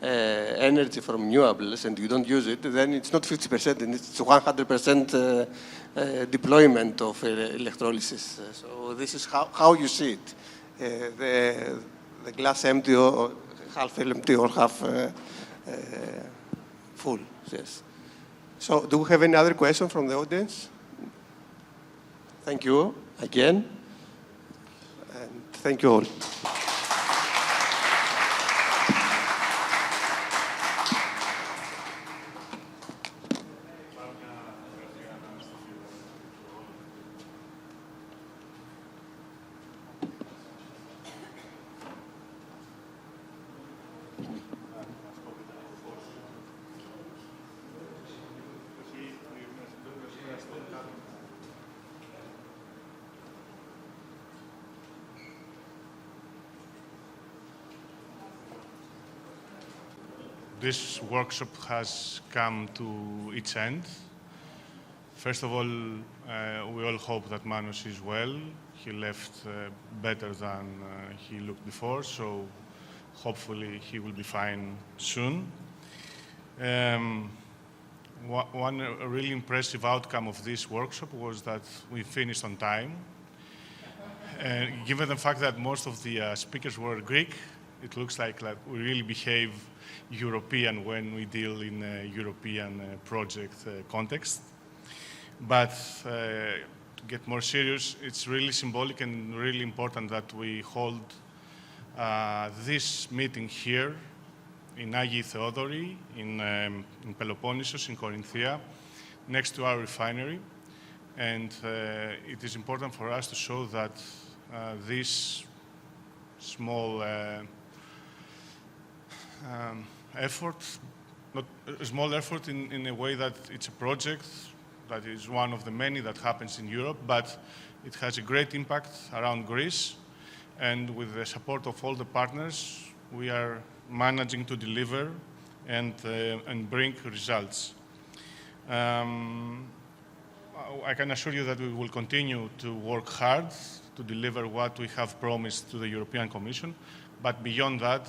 energy from renewables and you don't use it, then it's not 50%, and it's 100% deployment of electrolysis. So this is how you see it. The glass empty or half empty or half full, yes. So do we have any other question from the audience? Thank you again, and thank you all. This workshop has come to its end. First of all, we all hope that Manos is well. He left better than he looked before, so hopefully he will be fine soon. One really impressive outcome of this workshop was that we finished on time. Given the fact that most of the speakers were Greek, it looks like we really behave European when we deal in a European project context. But to get more serious, it's really symbolic and really important that we hold this meeting here in Agioi Theodoroi, in Peloponnesos, in Corinthia, next to our refinery. And it is important for us to show that this small effort, not a small effort in a way that it's a project that is one of the many that happens in Europe, but it has a great impact around Greece. And with the support of all the partners, we are managing to deliver and bring results. I can assure you that we will continue to work hard to deliver what we have promised to the European Commission, but beyond that,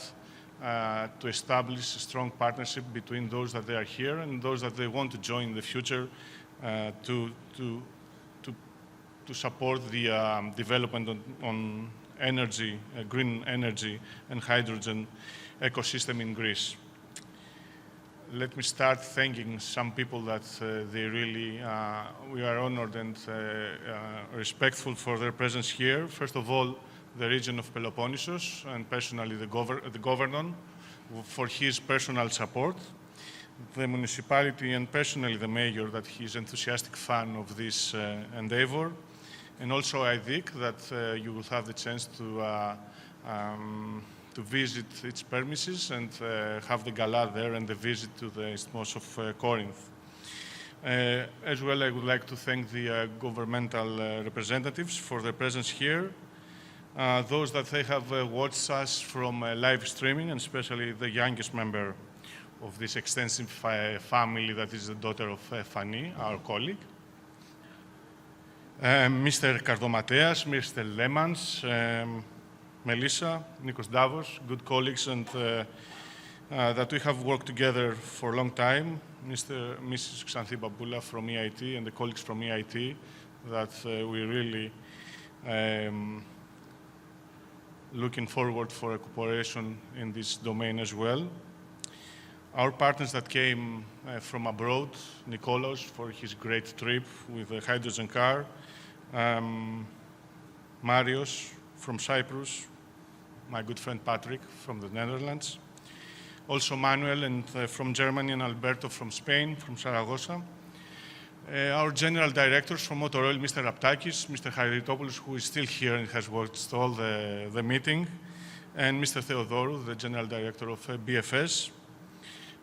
to establish a strong partnership between those that they are here and those that they want to join in the future to support the development on energy, green energy and hydrogen ecosystem in Greece. Let me start thanking some people that they really, we are honored and respectful for their presence here. First of all, the region of Peloponnesos, and personally the governor for his personal support, the municipality and personally the mayor, that he's enthusiastic fan of this endeavor, and also I think that you will have the chance to visit its premises and have the gala there and the visit to the Isthmus of Corinth. As well, I would like to thank the governmental representatives for their presence here. Those that they have watched us from live streaming, and especially the youngest member of this extensive family that is the daughter of Fanny, our colleague. Mr. Kardomateas, Mr. Lemans, Melissa, Nikos Davos, good colleagues and that we have worked together for a long time, Mrs. Xanthi Baboula from EIT and the colleagues from EIT, that we really looking forward for a cooperation in this domain as well. Our partners that came from abroad, Nikolaos for his great trip with the hydrogen car, Marios from Cyprus, my good friend Patrick from the Netherlands, also Manuel and from Germany, and Alberto from Spain, from Saragossa. Our general directors from Motor Oil, Mr. Raptakis, Mr. Charitopoulos, who is still here and has watched all the meeting, and Mr. Theodoroi, the general director of BFS.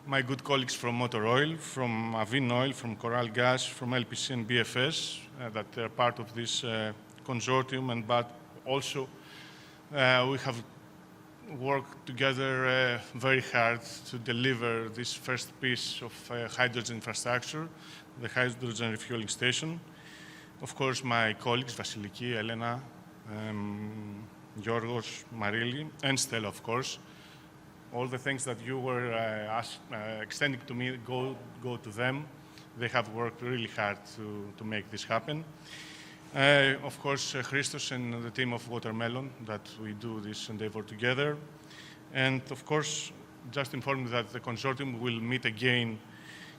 My good colleagues from Motor Oil, from Avin Oil, from Coral Gas, from LPC and BFS, that are part of this consortium, and but also we have worked together very hard to deliver this first piece of hydrogen infrastructure, the hydrogen refueling station. Of course, my colleagues, Vasiliki, Elena, Giorgos, Marili, and Stella, of course. All the things that you were extending to me, go to them. They have worked really hard to make this happen. Of course, Christos and the team of Watermelon, that we do this endeavor together. And of course, just inform you that the consortium will meet again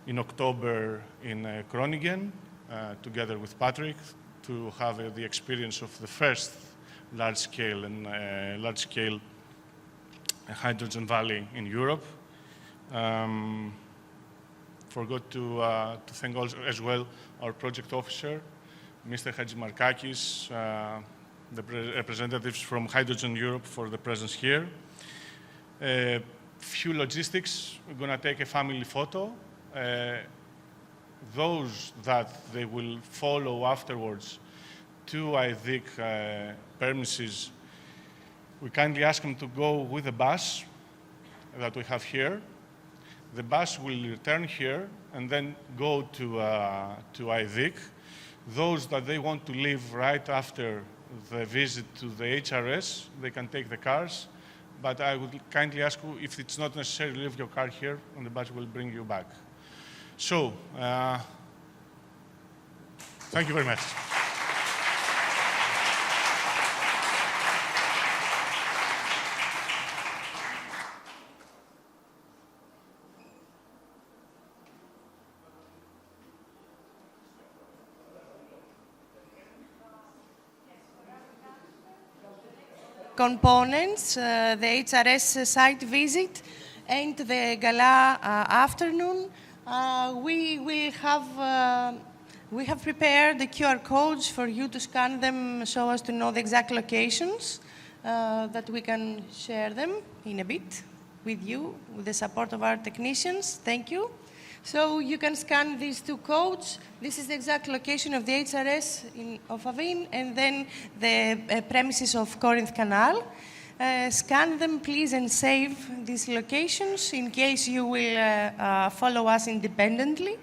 in October in Groningen, together with Patrick, to have the experience of the first large-scale hydrogen valley in Europe. Forgot to thank also as well our project officer, Mr. Hadjimarkakis, the representatives from Hydrogen Europe for the presence here. Few logistics, we're going to take a family photo. Those that they will follow afterwards to, I think, premises, we kindly ask them to go with the bus that we have here. The bus will return here and then go to IDIC. Those that they want to leave right after the visit to the HRS, they can take the cars. But I would kindly ask you, if it's not necessary, leave your car here and the bus will bring you back. So, thank you very much. Components, the HRS site visit and the gala afternoon. We have prepared the QR codes for you to scan them so as to know the exact locations that we can share them in a bit with you, with the support of our technicians. Thank you. So you can scan these two codes. This is the exact location of the HRS of Avin, and then the premises of Corinth Canal. Scan them, please, and save these locations in case you will follow us independently.